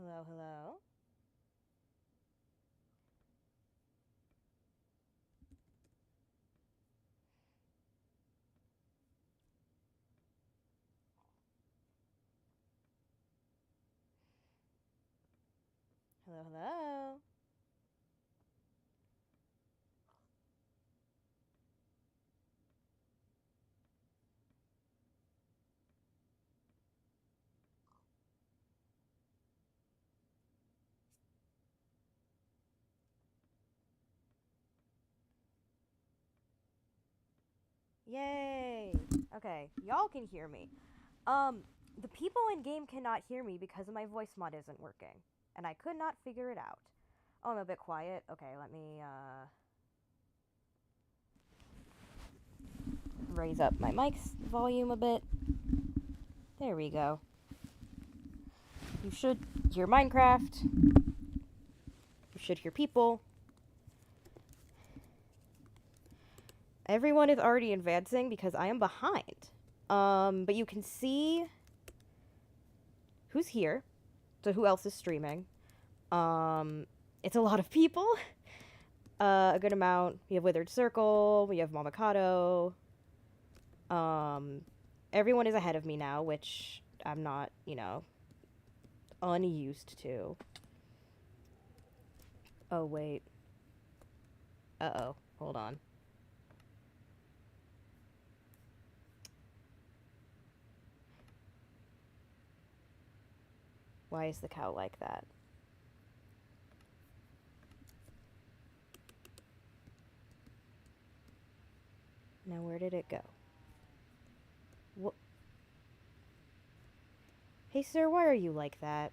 Hello, hello. Hello, hello. Yay! Okay, y'all can hear me. The people in game cannot hear me because my voice mod isn't working, and I could not figure it out. Oh, I'm a bit quiet. Okay, let me raise up my mic's volume a bit. There we go. You should hear Minecraft. You should hear people. Everyone is already advancing because I am behind. But you can see who's here. So who else is streaming? It's a lot of people. A good amount. We have Withered Circle. We have Momocado. Everyone is ahead of me now, which I'm not, unused to. Oh, wait. Uh-oh. Hold on. Why is the cow like that? Now, where did it go? What? Hey, sir, why are you like that?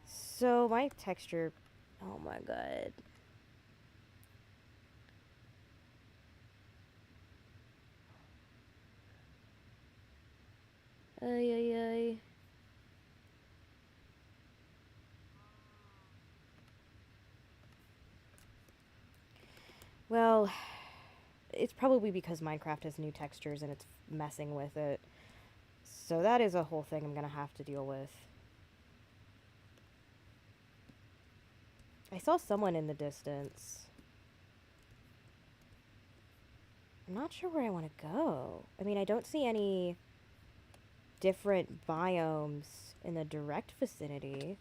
So, my texture... Oh, my God. Ay, ay, ay. Well, it's probably because Minecraft has new textures and it's messing with it. So that is a whole thing I'm gonna have to deal with. I saw someone in the distance. I'm not sure where I want to go. I mean, I don't see any different biomes in the direct vicinity.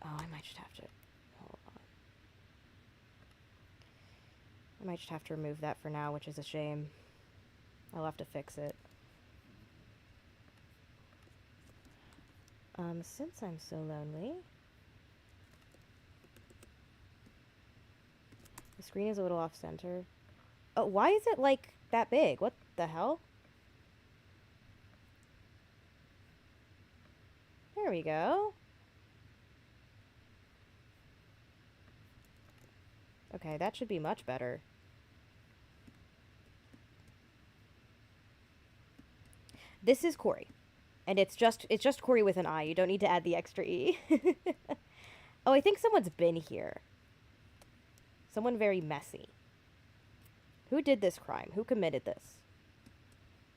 Oh, I might just have to... Hold on. I might just have to remove that for now, which is a shame. I'll have to fix it. Since I'm so lonely... The screen is a little off-center. Oh, why is it, like, that big? What the hell? There we go. Okay, that should be much better. This is Corey. And it's just Corey with an I. You don't need to add the extra E. Oh, I think someone's been here. Someone very messy. Who did this crime? Who committed this?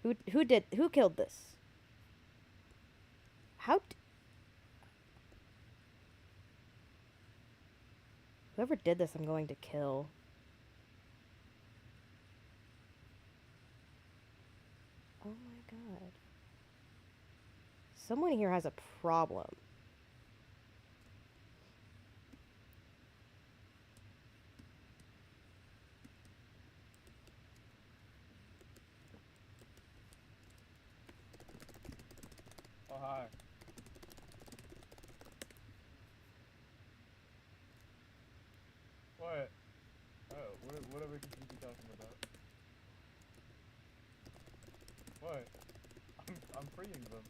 Who killed this? Whoever did this, I'm going to kill. Oh my god. Someone here has a problem. Oh, hi. What? Oh, what are we confused talking about? What? I'm freeing them.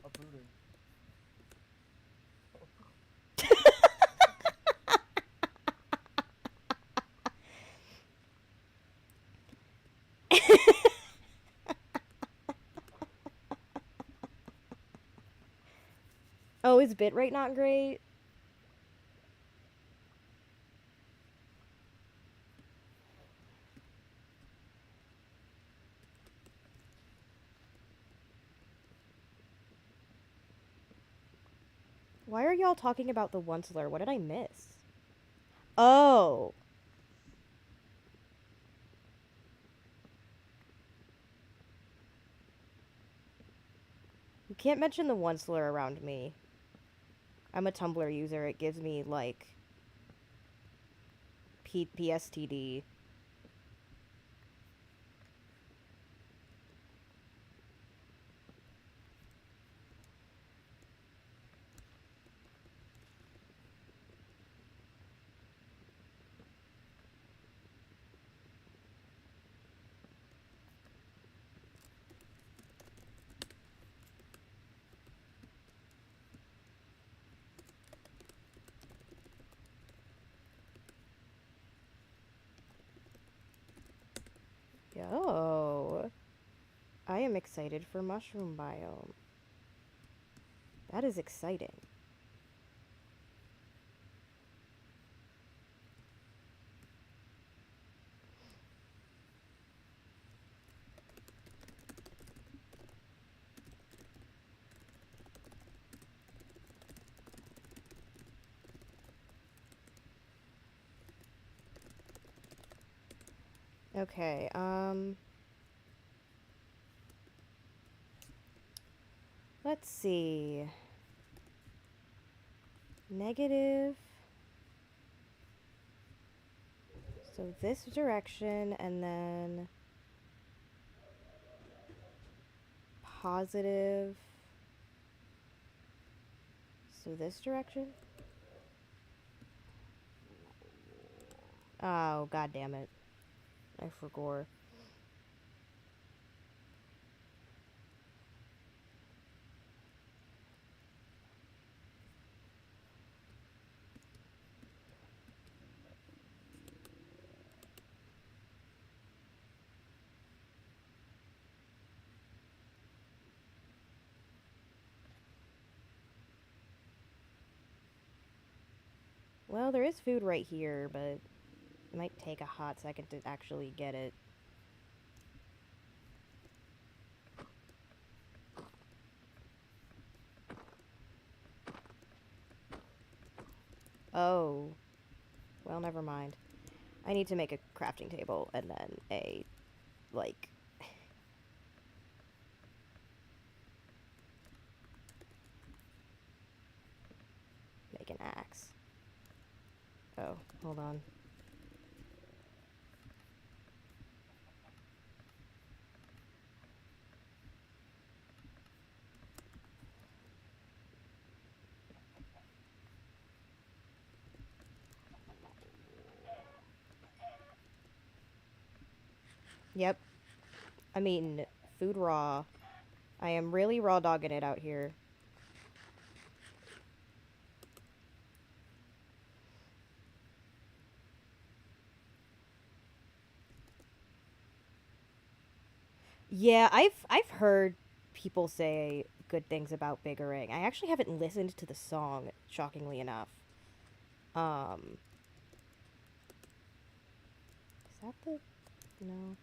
Uprooting. Oh, is bitrate not great? Why are y'all talking about the Onceler? What did I miss? Oh. You can't mention the Onceler around me. I'm a Tumblr user. It gives me, like, PSTD. Yo. I am excited for Mushroom Biome. That is exciting. Okay, let's see. Negative. So this direction, and then positive. So this direction? Oh, god damn it. I forgot. Well, there is food right here, but it might take a hot second to actually get it. Oh. Well, never mind. I need to make a crafting table and then a, like... make an axe. Oh, hold on. Yep. I mean, food raw. I am really raw dogging it out here. Yeah, I've heard people say good things about Biggering. I actually haven't listened to the song, shockingly enough. Is that the... no.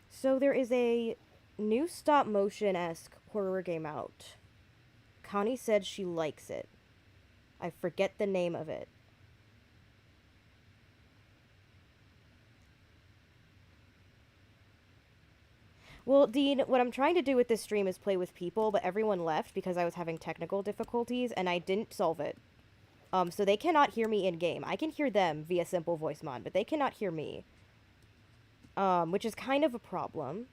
So there is a new stop-motion-esque horror game out. Connie said she likes it. I forget the name of it. Well, Dean, what I'm trying to do with this stream is play with people, but everyone left because I was having technical difficulties, and I didn't solve it. So they cannot hear me in-game. I can hear them via simple voice mod, but they cannot hear me. Which is kind of a problem.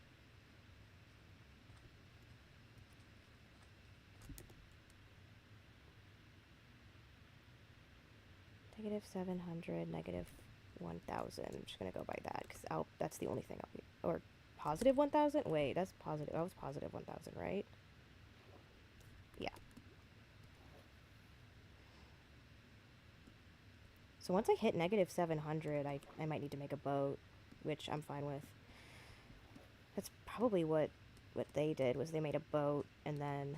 Negative 700, negative 1,000. I'm just gonna go by that, because that's the only thing I'll be... or positive 1,000? Wait, that's positive... that was positive 1,000, right? Yeah. So once I hit negative 700, I might need to make a boat, which I'm fine with. That's probably what they did, was they made a boat and then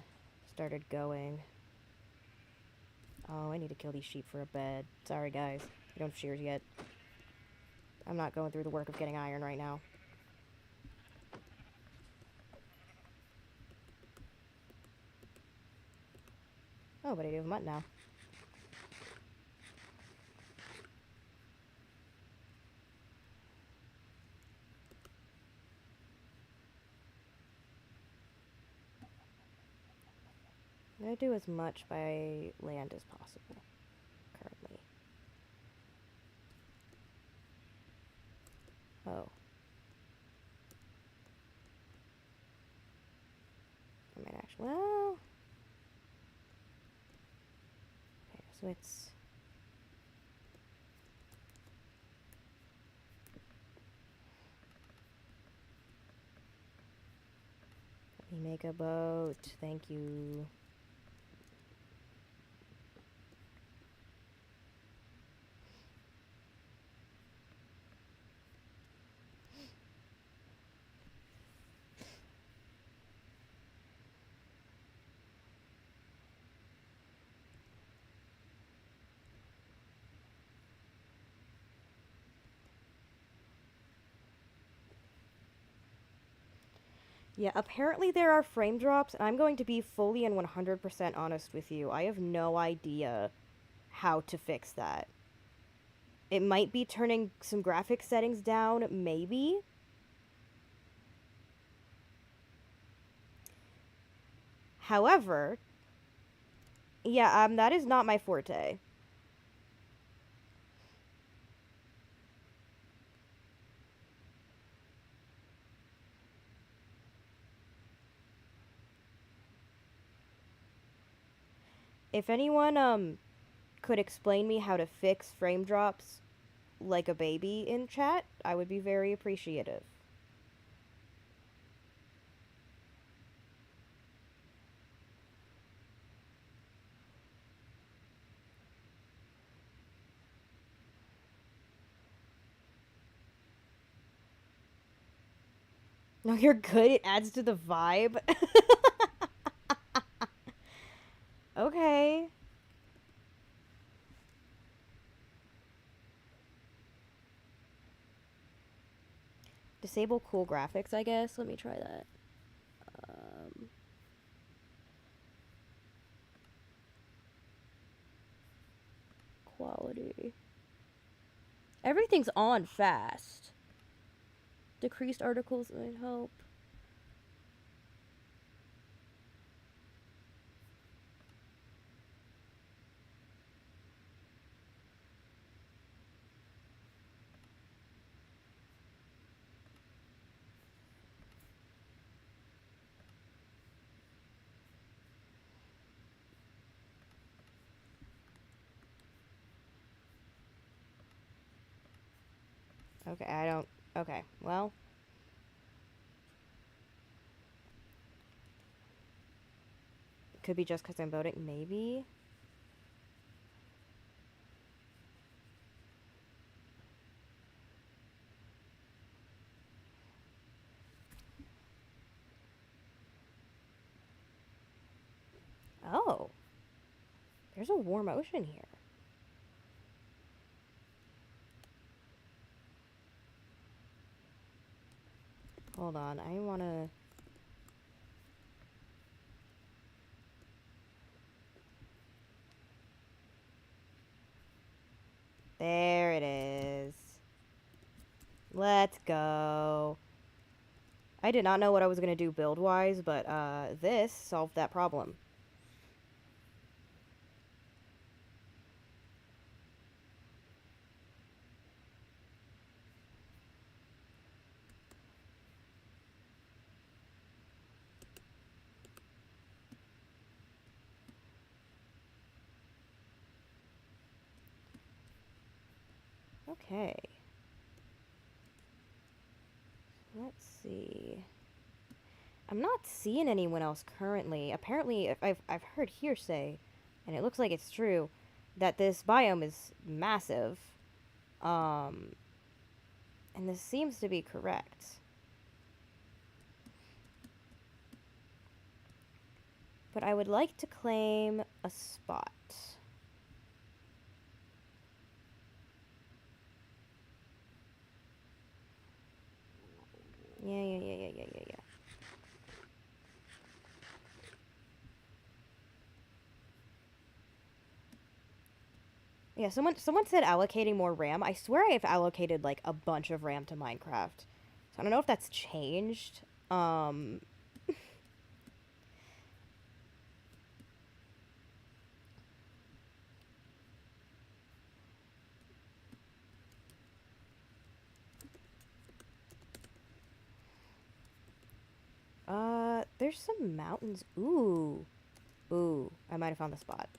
started going. Oh, I need to kill these sheep for a bed. Sorry, guys. We don't have shears yet. I'm not going through the work of getting iron right now. Oh, but I do have mutton now. I'm gonna do as much by land as possible, currently. Oh. I might actually, well... Okay, so it's... Let me make a boat, thank you. Yeah, apparently there are frame drops, and I'm going to be fully and 100% honest with you. I have no idea how to fix that. It might be turning some graphics settings down, maybe. However, yeah, that is not my forte. If anyone, could explain me how to fix frame drops like a baby in chat, I would be very appreciative. No, you're good. It adds to the vibe. Okay. Disable cool graphics, I guess. Let me try that. Quality. Everything's on fast. Decreased articles might help. Okay, I don't... Okay, well... Could be just because I'm voting, maybe? Oh. There's a warm ocean here. Hold on, I wanna... There it is. Let's go. I did not know what I was gonna do build-wise, but, this solved that problem. Okay. Let's see. I'm not seeing anyone else currently. Apparently, I've heard hearsay, and it looks like it's true, that this biome is massive. And this seems to be correct. But I would like to claim a spot. Yeah. Yeah, someone said allocating more RAM. I swear I have allocated like a bunch of RAM to Minecraft. So I don't know if that's changed. Um there's some mountains. Ooh. Ooh, I might have found the spot.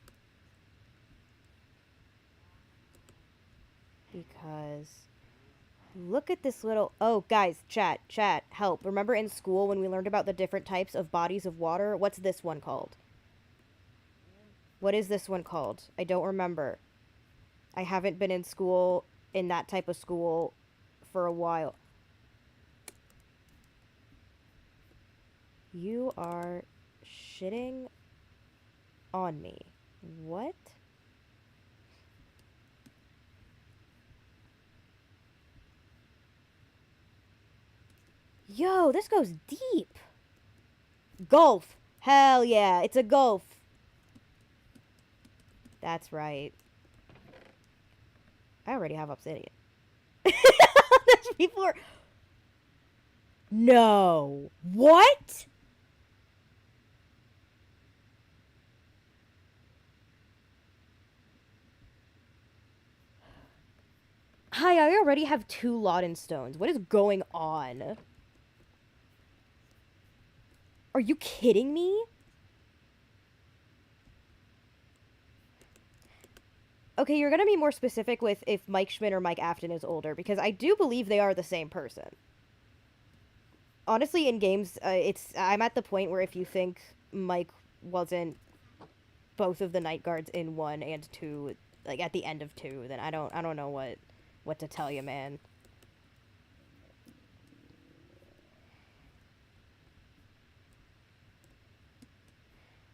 Because look at this little. Oh, guys, chat, help. Remember in school when we learned about the different types of bodies of water? What's this one called? What is this one called? I don't remember. I haven't been in school, in that type of school, for a while. You are shitting on me. What? Yo, this goes deep. Gulf. Hell yeah, it's a gulf. That's right. I already have obsidian. People are... No. What? Hi, I already have 2 Loden stones. What is going on? Are you kidding me? Okay, you're gonna be more specific with if Mike Schmidt or Mike Afton is older, because I do believe they are the same person. Honestly, in games, I'm at the point where if you think Mike wasn't both of the Night Guards in 1 and 2, like at the end of 2, then I don't know what to tell you, man.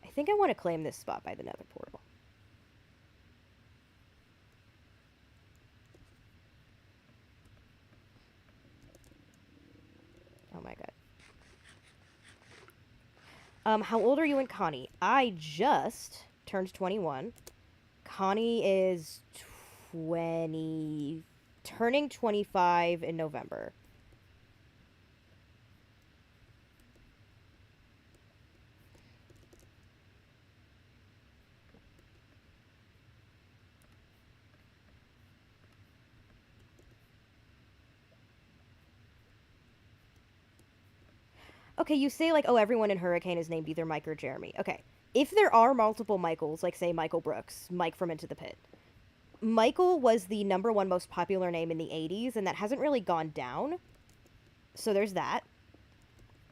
I think I want to claim this spot by the Nether portal. Oh my god. How old are you and Connie? I just turned 21. Connie is turning 25 in November. Okay, you say like, oh, everyone in Hurricane is named either Mike or Jeremy. Okay, if there are multiple Michaels, like say Michael Brooks, Mike from Into the Pit, Michael was the #1 most popular name in the 80s, and that hasn't really gone down. So there's that.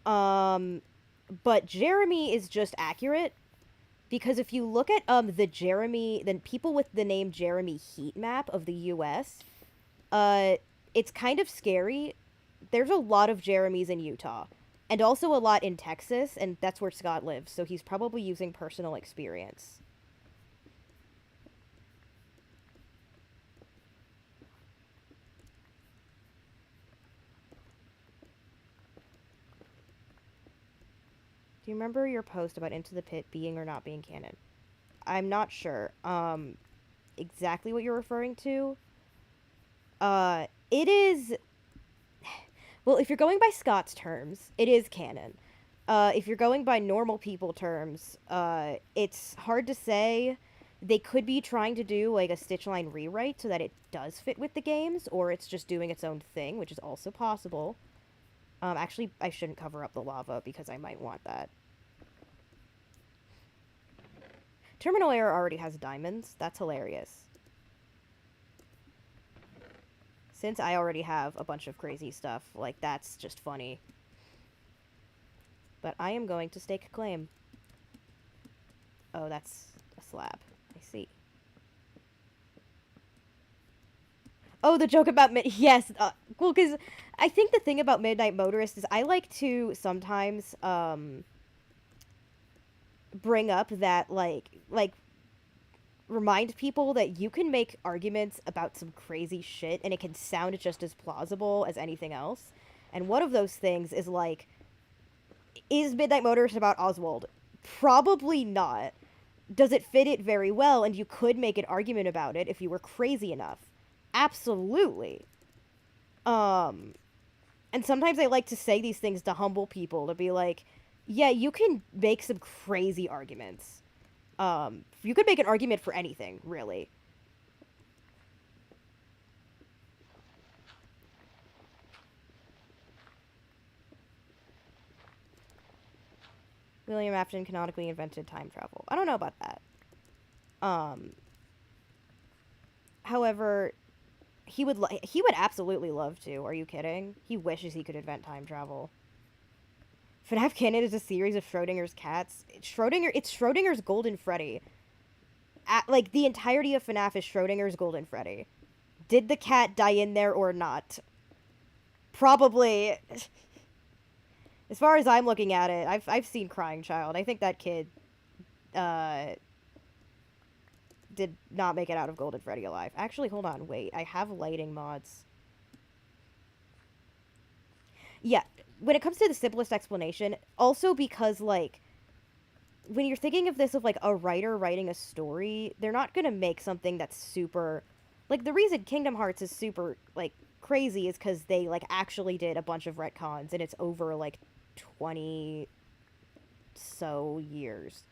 But Jeremy is just accurate, because if you look at the people with the name Jeremy heat map of the US, it's kind of scary. There's a lot of Jeremys in Utah, and also a lot in Texas, and that's where Scott lives, so he's probably using personal experience. Do you remember your post about Into the Pit being or not being canon? I'm not sure exactly what you're referring to. It is... Well, if you're going by Scott's terms, it is canon. If you're going by normal people terms, it's hard to say. They could be trying to do like a Stitchline rewrite so that it does fit with the games, or it's just doing its own thing, which is also possible. Actually, I shouldn't cover up the lava because I might want that. Terminal Error already has diamonds. That's hilarious. Since I already have a bunch of crazy stuff, like, that's just funny. But I am going to stake claim. Oh, that's a slab. I see. Oh, the joke about yes. Well, because I think the thing about Midnight Motorist is I like to sometimes bring up that like remind people that you can make arguments about some crazy shit and it can sound just as plausible as anything else. And one of those things is like, is Midnight Motorist about Oswald? Probably not. Does it fit it very well, and you could make an argument about it if you were crazy enough? Absolutely. And sometimes I like to say these things to humble people, to be like, yeah, you can make some crazy arguments. You could make an argument for anything, really. William Afton canonically invented time travel. I don't know about that. However, he would absolutely love to. Are you kidding? He wishes he could invent time travel. FNAF Canon is a series of Schrodinger's cats. It's Schrodinger's Golden Freddy. Like, the entirety of FNAF is Schrodinger's Golden Freddy. Did the cat die in there or not? Probably. As far as I'm looking at it, I've seen Crying Child. I think that kid did not make it out of Golden Freddy alive. Actually, hold on, wait. I have lighting mods. Yeah, when it comes to the simplest explanation, also because, like, when you're thinking of this of, like, a writer writing a story, they're not gonna make something that's super... Like, the reason Kingdom Hearts is super, like, crazy is because they, like, actually did a bunch of retcons, and it's over, like, 20 so years.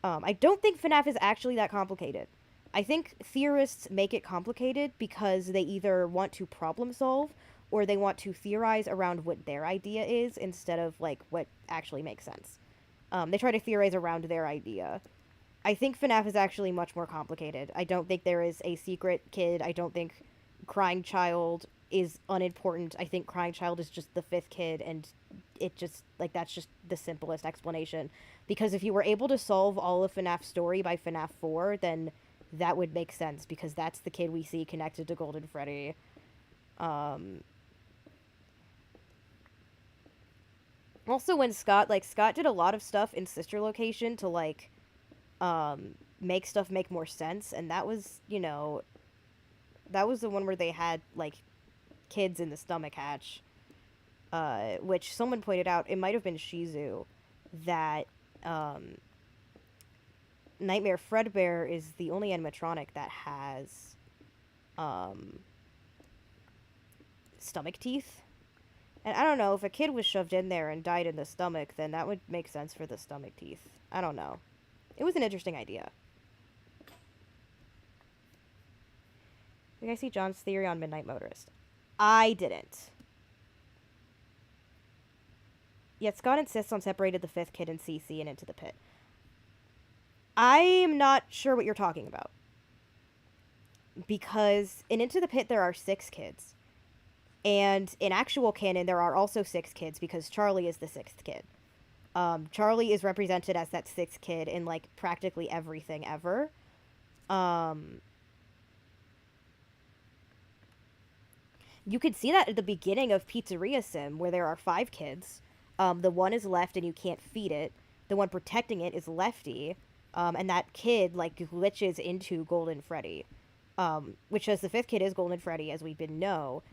I don't think FNAF is actually that complicated. I think theorists make it complicated because they either want to problem solve or they want to theorize around what their idea is instead of, like, what actually makes sense. They try to theorize around their idea. I think FNAF is actually much more complicated. I don't think there is a secret kid. I don't think Crying Child is unimportant. I think Crying Child is just the fifth kid, and it just, like, that's just the simplest explanation. Because if you were able to solve all of FNAF's story by FNAF 4, then that would make sense, because that's the kid we see connected to Golden Freddy. Also, when Scott did a lot of stuff in Sister Location to, like, make stuff make more sense, and that was, you know, that was the one where they had, like, kids in the stomach hatch, which someone pointed out, it might have been Shizu, that, Nightmare Fredbear is the only animatronic that has, stomach teeth. And I don't know, if a kid was shoved in there and died in the stomach, then that would make sense for the stomach teeth. I don't know. It was an interesting idea. Did you guys see John's theory on Midnight Motorist? I didn't. Yet Scott insists on separating the fifth kid and CC and Into the Pit. I'm not sure what you're talking about. Because in Into the Pit there are 6 kids. And in actual canon, there are also 6 kids because Charlie is the 6th kid. Charlie is represented as that 6th kid in, like, practically everything ever. You could see that at the beginning of Pizzeria Sim, where there are 5 kids. The one is left and you can't feed it. The one protecting it is Lefty. And that kid, like, glitches into Golden Freddy. Which, as the 5th kid is Golden Freddy, as we been know.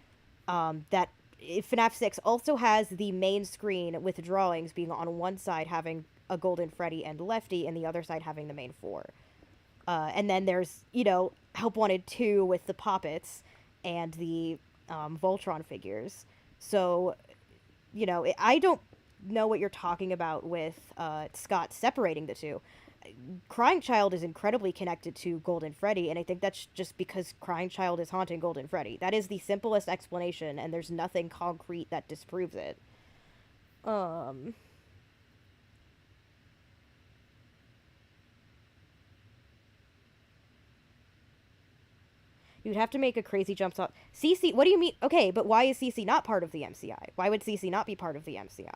That FNAF 6 also has the main screen with drawings being on one side having a Golden Freddy and Lefty, and the other side having the main 4. And then there's, you know, Help Wanted 2 with the Poppets and the Voltron figures. So, you know, I don't know what you're talking about with Scott separating the two. Crying Child is incredibly connected to Golden Freddy, and I think that's just because Crying Child is haunting Golden Freddy. That is the simplest explanation, and there's nothing concrete that disproves it. You'd have to make a crazy jump shot. CC, what do you mean? Okay, but why is CC not part of the MCI? Why would CC not be part of the MCI?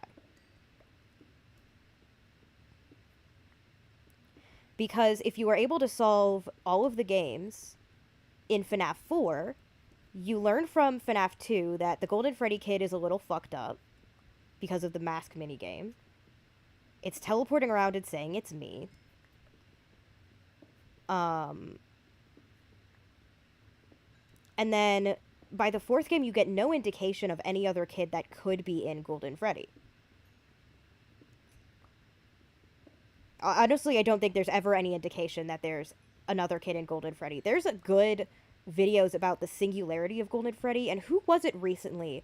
Because if you were able to solve all of the games in FNAF 4, you learn from FNAF 2 that the Golden Freddy kid is a little fucked up because of the mask minigame. It's teleporting around and saying it's me. And then by the fourth game, you get no indication of any other kid that could be in Golden Freddy. Honestly, I don't think there's ever any indication that there's another kid in Golden Freddy. There's a good videos about the singularity of Golden Freddy, and who was it recently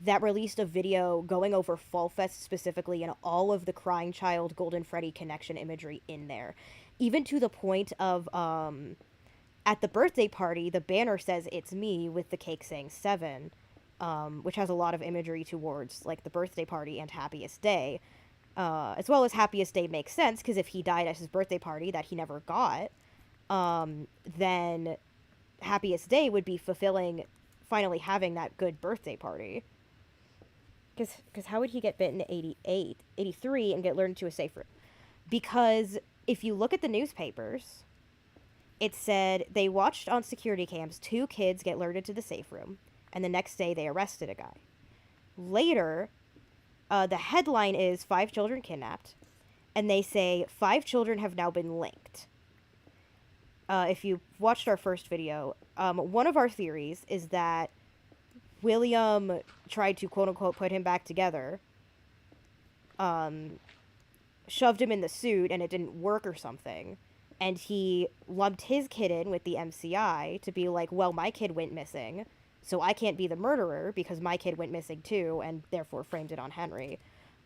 that released a video going over Fall Fest specifically and all of the crying child Golden Freddy connection imagery in there, even to the point of at the birthday party, the banner says "It's me" with the cake saying 7, which has a lot of imagery towards like the birthday party and Happiest Day. As well as Happiest Day makes sense, because if he died at his birthday party that he never got, then Happiest Day would be fulfilling finally having that good birthday party. Because how would he get bitten in 83, and get lured into a safe room? Because if you look at the newspapers, it said they watched on security cams 2 kids get lured into the safe room, and the next day they arrested a guy. Later, the headline is 5 children kidnapped, and they say 5 children have now been linked. If you watched our first video, one of our theories is that William tried to quote-unquote put him back together, shoved him in the suit, and it didn't work or something, and he lumped his kid in with the MCI to be like, well, my kid went missing, so I can't be the murderer because my kid went missing too, and therefore framed it on Henry.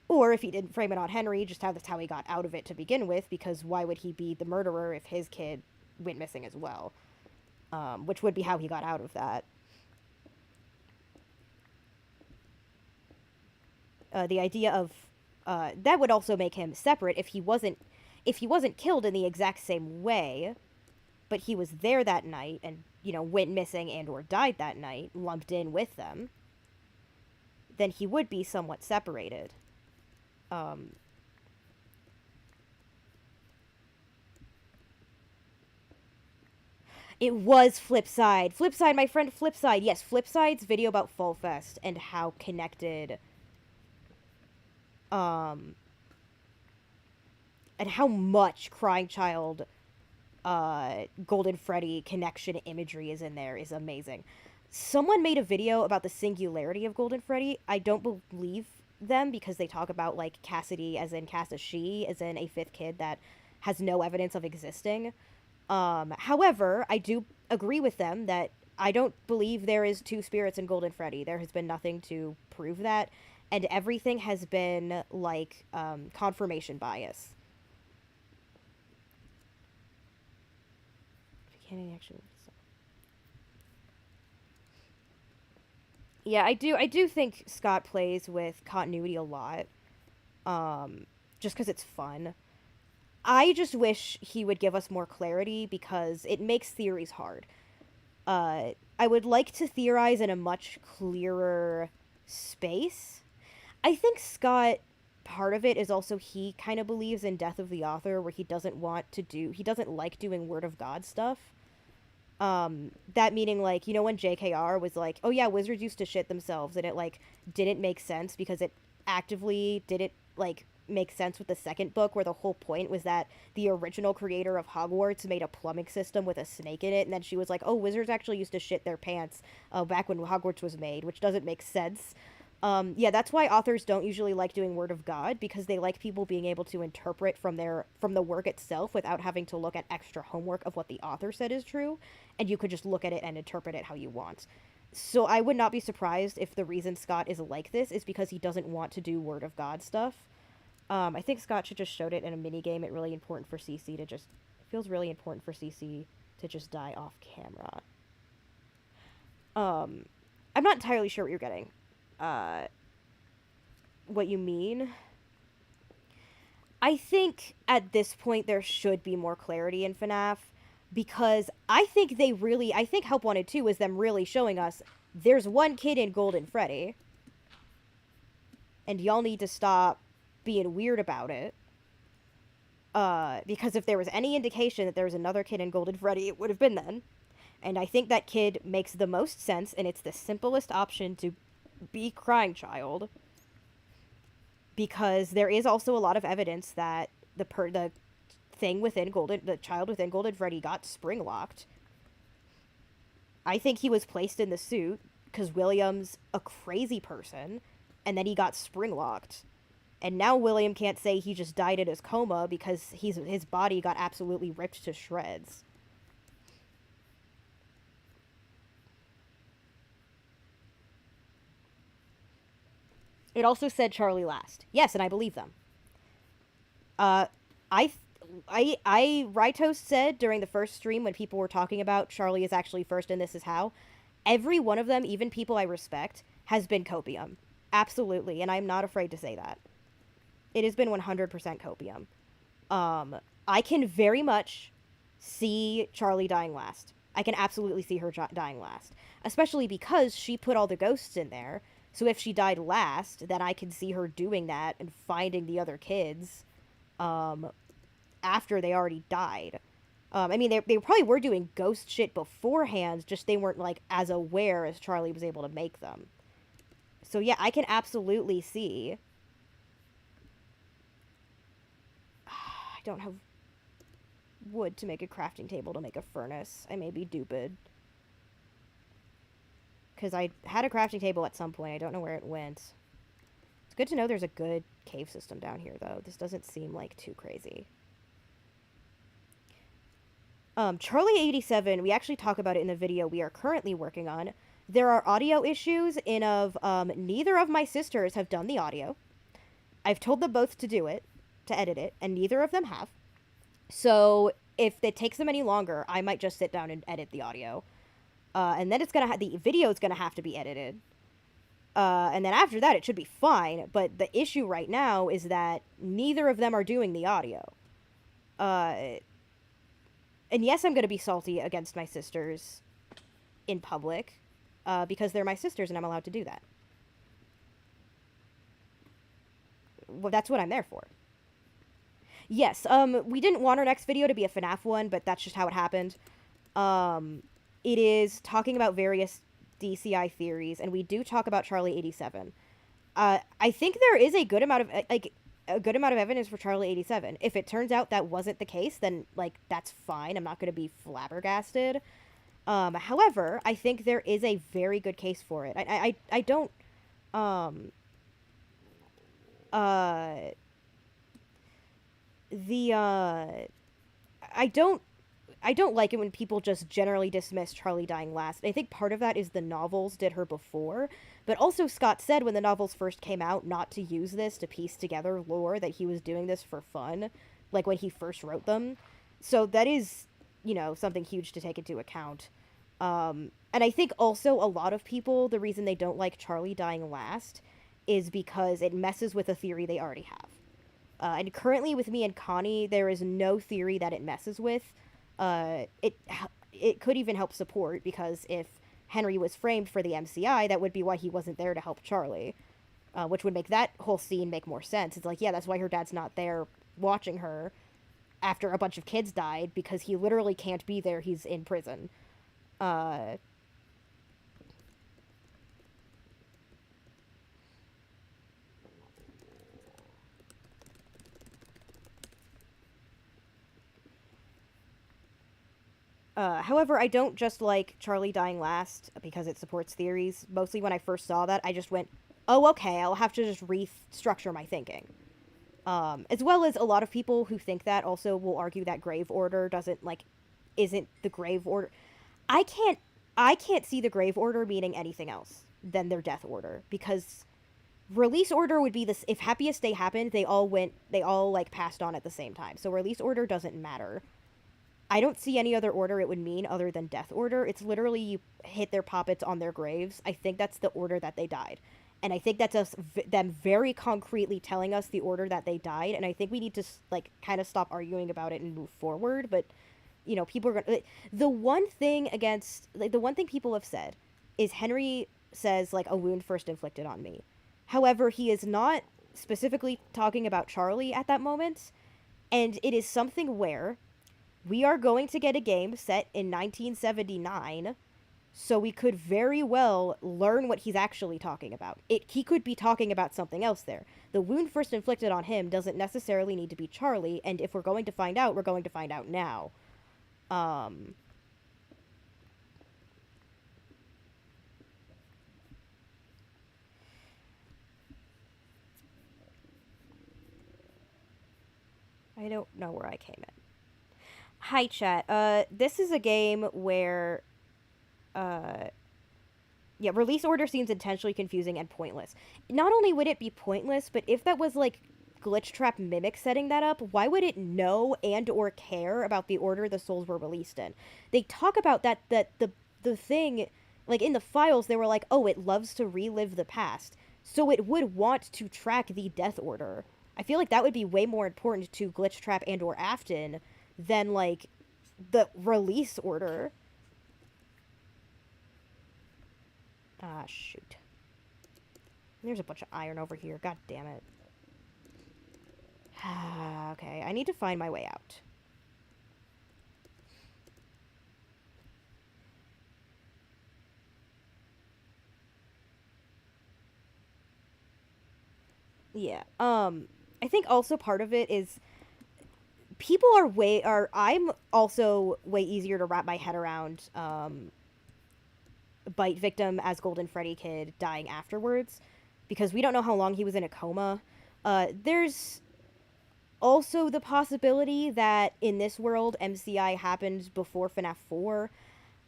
Or if he didn't frame it on Henry, just that's how he got out of it to begin with, because why would he be the murderer if his kid went missing as well? Which would be how he got out of that. The idea of that would also make him separate if he wasn't killed in the exact same way, but he was there that night and, you know, went missing and or died that night, lumped in with them, then he would be somewhat separated. It was Flipside. Flipside, my friend Flipside. Yes, Flipside's video about Fall Fest and how connected, and how much Crying Child, Golden Freddy connection imagery is in there is amazing. Someone made a video about the singularity of Golden Freddy. I don't believe them because they talk about, like, Cassidy as in Cass as she, as in a 5th kid that has no evidence of existing. However, I do agree with them that I don't believe there is 2 spirits in Golden Freddy. There has been nothing to prove that, and everything has been, like, confirmation bias. Yeah, I do think Scott plays with continuity a lot, just because it's fun. I just wish he would give us more clarity because it makes theories hard. I would like to theorize in a much clearer space. I think Scott, part of it is also he kind of believes in death of the author, where he doesn't like doing Word of God stuff. That meaning, like, you know, when JKR was like, oh yeah, wizards used to shit themselves, and it, like, didn't make sense because it actively didn't, like, make sense with the second book, where the whole point was that the original creator of Hogwarts made a plumbing system with a snake in it, and then she was like, oh, wizards actually used to shit their pants back when Hogwarts was made, which doesn't make sense. Yeah, that's why authors don't usually like doing Word of God, because they like people being able to interpret from the work itself without having to look at extra homework of what the author said is true, and you could just look at it and interpret it how you want. So I would not be surprised if the reason Scott is like this is because he doesn't want to do Word of God stuff. I think Scott should just showed it in a minigame. It really important for CC to just... It feels really important for CC to just die off camera. I'm not entirely sure what you're getting. What you mean. I think at this point there should be more clarity in FNAF, because I think Help Wanted 2 is them really showing us there's one kid in Golden Freddy, and y'all need to stop being weird about it. Because if there was any indication that there was another kid in Golden Freddy, it would have been then. And I think that kid makes the most sense, and it's the simplest option to be Crying Child, because there is also a lot of evidence that the child within Golden Freddy got spring locked. I think he was placed in the suit because William's a crazy person, and then he got spring locked. And now William can't say he just died in his coma because his body got absolutely ripped to shreds. It also said Charlie last. Yes, and I believe them. Rytos said during the first stream when people were talking about Charlie is actually first and this is how, every one of them, even people I respect, has been copium. Absolutely, and I'm not afraid to say that. It has been 100% copium. I can very much see Charlie dying last. I can absolutely see her dying last. Especially because she put all the ghosts in there. So if she died last, then I can see her doing that and finding the other kids after they already died. I mean, they probably were doing ghost shit beforehand, just they weren't, like, as aware as Charlie was able to make them. So yeah, I can absolutely see... I don't have wood to make a crafting table to make a furnace. I may be stupid. Because I had a crafting table at some point. I don't know where it went. It's good to know there's a good cave system down here, though. This doesn't seem, like, too crazy. Charlie 87, we actually talk about it in the video we are currently working on. There are audio issues in of, neither of my sisters have done the audio. I've told them both to do it, to edit it, and neither of them have. So, if it takes them any longer, I might just sit down and edit the audio. And then the video is gonna have to be edited. And then after that, it should be fine. But the issue right now is that neither of them are doing the audio. And yes, I'm gonna be salty against my sisters in public, because they're my sisters and I'm allowed to do that. Well, that's what I'm there for. Yes, we didn't want our next video to be a FNAF one, but that's just how it happened. It is talking about various DCI theories, and we do talk about Charlie 87. I think there is a good amount of, evidence for Charlie 87. If it turns out that wasn't the case, then, like, that's fine. I'm not going to be flabbergasted. However, I think there is a very good case for it. I don't, I don't like it when people just generally dismiss Charlie dying last. I think part of that is the novels did her before, but also Scott said when the novels first came out not to use this to piece together lore, that he was doing this for fun, like when he first wrote them. So that is, you know, something huge to take into account. And I think also a lot of people, the reason they don't like Charlie dying last is because it messes with a theory they already have. And currently with me and Connie, there is no theory that it messes with. It could even help support, because if Henry was framed for the MCI, that would be why he wasn't there to help Charlie, which would make that whole scene make more sense. It's like, yeah, that's why her dad's not there watching her after a bunch of kids died, because he literally can't be there. He's in prison. However, I don't just like Charlie dying last because it supports theories. Mostly when I first saw that, I just went, oh, okay, I'll have to just restructure my thinking. As well as a lot of people who think that also will argue that grave order isn't the grave order. I can't see the grave order meaning anything else than their death order, because release order would be this. If Happiest Day happened, they all passed on at the same time. So release order doesn't matter. I don't see any other order it would mean other than death order. It's literally you hit their poppets on their graves. I think that's the order that they died. And I think that's them very concretely telling us the order that they died. And I think we need to, like, kind of stop arguing about it and move forward. But, you know, people are going to... The one thing people have said is Henry says, like, a wound first inflicted on me. However, he is not specifically talking about Charlie at that moment. And it is something where... we are going to get a game set in 1979, so we could very well learn what he's actually talking about. He could be talking about something else there. The wound first inflicted on him doesn't necessarily need to be Charlie, and if we're going to find out, we're going to find out now. I don't know where I came in. Hi, chat. This is a game where, uh, yeah, release order seems intentionally confusing and pointless. Not only would it be pointless, but if that was like Glitch Trap Mimic setting that up, why would it know and or care about the order the souls were released in? They talk about that the thing, like in the files, they were like, oh, it loves to relive the past, so it would want to track the death order. I feel like that would be way more important to Glitch Trap and or Afton than like the release order. Ah, shoot. There's a bunch of iron over here. God damn it. Okay, I need to find my way out. Yeah. I think also part of it is people are I'm also way easier to wrap my head around bite victim as Golden Freddy Kid dying afterwards because we don't know how long he was in a coma. There's also the possibility that in this world MCI happened before FNAF 4.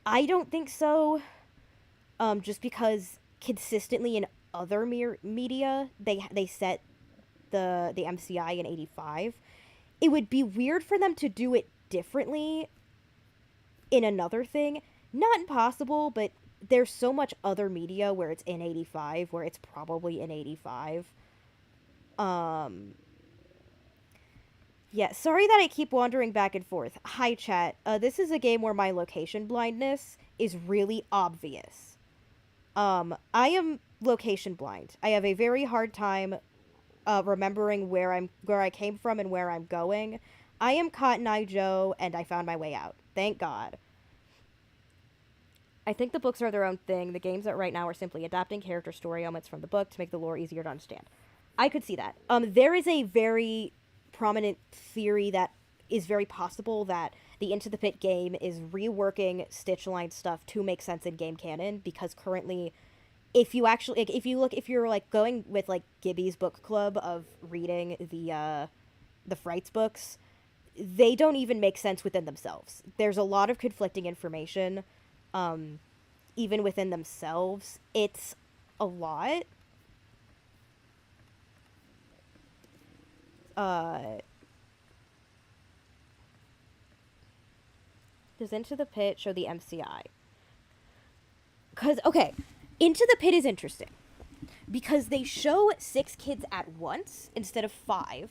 I don't think so. Just because consistently in other media they set the MCI in 85. It would be weird for them to do it differently in another thing. Not impossible, but there's so much other media where it's in 85, where it's probably in 85. Um, yeah, sorry that I keep wandering back and forth. Hi, chat. This is a game where my location blindness is really obvious. I am location blind. I have a very hard time remembering where I came from and where I'm going. I am Cotton Eye Joe, and I found my way out. Thank God. I think the books are their own thing. The games that right now are simply adapting character story elements from the book to make the lore easier to understand. I could see that. There is a very prominent theory that is very possible that the Into the Pit game is reworking Stitchline stuff to make sense in game canon because currently if you actually like, if you're like going with like Gibby's book club of reading the Frights books, they don't even make sense within themselves. There's a lot of conflicting information, um, even within themselves. It's a lot. Uh, does Into the Pit show the MCI? Because okay, Into the Pit is interesting because they show 6 kids at once instead of 5,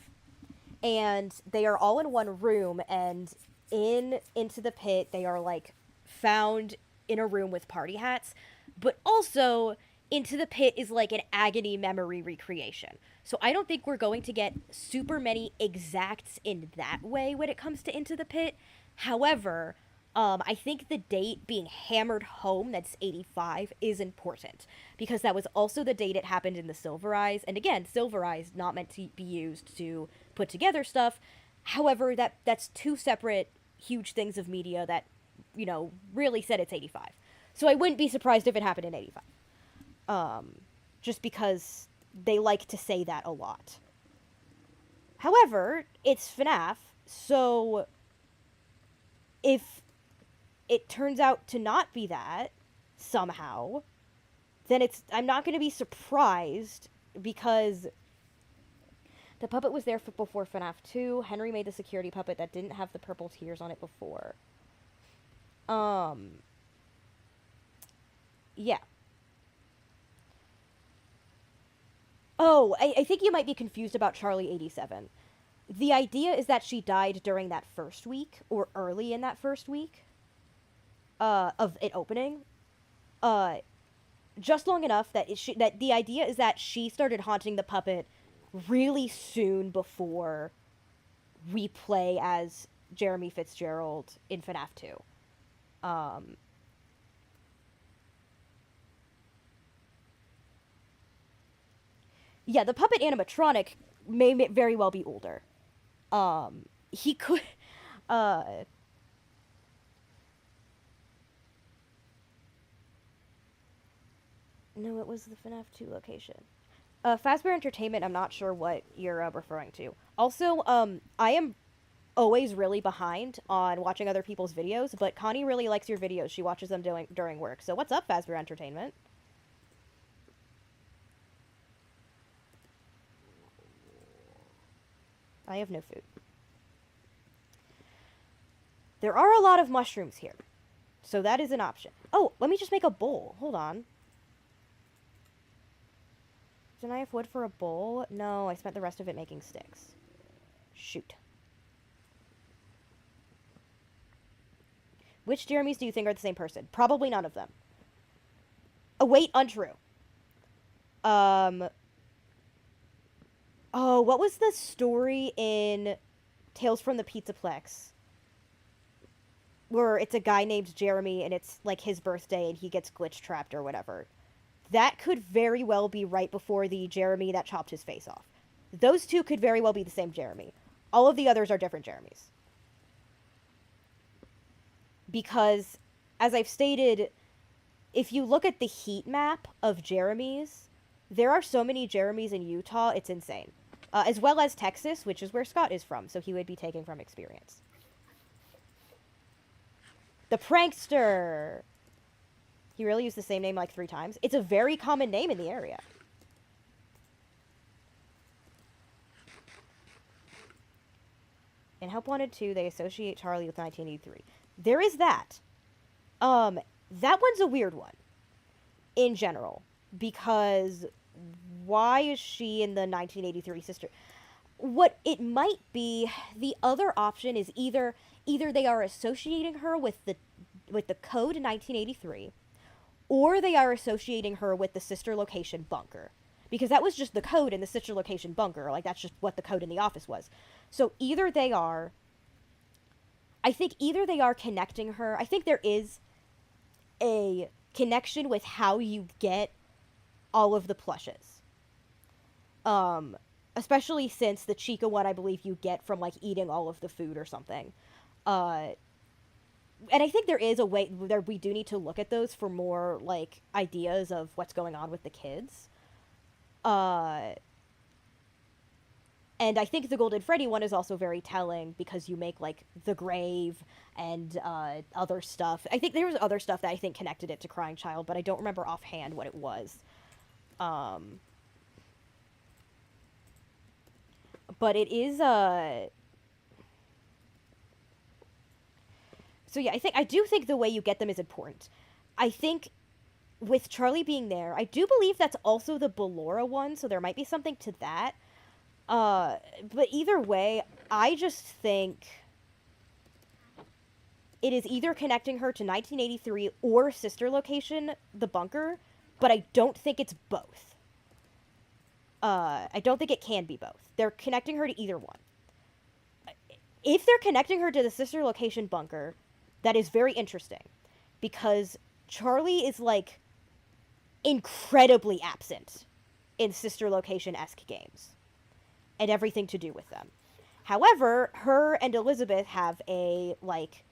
and they are all in one room, and in Into the Pit they are like found in a room with party hats, but also Into the Pit is like an agony memory recreation. So I don't think we're going to get super many exacts in that way when it comes to Into the Pit. However, I think the date being hammered home, that's 85, is important because that was also the date it happened in the Silver Eyes. And again, Silver Eyes not meant to be used to put together stuff. However, that's two separate huge things of media that, really said it's 85. So I wouldn't be surprised if it happened in 85. Just because they like to say that a lot. However, it's FNAF, so if it turns out to not be that somehow, then I'm not going to be surprised because the puppet was there before FNAF 2. Henry made the security puppet that didn't have the purple tears on it before. Yeah. Oh, I think you might be confused about Charlie 87. The idea is that she died during that first week, or early in that first week, of it opening. Just long enough that that the idea is that she started haunting the puppet really soon before we play as Jeremy Fitzgerald in FNAF 2. Yeah, the puppet animatronic may very well be older. He could, uh, no, it was the FNAF 2 location. Fazbear Entertainment, I'm not sure what you're referring to. Also, I am always really behind on watching other people's videos, but Connie really likes your videos. She watches them during work. So what's up, Fazbear Entertainment? I have no food. There are a lot of mushrooms here, so that is an option. Oh, let me just make a bowl. Hold on. Didn't I have wood for a bowl? No, I spent the rest of it making sticks. Shoot. Which Jeremys do you think are the same person? Probably none of them. Oh, wait, untrue. Oh, what was the story in Tales from the Pizzaplex? Where it's a guy named Jeremy and it's like his birthday and he gets glitch trapped or whatever. That could very well be right before the Jeremy that chopped his face off. Those two could very well be the same Jeremy. All of the others are different Jeremys. Because, as I've stated, if you look at the heat map of Jeremys, there are so many Jeremys in Utah, it's insane. As well as Texas, which is where Scott is from, so he would be taking from experience. The Prankster! He really used the same name like 3 times. It's a very common name in the area. In Help Wanted 2, they associate Charlie with 1983. There is that. That one's a weird one. In general. Because why is she in the 1983 sister? What it might be, the other option is either they are associating her with the code in 1983, or they are associating her with the sister location bunker. Because that was just the code in the sister location bunker. Like, that's just what the code in the office was. So either they are... I think either they are connecting her... I think there is a connection with how you get all of the plushes. Especially since the Chica one, I believe you get from, like, eating all of the food or something. And I think there is a way... we do need to look at those for more, like, ideas of what's going on with the kids. And I think the Golden Freddy one is also very telling because you make, like, the grave and other stuff. I think there was other stuff that I think connected it to Crying Child, but I don't remember offhand what it was. But it is, So yeah, I do think the way you get them is important. I think with Charlie being there, I do believe that's also the Ballora one, so there might be something to that. But either way, I just think it is either connecting her to 1983 or sister location, the bunker, but I don't think it's both. I don't think it can be both. They're connecting her to either one. If they're connecting her to the sister location bunker, that is very interesting, because Charlie is, like, incredibly absent in sister location-esque games and everything to do with them. However, her and Elizabeth have a, like,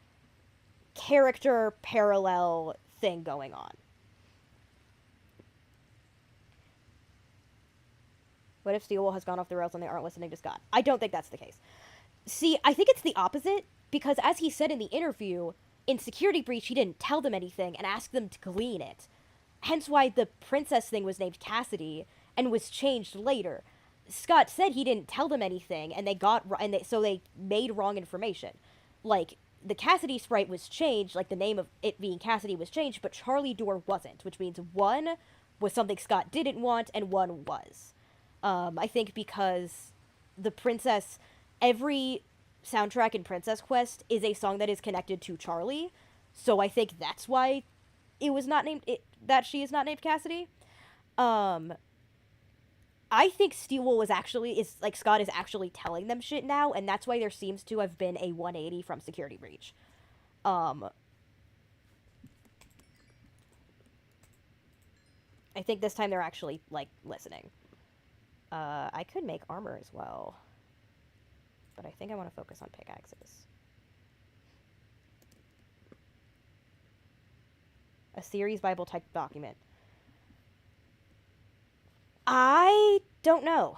character parallel thing going on. What if Steelwool has gone off the rails and they aren't listening to Scott? I don't think that's the case. See, I think it's the opposite, because as he said in the interview, in Security Breach, he didn't tell them anything and asked them to glean it. Hence why the princess thing was named Cassidy and was changed later. Scott said he didn't tell them anything, and so they made wrong information. Like, the Cassidy sprite was changed, like the name of it being Cassidy was changed, but Charlie Door wasn't, which means one was something Scott didn't want, and one was. I think because the princess, every soundtrack in Princess Quest is a song that is connected to Charlie, so I think that's why it was not named, that she is not named Cassidy. I think Steelwool is Scott is actually telling them shit now, and that's why there seems to have been a 180 from Security Breach. I think this time they're actually, like, listening. I could make armor as well, but I think I want to focus on pickaxes. A series Bible type document. I don't know.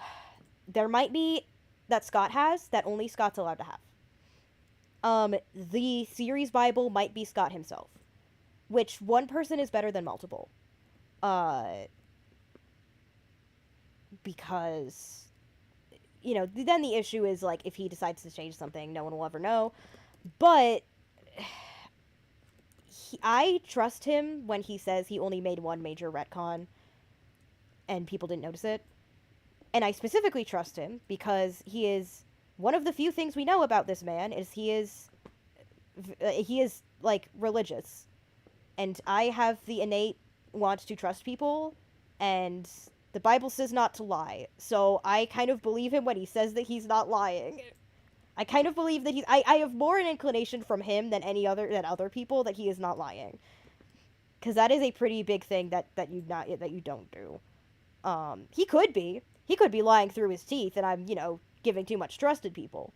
There might be that Scott has that only Scott's allowed to have. The series Bible might be Scott himself, which one person is better than multiple. Because, then the issue is, like, if he decides to change something, no one will ever know. But I trust him when he says he only made one major retcon and people didn't notice it. And I specifically trust him because he is one of the few things we know about this man is he is like religious, and I have the innate want to trust people, and the Bible says not to lie, so I kind of believe him when he says that he's not lying. I kind of believe that I have more an inclination from him than other people that he is not lying, because that is a pretty big thing that you don't do. He could be lying through his teeth, and I'm giving too much trust in people.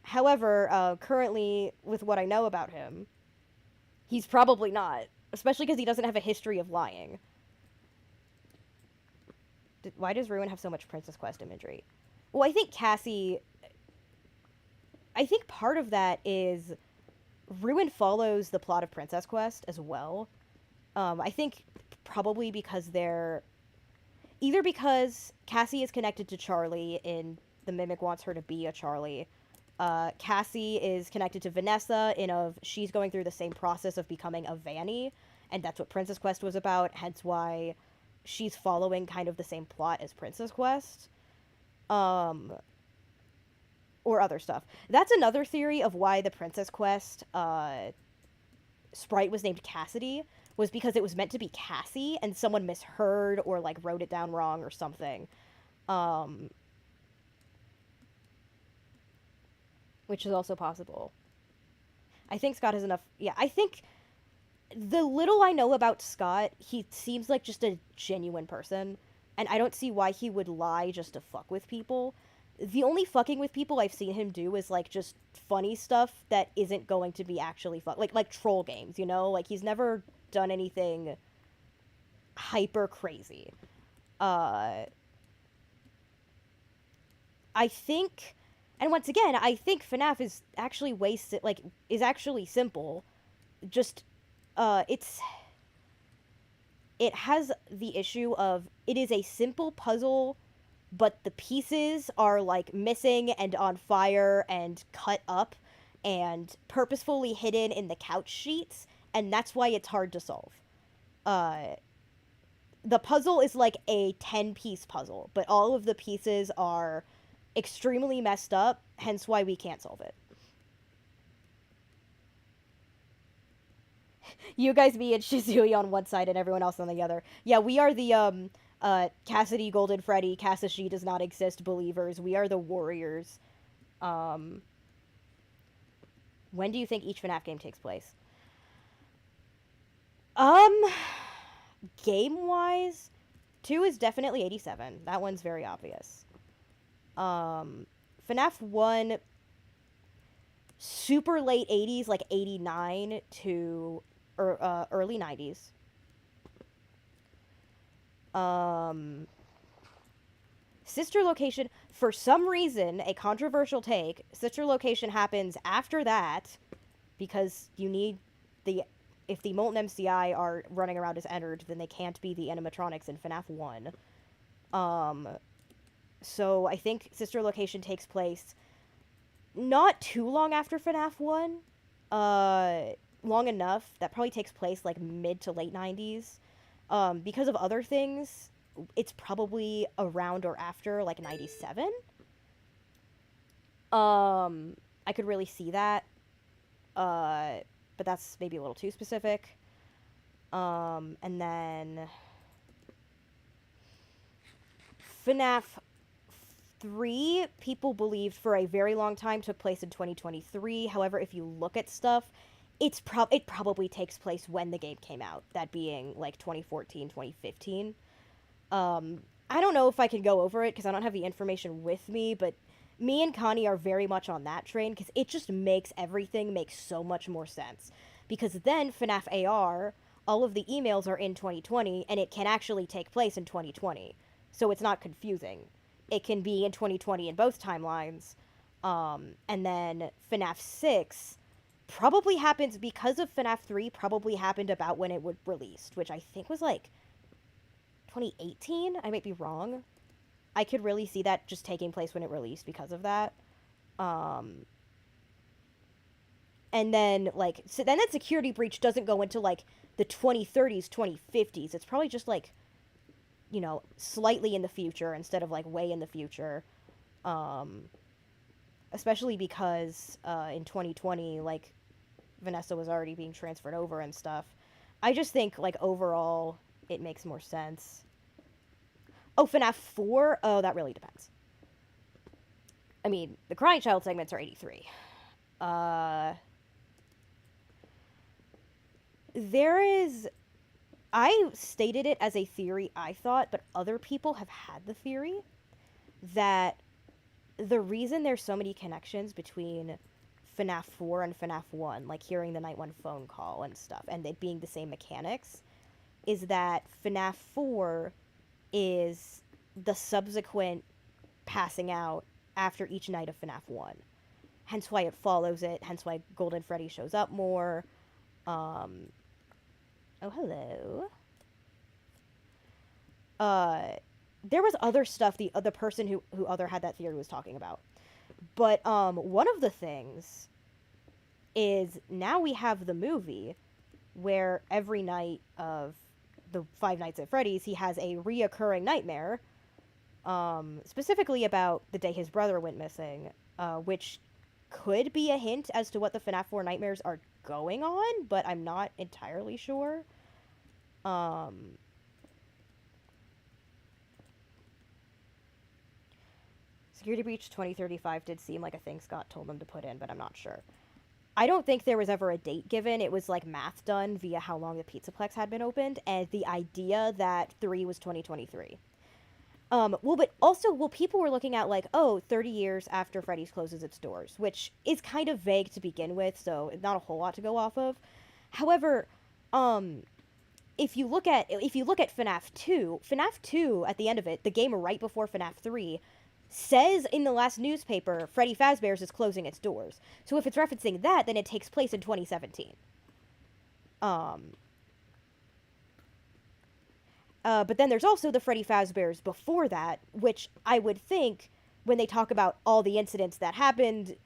However, currently with what I know about him, he's probably not, especially because he doesn't have a history of lying. Why does Ruin have so much Princess Quest imagery? Well, I think part of that is Ruin follows the plot of Princess Quest as well. I think probably because either because Cassie is connected to Charlie and the Mimic wants her to be a Charlie. Cassie is connected to Vanessa she's going through the same process of becoming a Vanny, and that's what Princess Quest was about, hence why she's following kind of the same plot as Princess Quest. Or other stuff. That's another theory of why the Princess Quest sprite was named Cassidy, was because it was meant to be Cassie and someone misheard or like wrote it down wrong or something. Which is also possible. I think Scott has enough. Yeah, I think the little I know about Scott, he seems like just a genuine person, and I don't see why he would lie just to fuck with people. The only fucking with people I've seen him do is like just funny stuff that isn't going to be actually fun, like troll games, like he's never done anything hyper crazy. I think, and once again, I think FNAF is actually is actually simple. Just it has the issue of it is a simple puzzle, but the pieces are like missing and on fire and cut up and purposefully hidden in the couch sheets, and that's why it's hard to solve. The puzzle is like a 10-piece puzzle, but all of the pieces are extremely messed up, hence why we can't solve it. You guys, me, and Shizui on one side and everyone else on the other. Yeah, we are the Cassidy, Golden Freddy, Kasashi does not exist believers. We are the warriors. When do you think each FNAF game takes place? Game-wise, 2 is definitely 87. That one's very obvious. FNAF 1, super late 80s, like 89 to early 90s. Sister Location, for some reason, a controversial take, Sister Location happens after that because you need if the Molten MCI are running around as entered, then they can't be the animatronics in FNAF 1. So I think Sister Location takes place not too long after FNAF 1. Long enough. That probably takes place like mid to late 90s. Because of other things, it's probably around or after like 97. I could really see that. But that's maybe a little too specific. And then FNAF 3, people believed for a very long time took place in 2023. However, if you look at stuff, it probably takes place when the game came out, that being like 2014, 2015. I don't know if I can go over it because I don't have the information with me, but me and Connie are very much on that train because it just makes everything make so much more sense. Because then FNAF AR, all of the emails are in 2020, and it can actually take place in 2020. So it's not confusing. It can be in 2020 in both timelines. And then FNAF 6 probably happens because of FNAF 3, probably happened about when it was released, which I think was like 2018. I might be wrong. I could really see that just taking place when it released because of that. Um, and then like so then that security breach doesn't go into like the 2030s, 2050s. It's probably just like, you know, slightly in the future instead of like way in the future. Um, Especially because in 2020, like Vanessa was already being transferred over and stuff. I just think like overall it makes more sense. Oh, FNAF 4? Oh, that really depends. I mean, the Crying Child segments are 83. Uh, there is. I stated it as a theory, I thought, but other people have had the theory that the reason there's so many connections between FNAF 4 and FNAF 1, like hearing the Night 1 phone call and stuff, and it being the same mechanics, is that FNAF 4 is the subsequent passing out after each night of FNAF 1. Hence why it follows it, hence why Golden Freddy shows up more. Um, oh, hello. There was other stuff the person who other had that theory was talking about. But one of the things is now we have the movie where every night of the Five Nights at Freddy's he has a reoccurring nightmare, specifically about the day his brother went missing, which could be a hint as to what the FNAF 4 nightmares are going on, but I'm not entirely sure. Security breach 2035 did seem like a thing Scott told them to put in, but I'm not sure. I don't think there was ever a date given. It was like math done via how long the Pizzaplex had been opened, and the idea that 3 was 2023. Well, but also, well, people were looking at like, oh, 30 years after Freddy's closes its doors, which is kind of vague to begin with, so not a whole lot to go off of. However, if you look at FNAF 2 at the end of it, the game right before FNAF 3, says in the last newspaper Freddy Fazbear's is closing its doors. So if it's referencing that, then it takes place in 2017. But then there's also the Freddy Fazbear's before that, which I would think when they talk about all the incidents that happened,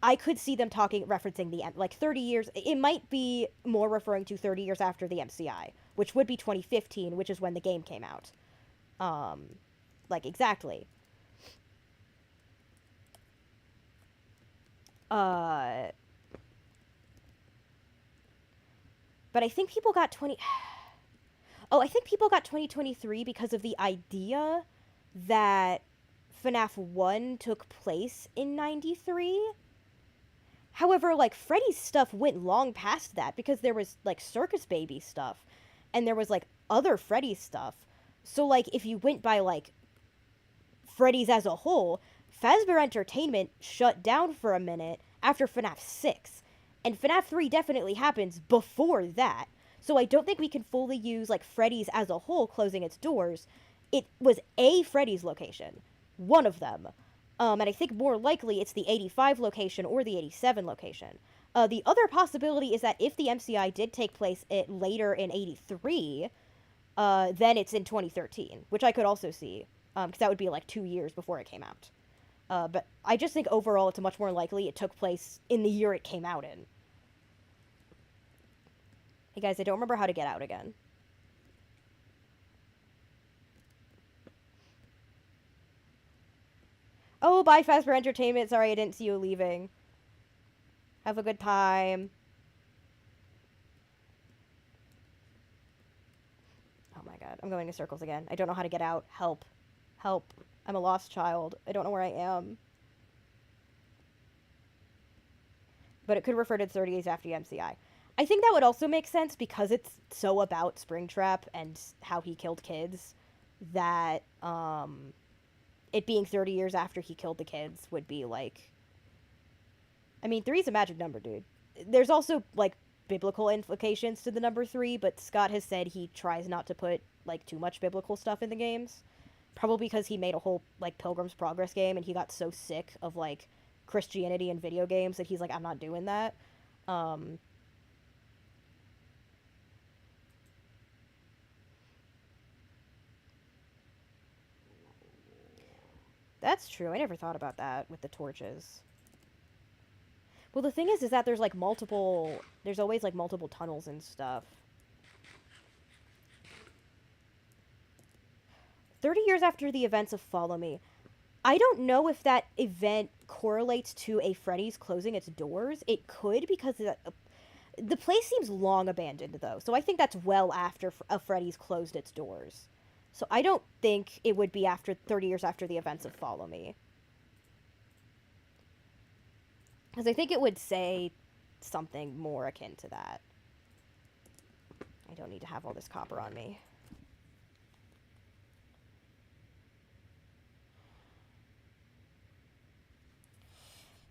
I could see them referencing the end, like 30 years. It might be more referring to 30 years after the MCI, which would be 2015, which is when the game came out. Like exactly. But I think people got 20. Oh, I think people got 2023 because of the idea that FNAF 1 took place in 93. However, like, Freddy's stuff went long past that because there was, like, Circus Baby stuff and there was, like, other Freddy stuff. So, like, if you went by, like, Freddy's as a whole, Fazbear Entertainment shut down for a minute after FNAF 6. And FNAF 3 definitely happens before that. So I don't think we can fully use, like, Freddy's as a whole closing its doors. It was a Freddy's location. One of them. And I think more likely it's the 85 location or the 87 location. The other possibility is that if the MCI did take place later in 83, then it's in 2013, which I could also see. Because that would be, like, 2 years before it came out. But I just think overall it's much more likely it took place in the year it came out in. Hey guys, I don't remember how to get out again. Oh, bye Fazbear Entertainment. Sorry I didn't see you leaving. Have a good time. Oh my god, I'm going in circles again. I don't know how to get out. Help. Help. I'm a lost child. I don't know where I am. But it could refer to 30 days after the MCI. I think that would also make sense because it's so about Springtrap and how he killed kids that it being 30 years after he killed the kids would be like... I mean, 3 is a magic number, dude. There's also, like, biblical implications to the number 3, but Scott has said he tries not to put, like, too much biblical stuff in the games. Probably because he made a whole, like, Pilgrim's Progress game and he got so sick of, like, Christianity and video games that he's like, I'm not doing that. Um, that's true. I never thought about that with the torches. Well, the thing is that there's like multiple. There's always like multiple tunnels and stuff. 30 years after the events of Follow Me. I don't know if that event correlates to a Freddy's closing its doors. It could because the place seems long abandoned, though. So I think that's well after a Freddy's closed its doors. So I don't think it would be after 30 years after the events of Follow Me. Because I think it would say something more akin to that. I don't need to have all this copper on me.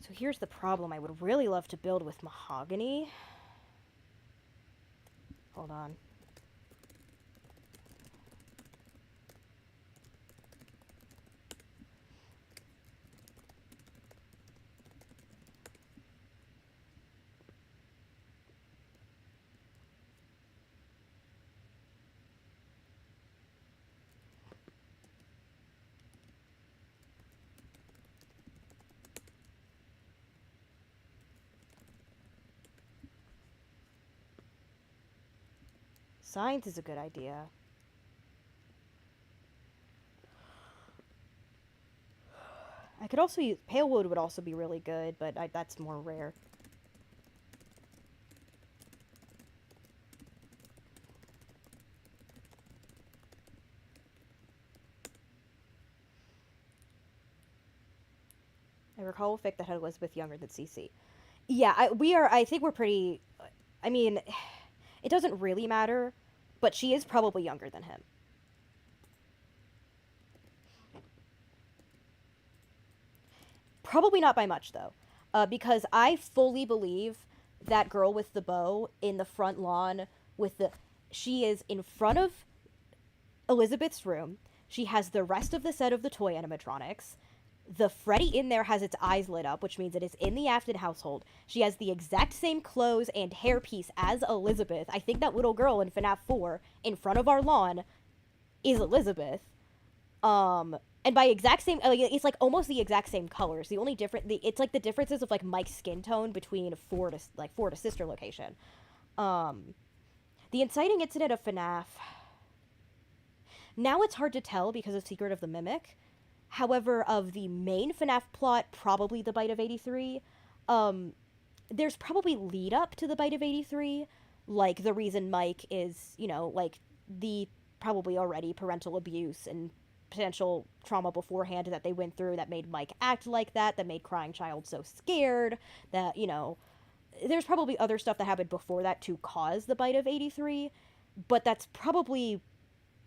So here's the problem. I would really love to build with mahogany. Hold on. Science is a good idea. I could also use... Pale wood would also be really good, but that's more rare. I recall a fic that had Elizabeth younger than CC. Yeah, I think we're pretty... I mean, it doesn't really matter, but she is probably younger than him. Probably not by much, though. Because I fully believe that girl with the bow in the front lawn with the... She is in front of Elizabeth's room. She has the rest of the set of the toy animatronics. The Freddy in there has its eyes lit up, which means it is in the Afton household. She has the exact same clothes and hairpiece as Elizabeth. I think that little girl in FNAF 4 in front of our lawn is Elizabeth. And by exact same, like, it's like almost the exact same colors. The only it's like the differences of like Mike's skin tone between Ford to sister location. The inciting incident of FNAF. Now it's hard to tell because of Secret of the Mimic. However, of the main FNAF plot, probably the Bite of 83, there's probably lead up to the Bite of 83, like the reason Mike is, like the probably already parental abuse and potential trauma beforehand that they went through that made Mike act like that made Crying Child so scared, that, there's probably other stuff that happened before that to cause the Bite of 83, but that's probably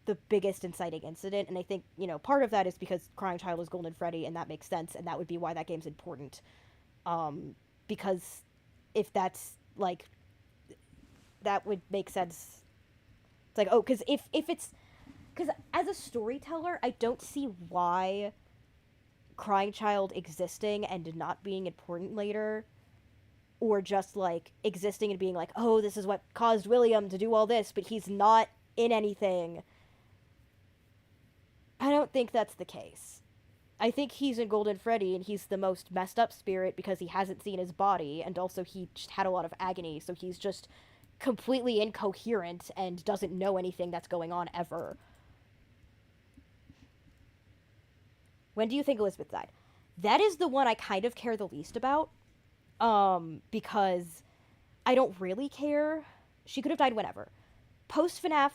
the biggest inciting incident, and I think, part of that is because Crying Child is Golden Freddy, and that makes sense, and that would be why that game's important. Because if that's, like, that would make sense. It's like, oh, because if it's... Because as a storyteller, I don't see why Crying Child existing and not being important later, or just, like, existing and being like, oh, this is what caused William to do all this, but he's not in anything. I don't think that's the case. I think he's in Golden Freddy, and he's the most messed up spirit because he hasn't seen his body, and also he just had a lot of agony, so he's just completely incoherent and doesn't know anything that's going on ever. When do you think Elizabeth died? That is the one I kind of care the least about, because I don't really care. She could have died whenever. Post-FNAF,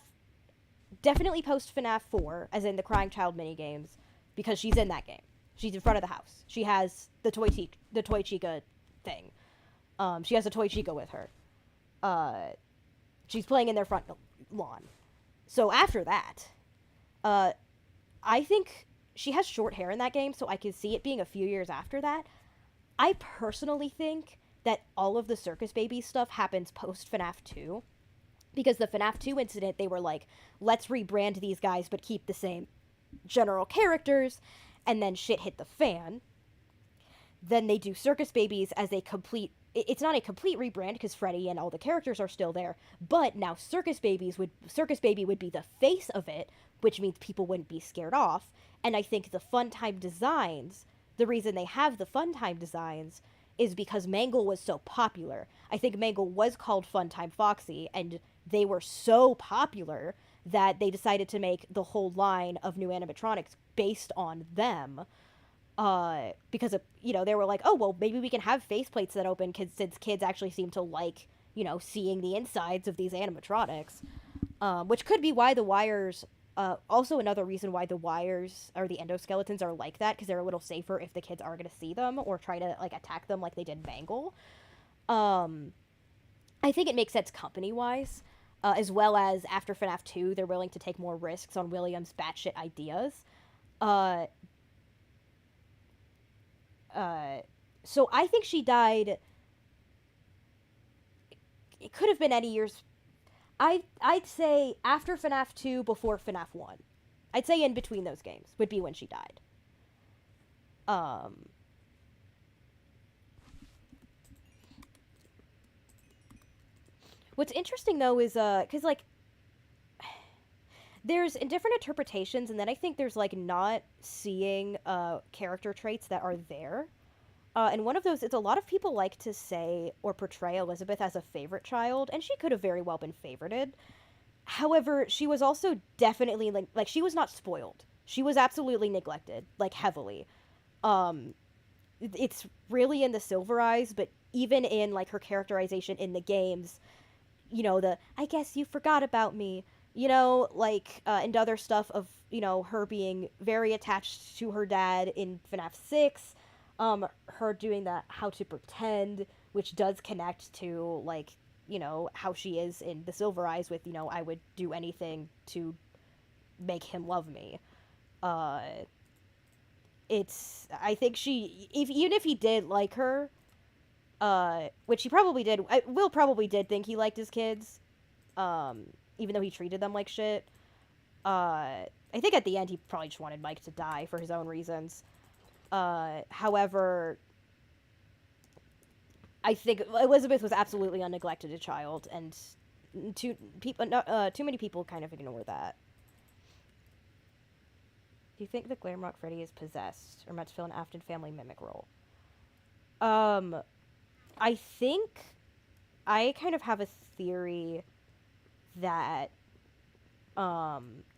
definitely post-FNAF 4, as in the Crying Child minigames, because she's in that game. She's in front of the house. She has the Toy Chica thing. She has a Toy Chica with her. She's playing in their front lawn. So after that, I think she has short hair in that game, so I can see it being a few years after that. I personally think that all of the Circus Baby stuff happens post-FNAF 2. Because the FNAF 2 incident, they were like, let's rebrand these guys but keep the same general characters, and then shit hit the fan. then they do Circus Babies as a complete. It's not a complete rebrand because Freddy and all the characters are still there, but now Circus Baby would be the face of it, which means people wouldn't be scared off. And I think the Funtime designs, the reason they have the Funtime designs is because Mangle was so popular. I think Mangle was called Funtime Foxy, and they were so popular that they decided to make the whole line of new animatronics based on them. Because of, they were like, oh, well, maybe we can have faceplates that open, since kids actually seem to like, seeing the insides of these animatronics. Which could be why the wires, also another reason why the wires or the endoskeletons are like that, because they're a little safer if the kids are going to see them or try to, like, attack them like they did Mangle. I think it makes sense company-wise, as well as after FNAF 2, they're willing to take more risks on William's batshit ideas. So I think she died. It could have been any years. I'd say after FNAF 2, before FNAF 1. I'd say in between those games would be when she died. What's interesting though is because like there's different interpretations, and then I think there's like not seeing character traits that are there. And one of those is a lot of people like to say or portray Elizabeth as a favorite child, and she could have very well been favorited. However, she was also definitely like she was not spoiled. She was absolutely neglected, like heavily. Um, it's really in the Silver Eyes, but even in like her characterization in the games, the I guess you forgot about me, like and other stuff of her being very attached to her dad in FNAF 6, her doing that how to pretend, which does connect to like how she is in the Silver Eyes with I would do anything to make him love me. uh it's I think even if he did like her, which he probably did. Will probably did think he liked his kids, even though he treated them like shit. I think at the end he probably just wanted Mike to die for his own reasons. However, I think Elizabeth was absolutely a neglected child, and too many people kind of ignore that. Do you think that Glamrock Freddy is possessed or meant to fill an Afton family mimic role? I think I kind of have a theory that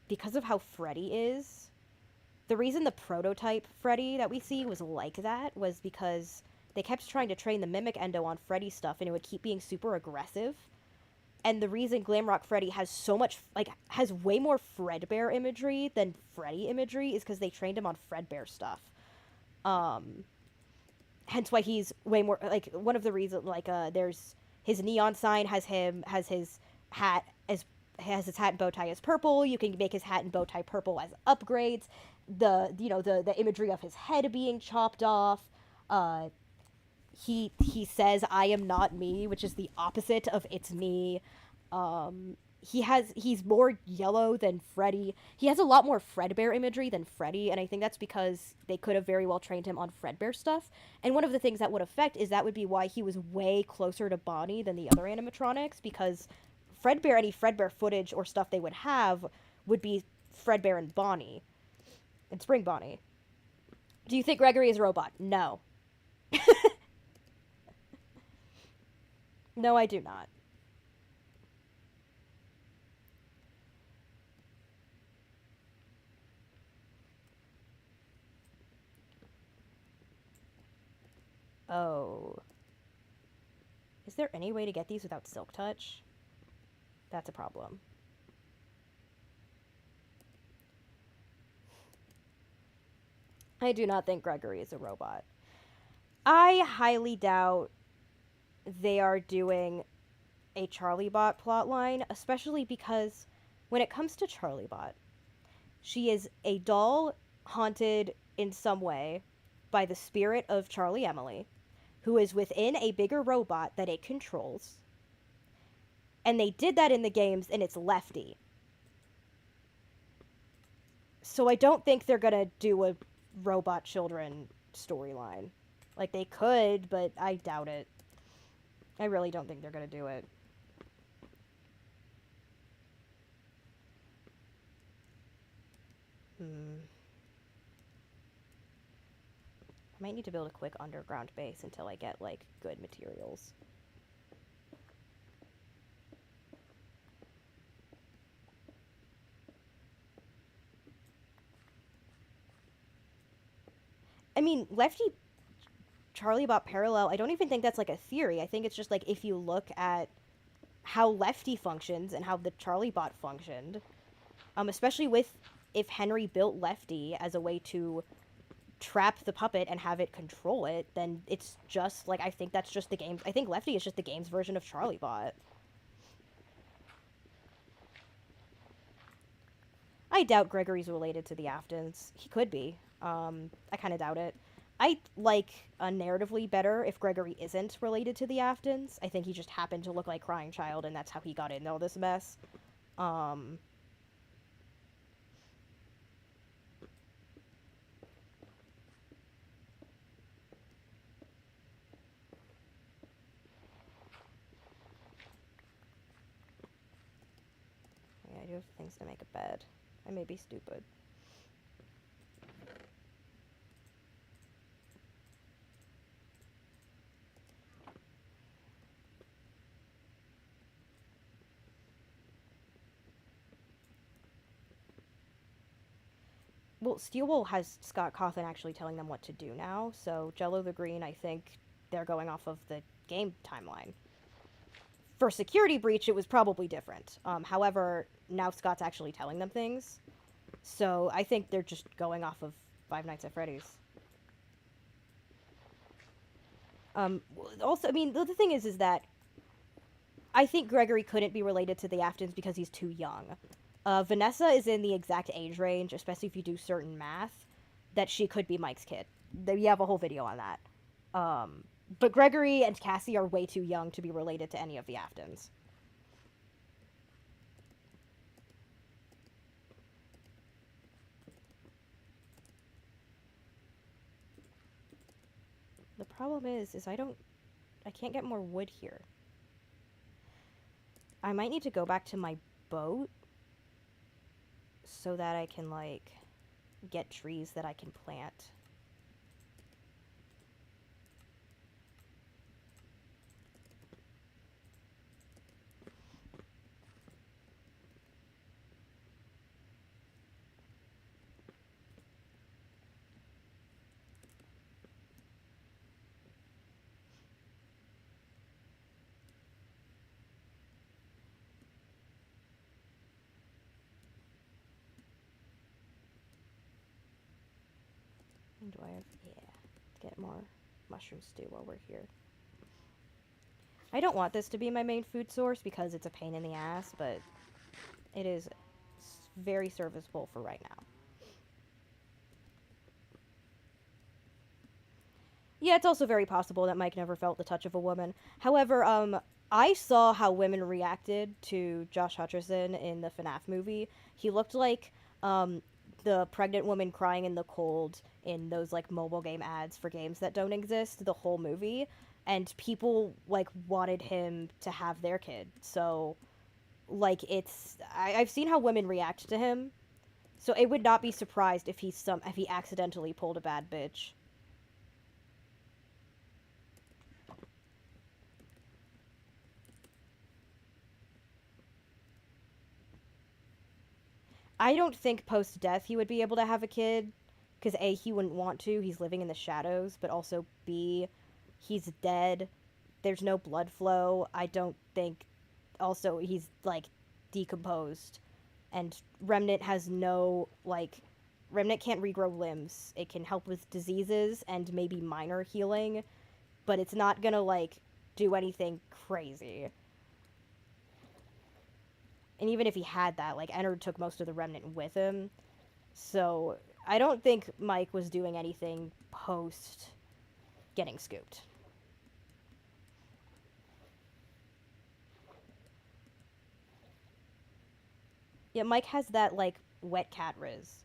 because of how Freddy is, the reason the prototype Freddy that we see was like that was because they kept trying to train the mimic endo on Freddy stuff, and it would keep being super aggressive. And the reason Glamrock Freddy has so much, like, has way more Fredbear imagery than Freddy imagery is because they trained him on Fredbear stuff. Hence why he's way more, like, one of the reasons, like, there's his neon sign has his hat has his hat and bow tie as purple. You can make his hat and bow tie purple as upgrades. The imagery of his head being chopped off. He says, "I am not me," which is the opposite of "it's me." He's more yellow than Freddy. He has a lot more Fredbear imagery than Freddy, and I think that's because they could have very well trained him on Fredbear stuff. And one of the things that would affect is that would be why he was way closer to Bonnie than the other animatronics, because any Fredbear footage or stuff they would have would be Fredbear and Bonnie. And Spring Bonnie. Do you think Gregory is a robot? No. No, I do not. Oh. Is there any way to get these without Silk Touch? That's a problem. I do not think Gregory is a robot. I highly doubt they are doing a Charliebot plotline, especially because when it comes to Charliebot, she is a doll haunted in some way by the spirit of Charlie Emily, who is within a bigger robot that it controls. And they did that in the games, and it's Lefty. So I don't think they're gonna do a robot children storyline. Like, they could, but I doubt it. I really don't think they're gonna do it. I might need to build a quick underground base until I get, like, good materials. I mean, Lefty Charlie Bot parallel, I don't even think that's, like, a theory. I think it's just, like, if you look at how Lefty functions and how the Charlie Bot functioned, especially with if Henry built Lefty as a way to trap the puppet and have it control it, then it's just like, I think that's just the game. I think Lefty is just the game's version of Charlie Bot. I doubt Gregory's related to the Aftons. He could be. I kind of doubt it. I like narratively better if Gregory isn't related to the Aftons. I think he just happened to look like Crying Child, and that's how he got into all this mess. Yeah, I do have things to make a bed. I may be stupid. Well, Steelwool has Scott Cawthon actually telling them what to do now, so Jello the Green, I think they're going off of the game timeline. For Security Breach, it was probably different. However, now Scott's actually telling them things, so I think they're just going off of Five Nights at Freddy's. Also, I mean, the thing is that I think Gregory couldn't be related to the Aftons because he's too young. Vanessa is in the exact age range, especially if you do certain math, that she could be Mike's kid. We have a whole video on that. But Gregory and Cassie are way too young to be related to any of the Aftons. The problem is I can't get more wood here. I might need to go back to my boat so that I can, like, get trees that I can plant. Do I have... Yeah. Let's get more mushroom stew while we're here. I don't want this to be my main food source because it's a pain in the ass, but it is very serviceable for right now. Yeah, it's also very possible that Mike never felt the touch of a woman. However, I saw how women reacted to Josh Hutcherson in the FNAF movie. He looked like the pregnant woman crying in the cold in those, like, mobile game ads for games that don't exist the whole movie, and people, like, wanted him to have their kid. So, like, I've seen how women react to him, so it would not be surprised if if he accidentally pulled a bad bitch. I don't think post-death he would be able to have a kid, because A, he wouldn't want to, he's living in the shadows, but also B, he's dead, there's no blood flow, I don't think, also, he's, like, decomposed, and Remnant has no, like, Remnant can't regrow limbs, it can help with diseases and maybe minor healing, but it's not gonna, like, do anything crazy. And even if he had that, like, Ennard took most of the Remnant with him. So, I don't think Mike was doing anything post getting scooped. Yeah, Mike has that, like, wet cat riz.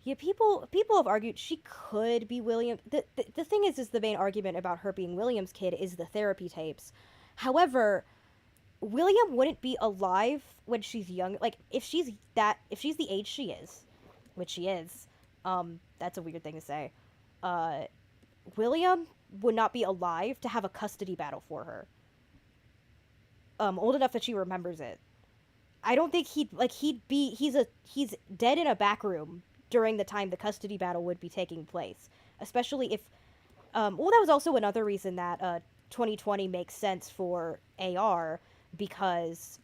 Yeah, people have argued she could be William. The thing is the main argument about her being William's kid is the therapy tapes. However, William wouldn't be alive when she's young. Like if she's the age she is, which she is. That's a weird thing to say. Uh, William would not be alive to have a custody battle for her. Old enough that she remembers it. I don't think he's dead in a back room during the time the custody battle would be taking place. Especially if well, that was also another reason that 2020 makes sense for AR because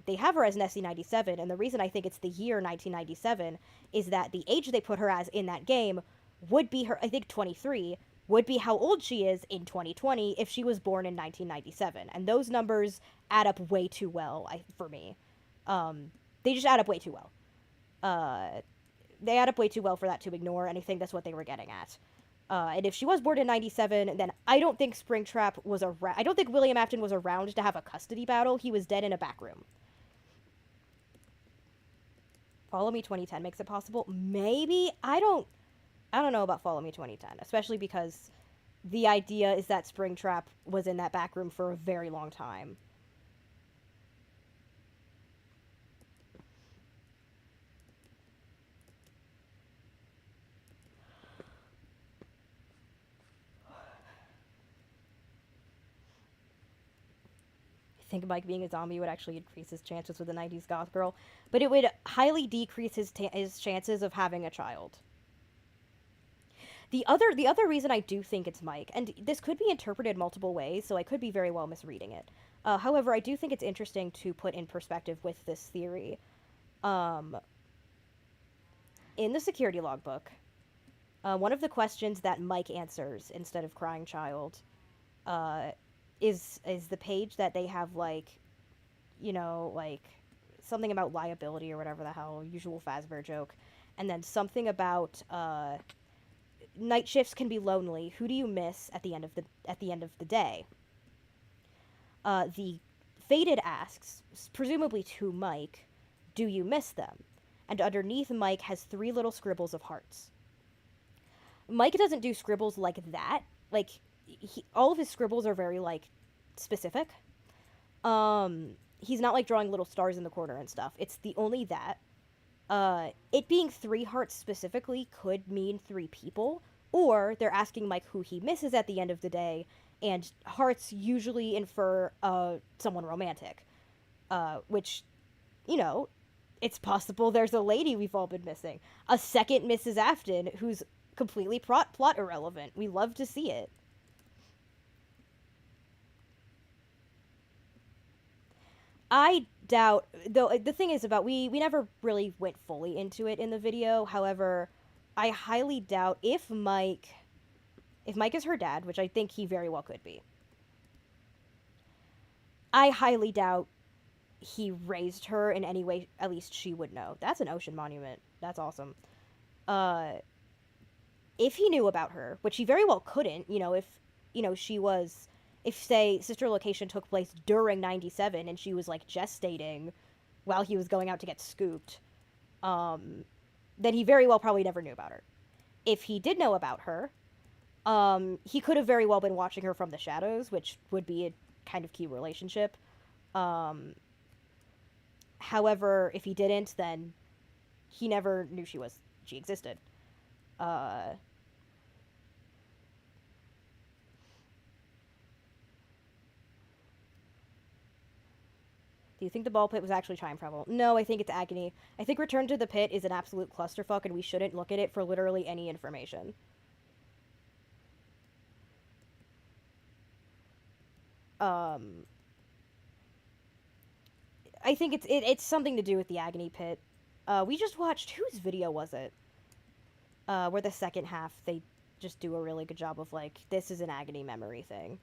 they have her as Nessie 97, and the reason I think it's the year 1997 is that the age they put her as in that game would be her, I think 23, would be how old she is in 2020 if she was born in 1997, and those numbers add up way too well for me. They just add up way too well. They add up way too well for that to ignore, and I think that's what they were getting at. And if she was born in 97, then I don't think Springtrap was around. I don't think William Afton was around to have a custody battle. He was dead in a back room. Follow Me 2010 makes it possible. Maybe. I don't know about Follow Me 2010, especially because the idea is that Springtrap was in that back room for a very long time. I think Mike being a zombie would actually increase his chances with a 90s goth girl, but it would highly decrease his chances of having a child. The other reason I do think it's Mike, and this could be interpreted multiple ways, so I could be very well misreading it. However, I do think it's interesting to put in perspective with this theory. Um, in the security logbook, one of the questions that Mike answers instead of crying child uh, is the page that they have like something about liability or whatever the hell, usual Fazbear joke, and then something about night shifts can be lonely. Who do you miss at the end of the day? The Faded asks, presumably to Mike, do you miss them? And underneath Mike has three little scribbles of hearts. Mike doesn't do scribbles like that. Like all of his scribbles are very like specific. He's not like drawing little stars in the corner and stuff. It's the only that. It being three hearts specifically could mean three people, or they're asking Mike who he misses at the end of the day, and hearts usually infer someone romantic, which, you know, it's possible there's a lady we've all been missing, a second Mrs. Afton who's completely plot irrelevant. We love to see it. I doubt, though. The thing is about we never really went fully into it in the video. However, I highly doubt if Mike is her dad, which I think he very well could be. I highly doubt he raised her in any way. At least she would know. That's an ocean monument. That's awesome. Uh, if he knew about her, which he very well couldn't. If she was, if say Sister Location took place during 97 and she was like gestating while he was going out to get scooped, then he very well probably never knew about her. If he did know about her, he could have very well been watching her from the shadows, which would be a kind of key relationship. Um, However, if he didn't, then he never knew she existed. Uh, do you think the ball pit was actually time travel? No, I think it's agony. I think Return to the Pit is an absolute clusterfuck, and we shouldn't look at it for literally any information. Um, I think it's something to do with the agony pit. We just watched, whose video was it? Where the second half they just do a really good job of like, this is an agony memory thing.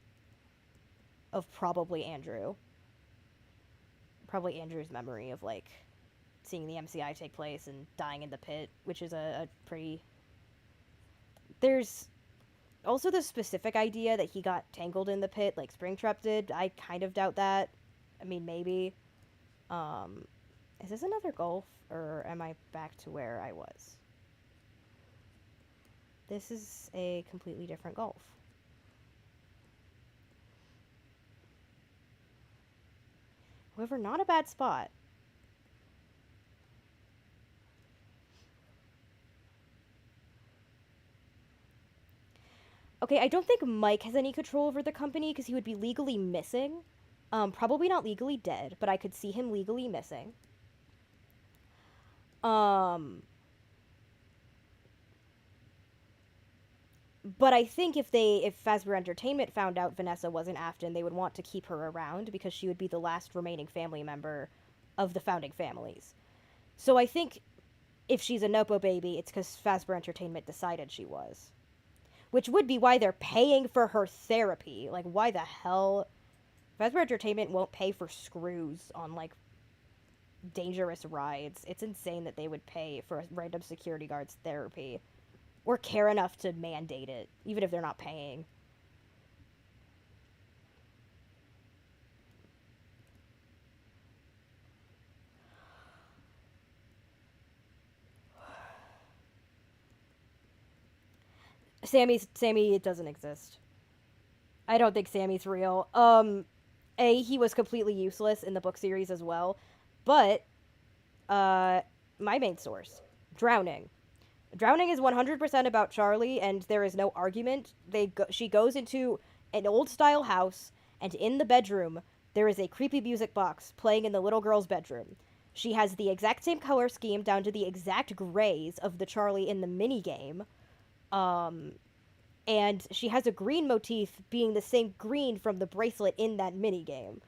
Of probably Andrew. Probably Andrew's memory of like seeing the MCI take place and dying in the pit, which is a pretty. There's also the specific idea that he got tangled in the pit like Springtrap did. I kind of doubt that. I mean, maybe. Is this another golf, or am I back to where I was? This is a completely different golf. However, not a bad spot. Okay, I don't think Mike has any control over the company because he would be legally missing. Probably not legally dead, but I could see him legally missing. But I think if Fazbear Entertainment found out Vanessa wasn't Afton, they would want to keep her around because she would be the last remaining family member of the founding families. So I think if she's a Nopo baby, it's because Fazbear Entertainment decided she was. Which would be why they're paying for her therapy. Like, why the hell? Fazbear Entertainment won't pay for screws on, like, dangerous rides. It's insane that they would pay for a random security guard's therapy. Or care enough to mandate it, even if they're not paying. Sammy, it doesn't exist. I don't think Sammy's real. He was completely useless in the book series as well. But, my main source, Drowning. Drowning is 100% about Charlie, and there is no argument. She goes into an old-style house, and in the bedroom, there is a creepy music box playing in the little girl's bedroom. She has the exact same color scheme down to the exact grays of the Charlie in the minigame. And she has a green motif being the same green from the bracelet in that minigame.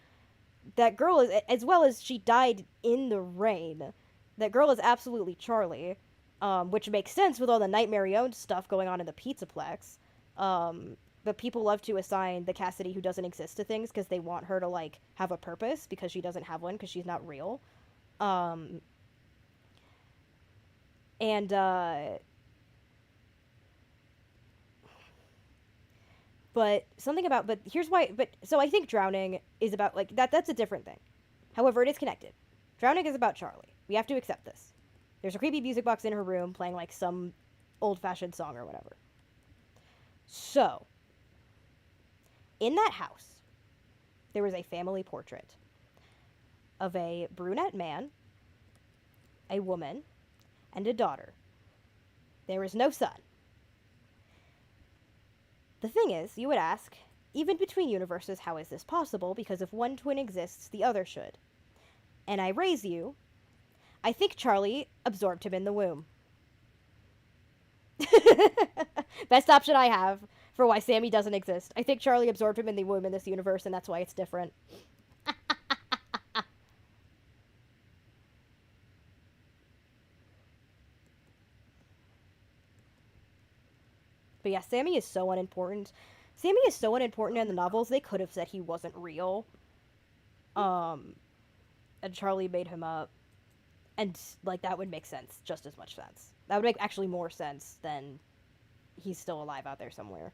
That girl is, as well as she died in the rain, that girl is absolutely Charlie. Which makes sense with all the Nightmare Owned stuff going on in the Pizzaplex. But people love to assign the Cassidy who doesn't exist to things because they want her to, like, have a purpose because she doesn't have one because she's not real. But here's why, so I think Drowning is about, like, that's a different thing. However, it is connected. Drowning is about Charlie. We have to accept this. There's a creepy music box in her room playing, like, some old-fashioned song or whatever. So, in that house, there was a family portrait of a brunette man, a woman, and a daughter. There is no son. The thing is, you would ask, even between universes, how is this possible? Because if one twin exists, the other should. And I raise you, I think Charlie absorbed him in the womb. Best option I have for why Sammy doesn't exist. I think Charlie absorbed him in the womb in this universe, and that's why it's different. But yeah, Sammy is so unimportant. Sammy is so unimportant in the novels, they could have said he wasn't real. And Charlie made him up. And, like, that would make sense. Just as much sense. That would make actually more sense than he's still alive out there somewhere.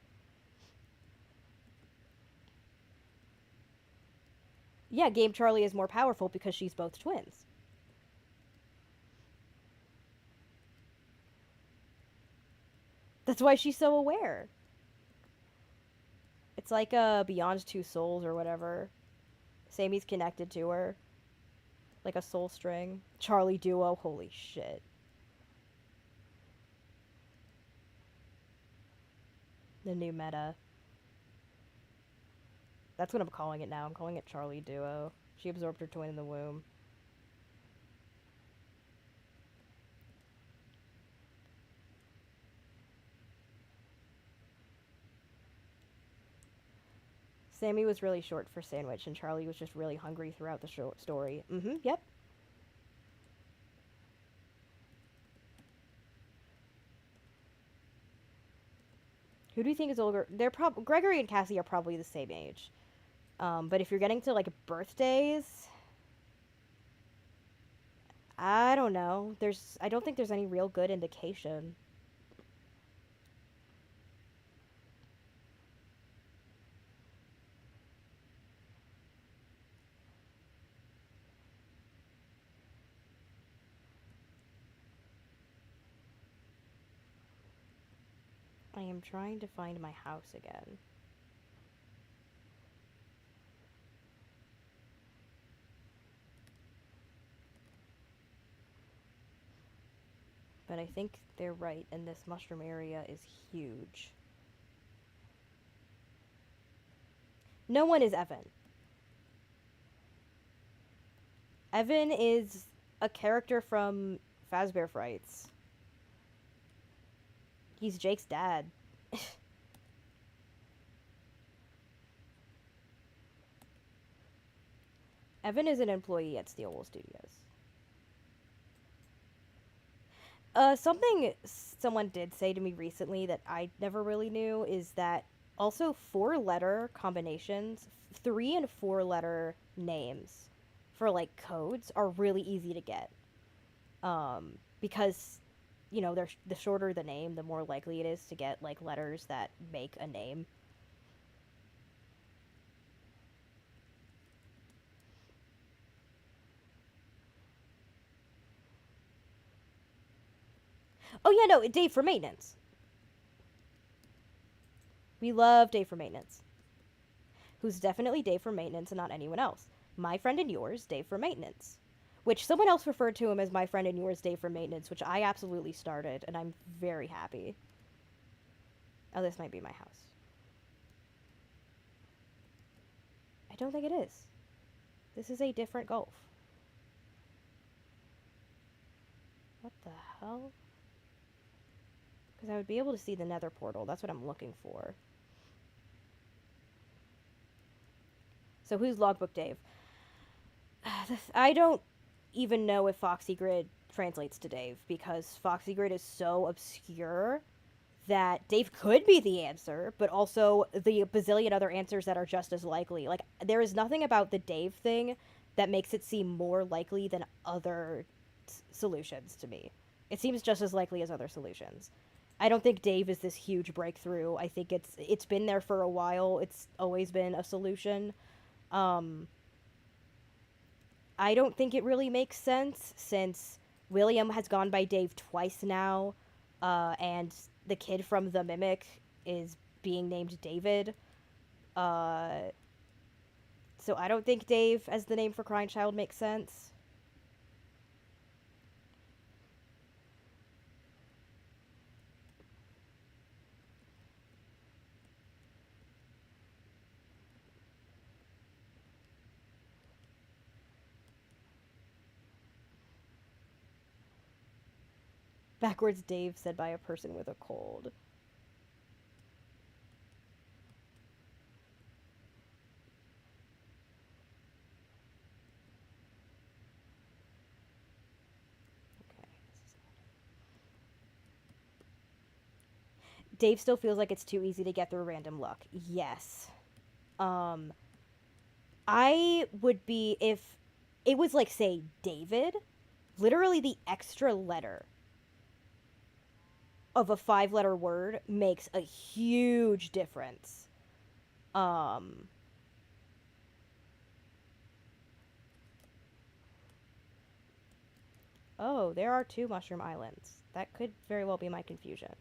Yeah, Game Charlie is more powerful because she's both twins. That's why she's so aware. It's like Beyond Two Souls or whatever. Sammy's connected to her. Like a soul string. Charlie duo, holy shit. The new meta. That's what I'm calling it now. I'm calling it Charlie duo. She absorbed her twin in the womb. Sammy was really short for sandwich, and Charlie was just really hungry throughout the story. Mm-hmm, yep. Who do you think is older? Gregory and Cassie are probably the same age. But if you're getting to, like, birthdays, I don't know. I don't think there's any real good indication. I am trying to find my house again. But I think they're right, and this mushroom area is huge. No one is Evan. Evan is a character from Fazbear Frights. He's Jake's dad. Evan is an employee at Steelwool Studios. Something someone did say to me recently that I never really knew is that also 4-letter combinations, 3 and 4-letter names for like codes are really easy to get. Because you know, the shorter the name, the more likely it is to get like letters that make a name. Oh yeah, no, Dave for maintenance. We love Dave for maintenance. Who's definitely Dave for maintenance and not anyone else. My friend and yours, Dave for maintenance. Which someone else referred to him as my friend and yours, Dave for maintenance, which I absolutely started, and I'm very happy. Oh, this might be my house. I don't think it is. This is a different Gulf. What the hell? Because I would be able to see the nether portal. That's what I'm looking for. So who's Logbook Dave? I don't even know if Foxy Grid translates to Dave, because Foxy Grid is so obscure that Dave could be the answer, but also the bazillion other answers that are just as likely. Like, there is nothing about the Dave thing that makes it seem more likely than other solutions to me. It seems just as likely as other solutions. I don't think Dave is this huge breakthrough. I think it's been there for a while. It's always been a solution. I don't think it really makes sense since William has gone by Dave twice now, and the kid from The Mimic is being named David. So I don't think Dave as the name for Crying Child makes sense. Backwards Dave said by a person with a cold. Okay. Dave still feels like it's too easy to get through random luck. Yes. I would be, if it was like, say, David, literally the extra letter of a 5-letter word makes a huge difference. Oh, there are 2 mushroom islands. That could very well be my confusion.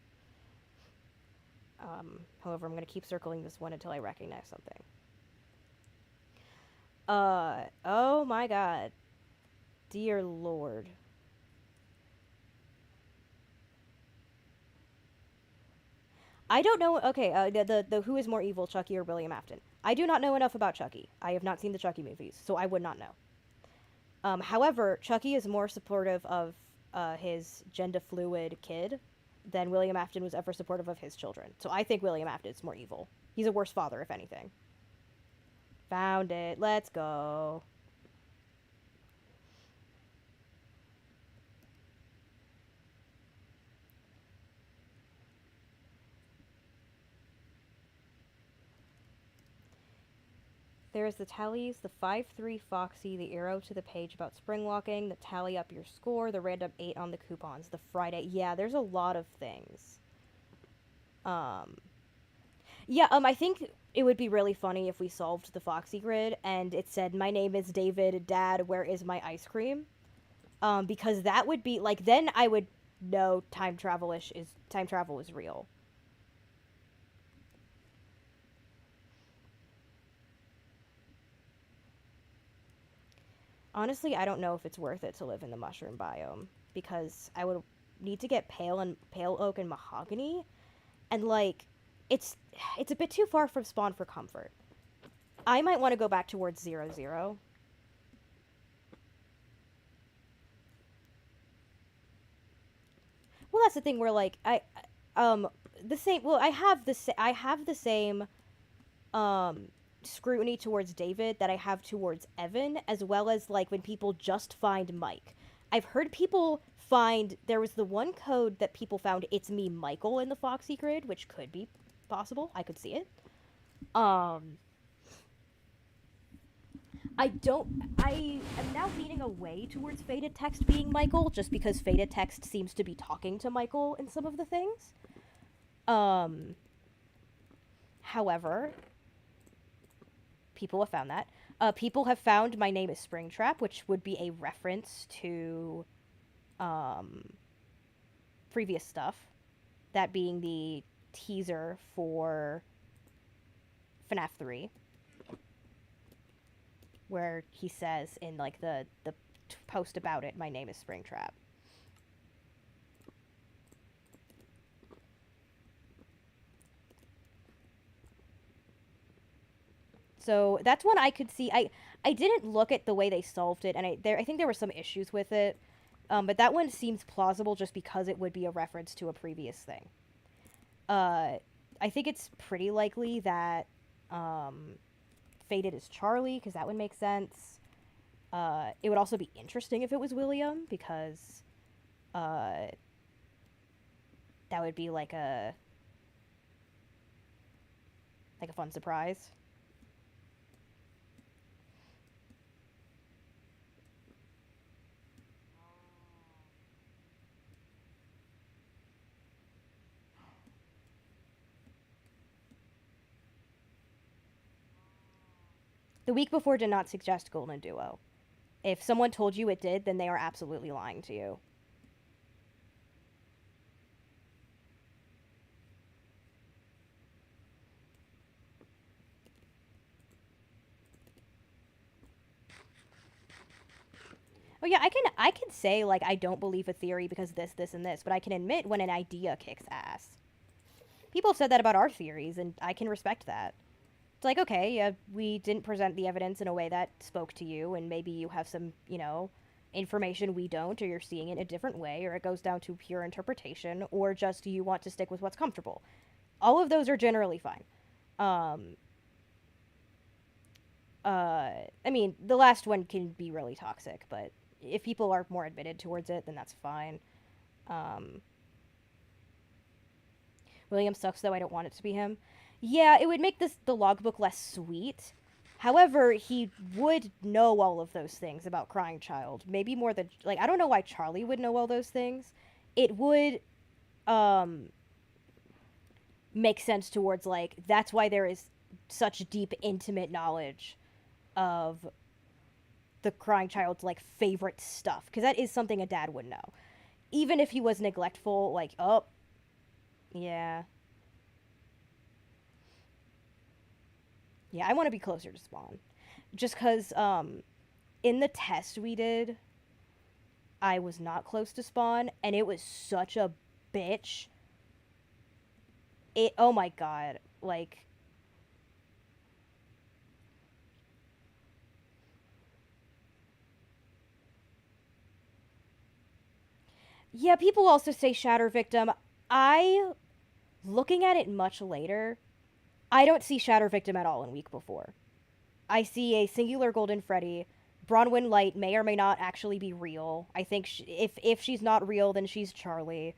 However, I'm going to keep circling this one until I recognize something. Oh my god. Dear Lord. I don't know. Okay, the who is more evil, Chucky or William Afton? I do not know enough about Chucky. I have not seen the Chucky movies, so I would not know. However, Chucky is more supportive of his gender fluid kid than William Afton was ever supportive of his children. So I think William Afton is more evil. He's a worse father, if anything. Found it. Let's go. There is the tallies, the 5-3 Foxy, the arrow to the page about spring walking, the tally up your score, the random 8 on the coupons, the Friday. Yeah, there's a lot of things. Yeah, I think it would be really funny if we solved the Foxy grid and it said, "My name is David, Dad, where is my ice cream?" Because that would be, like, then I would know time travel is real. Honestly, I don't know if it's worth it to live in the mushroom biome because I would need to get pale oak and mahogany, and like, it's it's a bit too far from spawn for comfort. I might want to go back towards 0, 0. Well, that's the thing where like um the same. Well, I have the same um scrutiny towards David that I have towards Evan, as well as like when people just find Mike. I've heard people find there was the one code that people found it's me Michael in the Foxy grid, which could be possible. I could see it. Um I am now leaning away towards Faded Text being Michael, just because Faded Text seems to be talking to Michael in some of the things. Um However, people have found that. People have found my name is Springtrap, which would be a reference to um, previous stuff. That being the teaser for FNAF 3, where he says in like the post about it, my name is Springtrap. So that's one I could see. I didn't look at the way they solved it, and I think there were some issues with it. But that one seems plausible just because it would be a reference to a previous thing. I think it's pretty likely that Faded is Charlie, because that would make sense. It would also be interesting if it was William, because that would be like a fun surprise. The week before did not suggest Golden Duo. If someone told you it did, then they are absolutely lying to you. Oh yeah, I can say like I don't believe a theory because this, and this, but I can admit when an idea kicks ass. People have said that about our theories, and I can respect that. It's like, okay, yeah, we didn't present the evidence in a way that spoke to you, and maybe you have some, information we don't, or you're seeing it in a different way, or it goes down to pure interpretation, or just you want to stick with what's comfortable. All of those are generally fine. Um, I mean, the last one can be really toxic, but if people are more admitted towards it, then that's fine. Um, William sucks, though. I don't want it to be him. Yeah, it would make the logbook less sweet. However, he would know all of those things about Crying Child. Maybe more than like I don't know why Charlie would know all those things. It would um make sense towards like that's why there is such deep intimate knowledge of the Crying Child's like favorite stuff, because that is something a dad would know. Even if he was neglectful, like, oh, yeah. Yeah, I want to be closer to Spawn. Just because in the test we did, I was not close to Spawn, and it was such a bitch. Oh my god. Like, yeah, people also say Shatter Victim. I, looking at it much later, I don't see Shatter Victim at all in Week Before. I see a singular Golden Freddy. Bronwyn Light may or may not actually be real. I think if she's not real, then she's Charlie.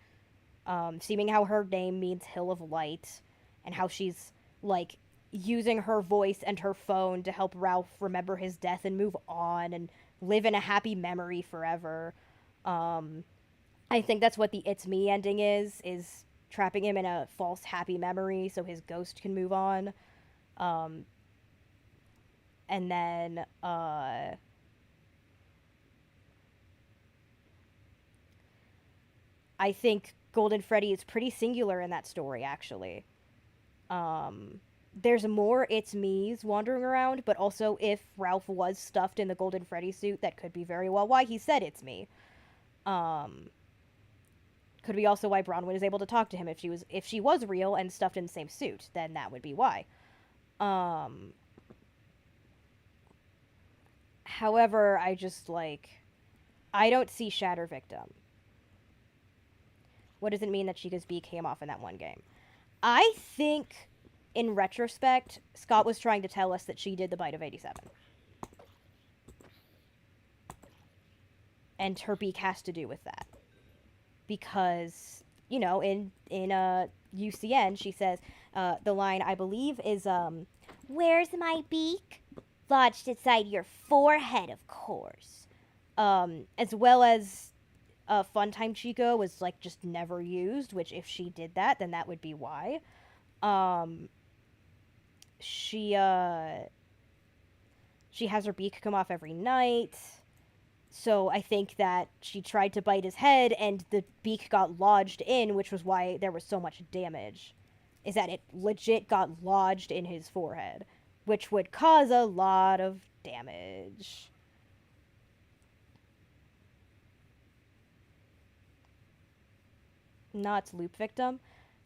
Seeming how her name means Hill of Light, and how she's like using her voice and her phone to help Ralph remember his death and move on and live in a happy memory forever. Um, I think that's what the "It's Me" ending is trapping him in a false happy memory so his ghost can move on. Um, and then I think Golden Freddy is pretty singular in that story, actually. Um, there's more it's me's wandering around, but also if Ralph was stuffed in the Golden Freddy suit, that could be very well why he said it's me. Um, could be also why Bronwyn is able to talk to him if she was real and stuffed in the same suit, then that would be why. Um, however, I don't see Shatter Victim. What does it mean that Chica's B came off in that one game? I think, in retrospect, Scott was trying to tell us that she did the bite of 87. And her beak has to do with that. Because, you know, in UCN, she says, the line, I believe, is, where's my beak? Lodged inside your forehead, of course. As well as Funtime Chico was, like, just never used, which if she did that, then that would be why. She has her beak come off every night. So I think that she tried to bite his head and the beak got lodged in, which was why there was so much damage. Is that it legit got lodged in his forehead, which would cause a lot of damage. Not loop victim.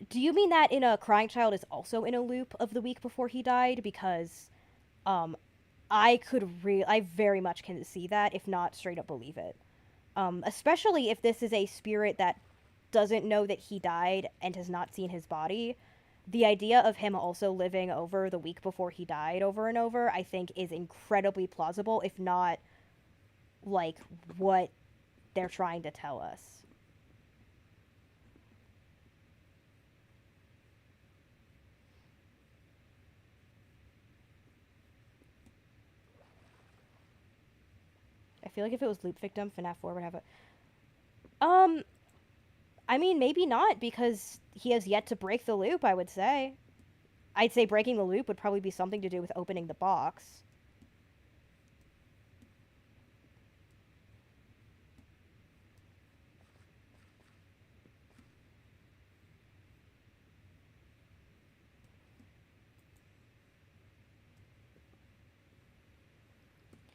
Do you mean that in a Crying Child is also in a loop of the week before he died? Because I very much can see that, if not straight up believe it. Especially if this is a spirit that doesn't know that he died and has not seen his body. The idea of him also living over the week before he died over and over, I think, is incredibly plausible, if not, like, what they're trying to tell us. I feel like if it was loop victim, FNAF 4 would have a... I mean, maybe not, because he has yet to break the loop, I would say. I'd say breaking the loop would probably be something to do with opening the box.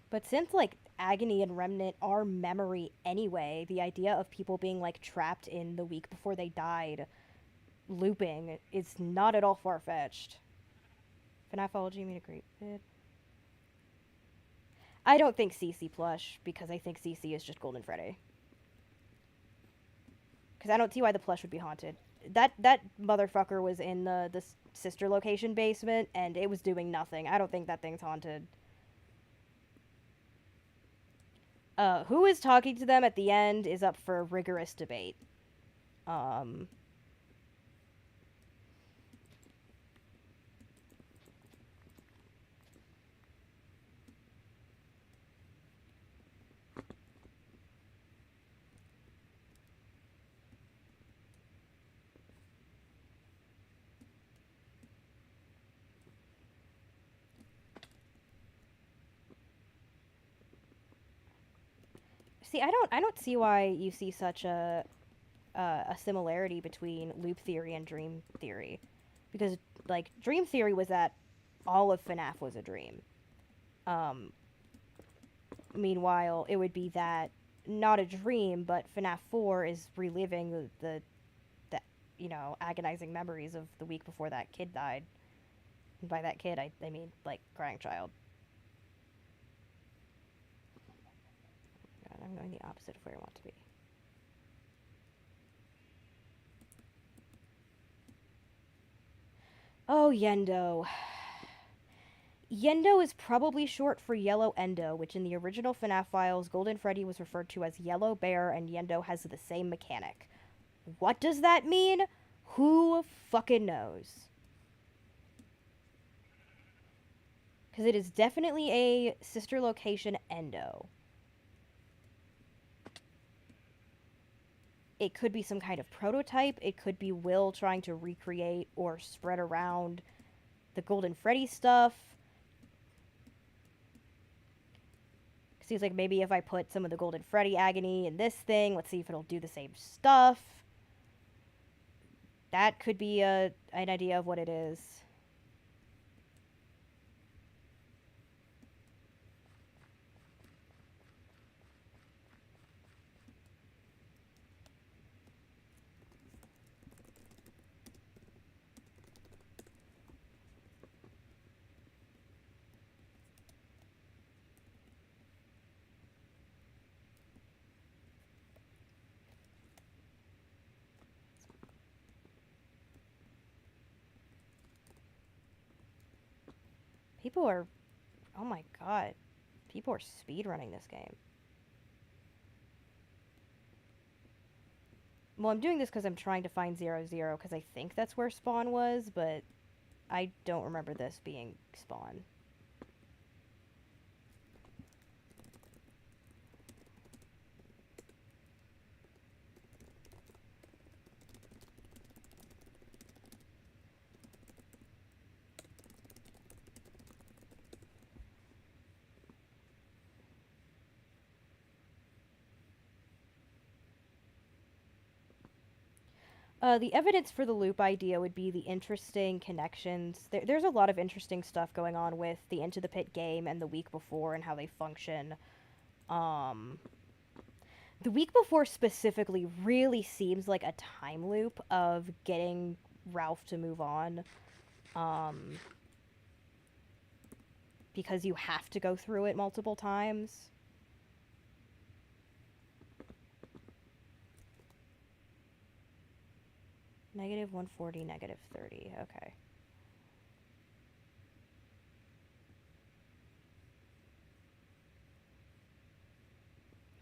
But since, like, Agony and Remnant are memory anyway, the idea of people being, like, trapped in the week before they died looping is not at all far-fetched. FNAFology made a great bid. I don't think CC plush, because I think CC is just Golden Freddy. Because I don't see why the plush would be haunted. That motherfucker was in the sister location basement, and it was doing nothing. I don't think that thing's haunted. Who is talking to them at the end is up for rigorous debate. See, I don't see why you see such a similarity between loop theory and dream theory, because, like, dream theory was that all of FNAF was a dream. Meanwhile, it would be that not a dream, but FNAF 4 is reliving the you know, agonizing memories of the week before that kid died. And by that kid, I mean, like, Crying Child. God, I'm going the opposite of where I want to be. Oh, Yendo. Yendo is probably short for Yellow Endo, which in the original FNAF files, Golden Freddy was referred to as Yellow Bear, and Yendo has the same mechanic. What does that mean? Who fucking knows? Because it is definitely a sister location Endo. It could be some kind of prototype. It could be Will trying to recreate or spread around the Golden Freddy stuff. Because he's like, maybe if I put some of the Golden Freddy agony in this thing, let's see if it'll do the same stuff. That could be an idea of what it is. People are... Oh my god. People are speedrunning this game. Well, I'm doing this because I'm trying to find 0, because I think that's where spawn was, but I don't remember this being spawn. The evidence for the loop idea would be the interesting connections. There's a lot of interesting stuff going on with the Into the Pit game and the week before and how they function. Um, the week before specifically really seems like a time loop of getting Ralph to move on. Because you have to go through it multiple times. Negative 140, negative 30. Okay.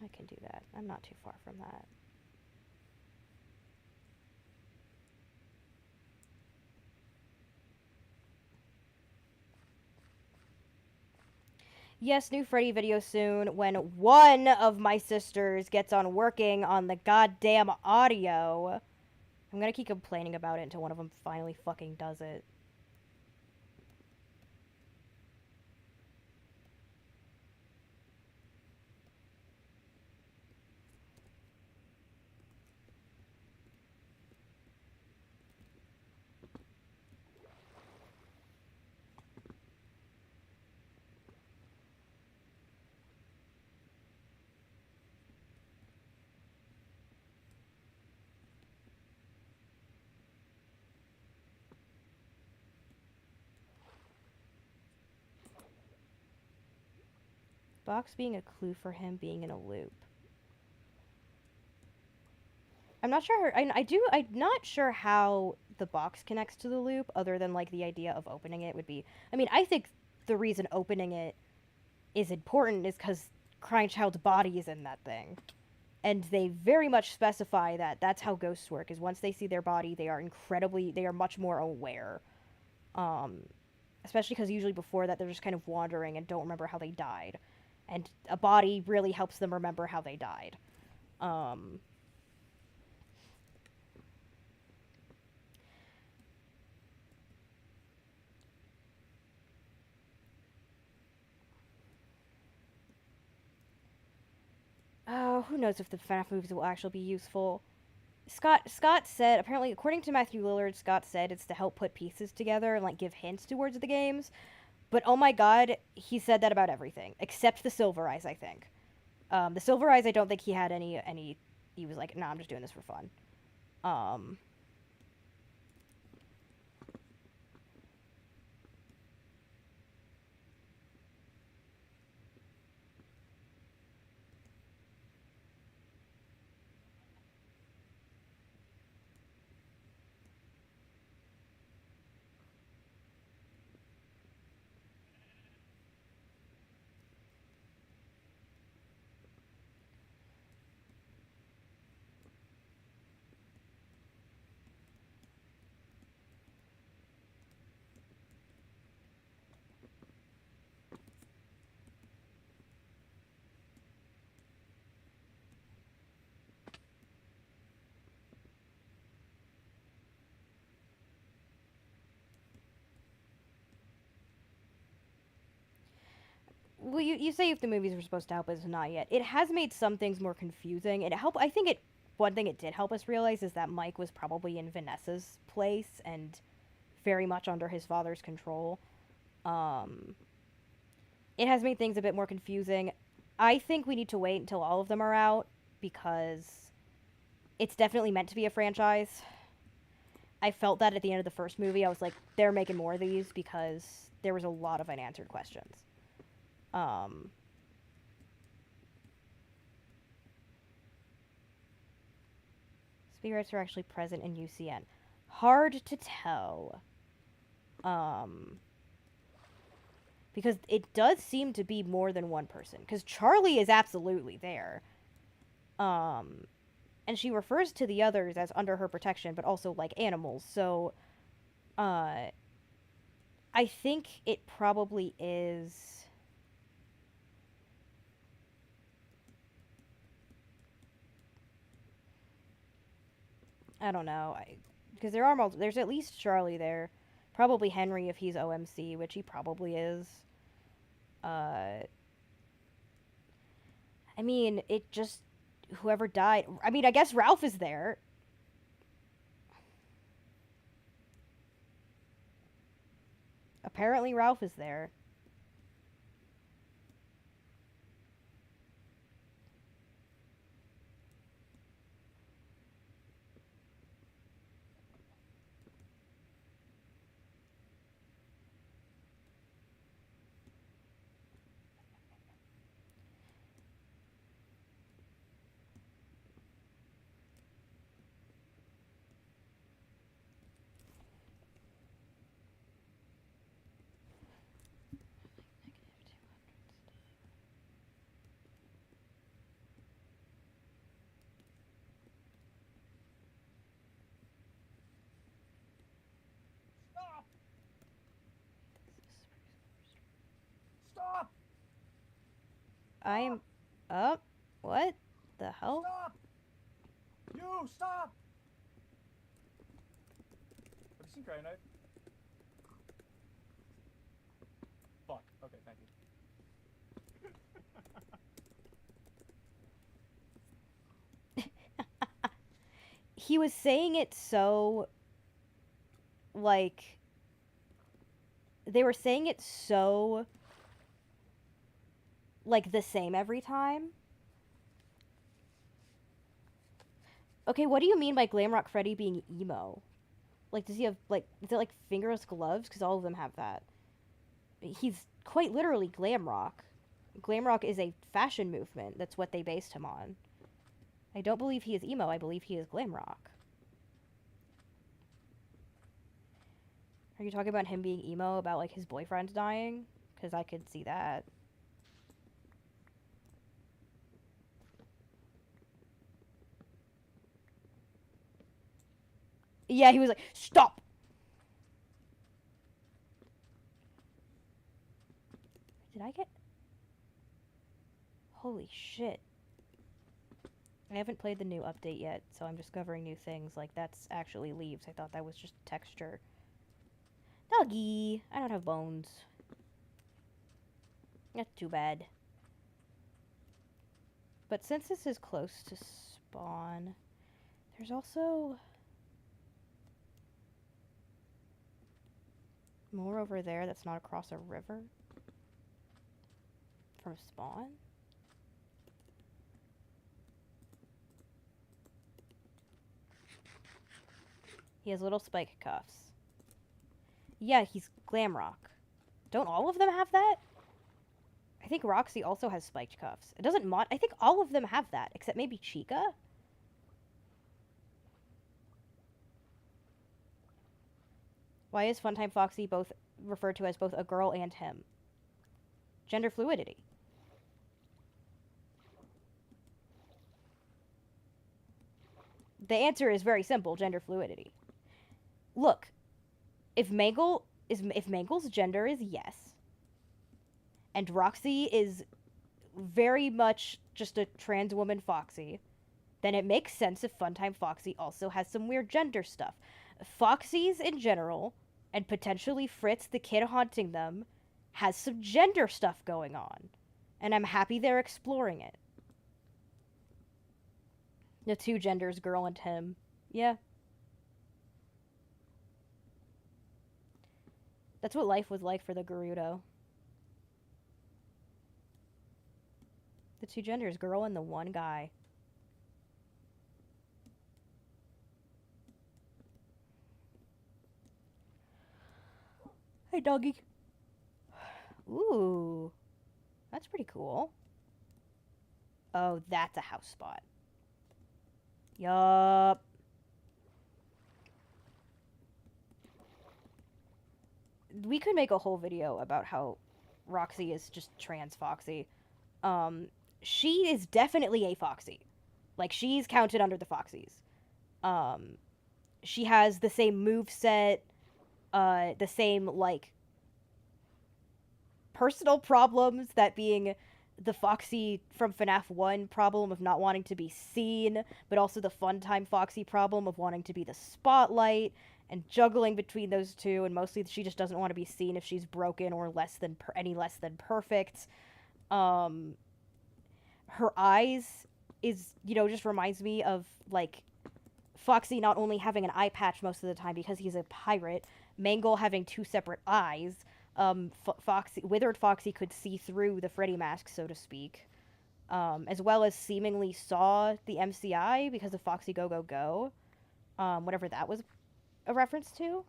I can do that. I'm not too far from that. Yes, new Freddy video soon when one of my sisters gets on working on the goddamn audio. I'm gonna keep complaining about it until one of them finally fucking does it. Box being a clue for him being in a loop. I'm not sure. I'm not sure how the box connects to the loop, other than like the idea of opening it would be. I mean, I think the reason opening it is important is because Crying Child's body is in that thing, and they very much specify that that's how ghosts work. Is once they see their body, they are much more aware. Um, Especially because usually before that they're just kind of wandering and don't remember how they died, and a body really helps them remember how they died. Um, Oh, who knows if the FNAF movies will actually be useful. Scott said, apparently, according to Matthew Lillard, Scott said it's to help put pieces together and like give hints towards the games. But oh my god, he said that about everything except the Silver Eyes. I think the Silver Eyes. I don't think he had any. He was like, nah, I'm just doing this for fun. Um, well, you say if the movies were supposed to help us, not yet. It has made some things more confusing. I think it. One thing it did help us realize is that Mike was probably in Vanessa's place and very much under his father's control. Um, it has made things a bit more confusing. I think we need to wait until all of them are out because it's definitely meant to be a franchise. I felt that at the end of the first movie. I was like, they're making more of these because there was a lot of unanswered questions. Spirits are actually present in UCN. Hard to tell. Um, Because it does seem to be more than one person. Because Charlie is absolutely there. And she refers to the others as under her protection, but also like animals. So, I think it probably is. I don't know. Because there are there's at least Charlie there. Probably Henry if he's OMC, which he probably is. Uh, I mean, it just whoever died. I mean, I guess Ralph is there. Apparently, Ralph is there. Stop! Stop! I'm up. What the hell? Stop! You stop! Have you seen Crying Knife? Fuck. Okay, thank you. He was saying it so like they were saying it so like the same every time. Okay, what do you mean by Glamrock Freddy being emo? Like, does he have like is it like fingerless gloves? Because all of them have that. He's quite literally glam rock. Glam rock is a fashion movement. That's what they based him on. I don't believe he is emo. I believe he is glam rock. Are you talking about him being emo about like his boyfriend dying? Because I could see that. Yeah, he was like, stop! Did I get... Holy shit. I haven't played the new update yet, so I'm discovering new things. Like, that's actually leaves. I thought that was just texture. Doggy! I don't have bones. Not too bad. But since this is close to spawn, there's also... more over there that's not across a river from spawn. He has little spike cuffs. Yeah, he's glam rock. Don't all of them have that? I think Roxy also has spiked cuffs. It doesn't I think all of them have that, except maybe Chica. Why is Funtime Foxy both referred to as both a girl and him? Gender fluidity. The answer is very simple, gender fluidity. Look, if Mangle's gender is yes, and Roxy is very much just a trans woman Foxy, then it makes sense if Funtime Foxy also has some weird gender stuff. Foxies in general, and potentially Fritz, the kid haunting them, has some gender stuff going on. And I'm happy they're exploring it. The two genders, girl and him. Yeah. That's what life was like for the Gerudo. The two genders, girl and the one guy. Hey, doggy. Ooh. That's pretty cool. Oh, that's a house spot. Yup. We could make a whole video about how Roxy is just trans Foxy. She is definitely a Foxy. Like, she's counted under the Foxies. She has the same moveset, the same, like, personal problems, that being the Foxy from FNAF 1 problem of not wanting to be seen, but also the Funtime Foxy problem of wanting to be the spotlight, and juggling between those two, and mostly she just doesn't want to be seen if she's broken or any less than perfect. Her eyes is, just reminds me of, like, Foxy not only having an eye patch most of the time because he's a pirate, Mangle having two separate eyes. Withered Foxy could see through the Freddy mask, so to speak, as well as seemingly saw the MCI because of Foxy Go Go Go, whatever that was a reference to.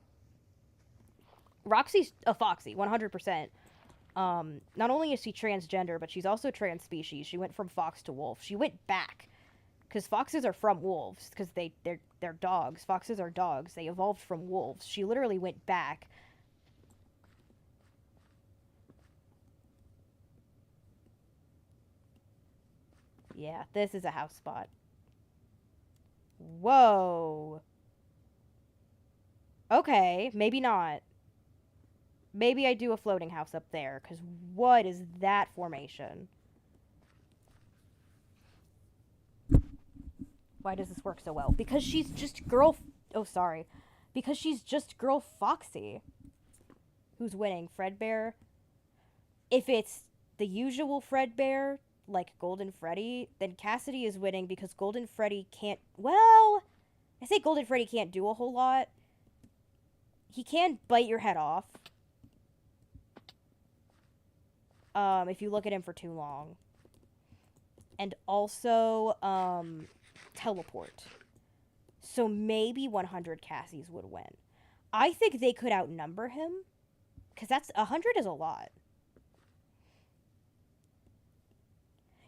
Roxy's a Foxy, 100%. Not only is she transgender, but she's also trans species. She went from fox to wolf. She went back, because foxes are from wolves, because they're dogs. Foxes are dogs. They evolved from wolves. She literally went back. Yeah, this is a house spot. Whoa. Okay, maybe not. Maybe I do a floating house up there, because what is that formation? Why does this work so well? Because she's just girl... Oh, sorry. Because she's just girl Foxy. Who's winning? Fredbear? If it's the usual Fredbear, like Golden Freddy, then Cassidy is winning because Golden Freddy can't... Well, I say Golden Freddy can't do a whole lot. He can bite your head off. If you look at him for too long. And also, teleport. So maybe 100 Cassies would win. I think they could outnumber him. Because 100 is a lot.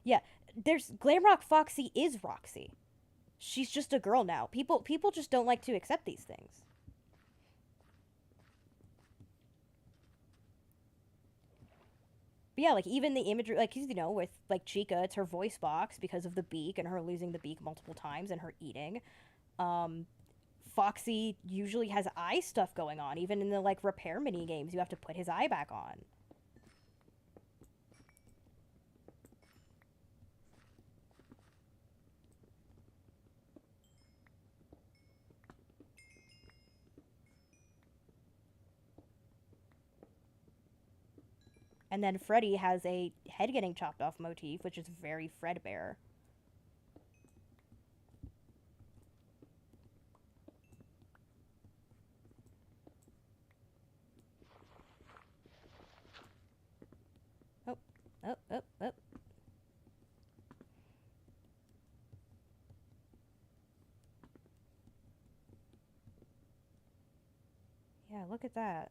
Yeah, Glamrock Foxy is Roxy. She's just a girl now. People just don't like to accept these things. But yeah, like, even the imagery, like, with, like, Chica, it's her voice box because of the beak and her losing the beak multiple times and her eating. Foxy usually has eye stuff going on. Even in the, like, repair mini games, you have to put his eye back on. And then Freddy has a head getting chopped off motif, which is very Fredbear. Oh, oh, oh, oh. Yeah, look at that.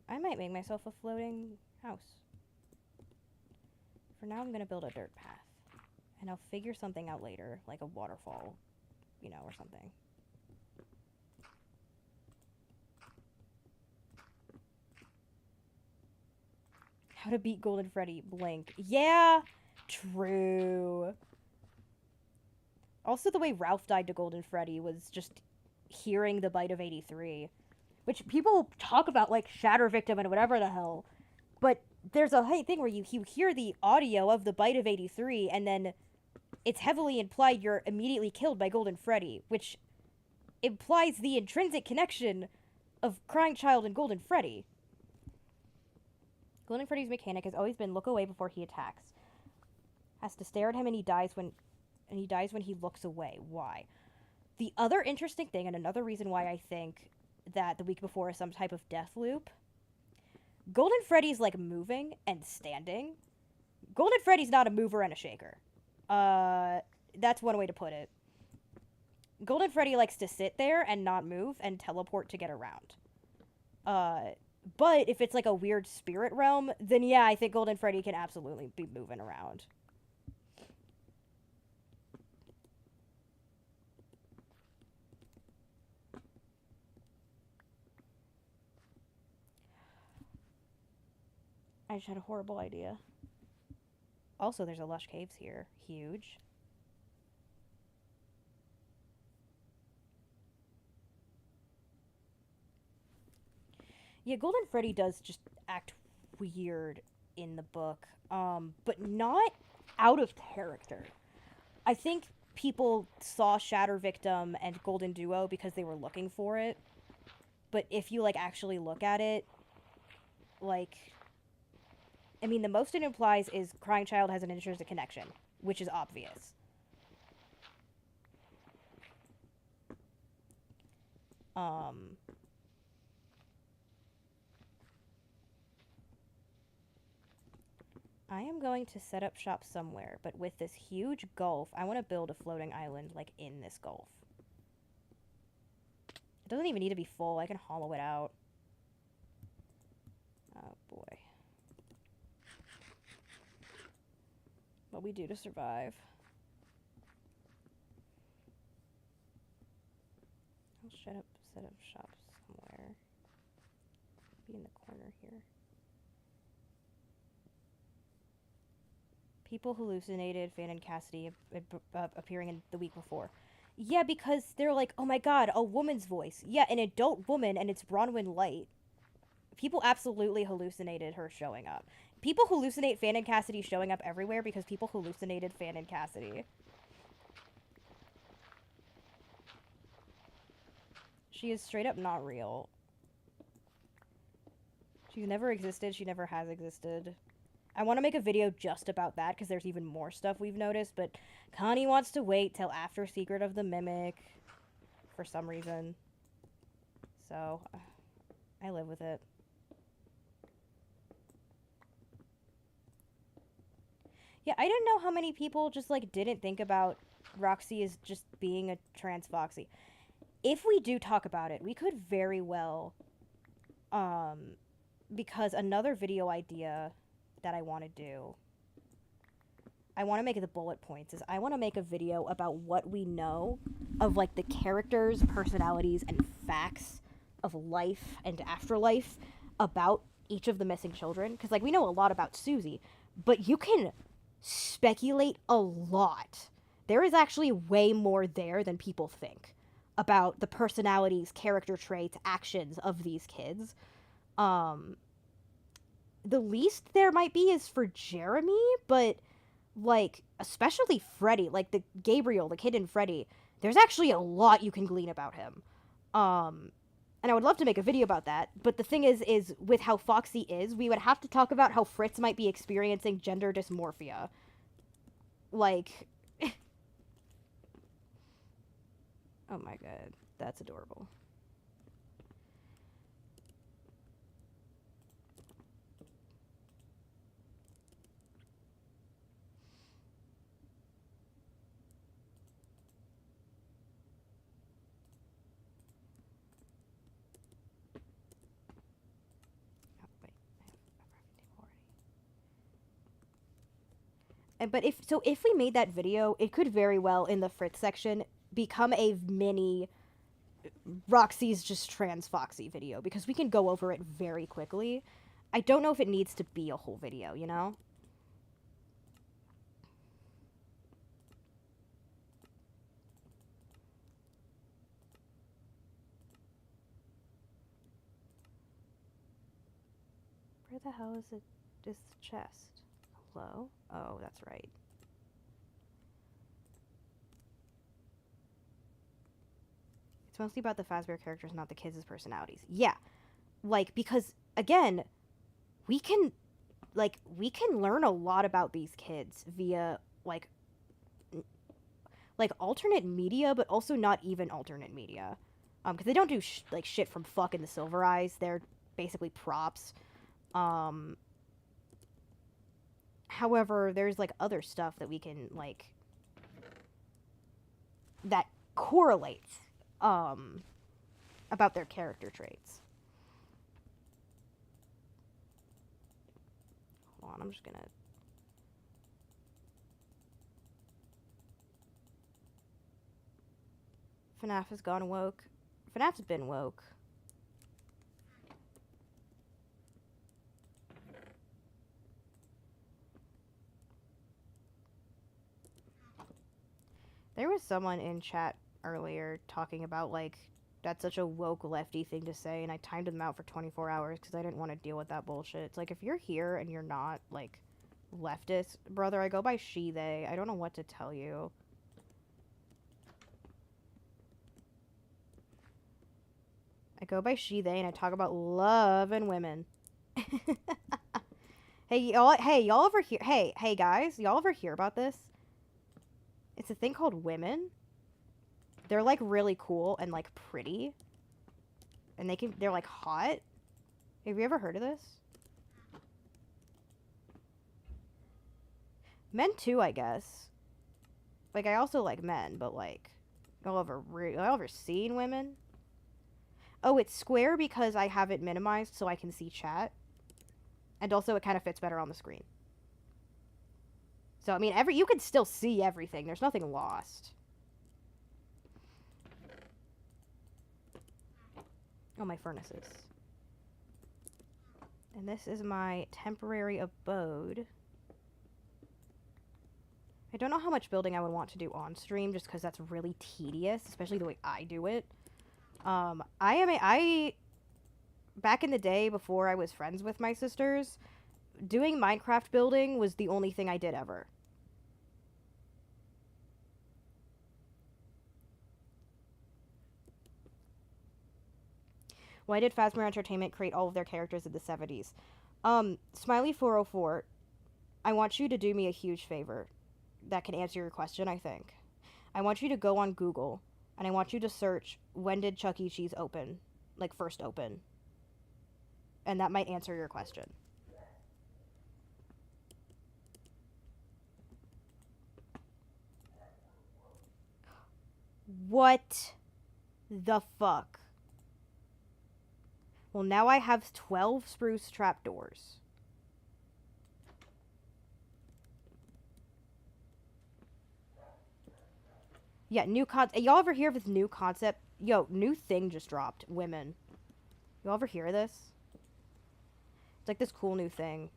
I might make myself a floating house. For now, I'm gonna build a dirt path. And I'll figure something out later, like a waterfall, or something. How to beat Golden Freddy, Blink. Yeah, true. Also, the way Ralph died to Golden Freddy was just hearing the bite of 83. Which people talk about, like, Shatter Victim and whatever the hell. But there's a thing where you hear the audio of the bite of 83, and then it's heavily implied you're immediately killed by Golden Freddy, which implies the intrinsic connection of Crying Child and Golden Freddy. Golden Freddy's mechanic has always been look away before he attacks. Has to stare at him, and he dies when he looks away. Why? The other interesting thing, and another reason why I think that the week before is some type of death loop, Golden Freddy's, like, moving and standing. Golden Freddy's not a mover and a shaker. That's one way to put it. Golden Freddy likes to sit there and not move and teleport to get around. But if it's, like, a weird spirit realm, then yeah, I think Golden Freddy can absolutely be moving around. I just had a horrible idea. Also, there's a lush caves here. Huge. Yeah, Golden Freddy does just act weird in the book, but not out of character. I think people saw Shatter Victim and Golden Duo because they were looking for it. But if you, like, actually look at it, like... I mean, the most it implies is Crying Child has an intrinsic connection, which is obvious. I am going to set up shop somewhere, but with this huge gulf, I want to build a floating island, like, in this gulf. It doesn't even need to be full. I can hollow it out. Oh, boy. What we do to survive. I'll set up shop somewhere. Be in the corner here. People hallucinated Fan and Cassidy appearing in the week before. Yeah, because they're like, oh my god, a woman's voice. Yeah, an adult woman, and it's Bronwyn Light. People absolutely hallucinated her showing up. People hallucinate Fan and Cassidy showing up everywhere because people hallucinated Fan and Cassidy. She is straight up not real. She's never existed. She never has existed. I want to make a video just about that because there's even more stuff we've noticed, but Connie wants to wait till after Secret of the Mimic for some reason. So, I live with it. Yeah, I didn't know how many people just, like, didn't think about Roxy as just being a trans Foxy. If we do talk about it, we could very well, because another video idea that I want to do, I want to make the bullet points, is I want to make a video about what we know of, like, the characters, personalities, and facts of life and afterlife about each of the missing children. Because, like, we know a lot about Susie, but you can speculate a lot. There is actually way more there than people think about the personalities, character traits, actions of these kids. The least there might be is for Jeremy, but, like, especially Freddy, like, the Gabriel, the kid in Freddy, there's actually a lot you can glean about him. And I would love to make a video about that, but the thing is with how Foxy is, we would have to talk about how Fritz might be experiencing gender dysmorphia. Like... oh my god, that's adorable. But if we made that video, it could very well, in the Fritz section, become a mini Roxy's just trans Foxy video, because we can go over it very quickly. I don't know if it needs to be a whole video, you know? Where the hell is the chest? Hello? Oh, that's right. It's mostly about the Fazbear characters, not the kids' personalities. Yeah. Like, because, again, we can learn a lot about these kids via, like alternate media, but also not even alternate media. Because they don't do, shit from fucking the Silver Eyes. They're basically props. However, there's, like, other stuff that we can, like, that correlates, about their character traits. Hold on, I'm just gonna... FNAF has gone woke. FNAF's been woke. There was someone in chat earlier talking about, like, that's such a woke lefty thing to say, and I timed them out for 24 hours because I didn't want to deal with that bullshit. It's like, if you're here and you're not, like, leftist, brother, I go by she, they. I don't know what to tell you. I go by she, they, and I talk about love and women. Hey, y'all ever hear, hey, guys, y'all ever hear about this? It's a thing called women. They're, like, really cool and, like, pretty. And they're, like, hot. Have you ever heard of this? Men, too, I guess. Like, I also like men, but, like, y'all ever seen women? Oh, it's square because I have it minimized so I can see chat. And also, it kind of fits better on the screen. So, I mean, you can still see everything. There's nothing lost. Oh, my furnaces. And this is my temporary abode. I don't know how much building I would want to do on stream, just because that's really tedious, especially the way I do it. Back in the day, before I was friends with my sisters, doing Minecraft building was the only thing I did ever. Why did Phasma Entertainment create all of their characters in the 70s? Smiley404, I want you to do me a huge favor that can answer your question, I think. I want you to go on Google, and I want you to search, when did Chuck E. Cheese open? Like, first open. And that might answer your question. What the fuck? Well, now I have 12 spruce trapdoors. Yeah, y'all ever hear of this new concept? Yo, new thing just dropped. Women. Y'all ever hear of this? It's like this cool new thing.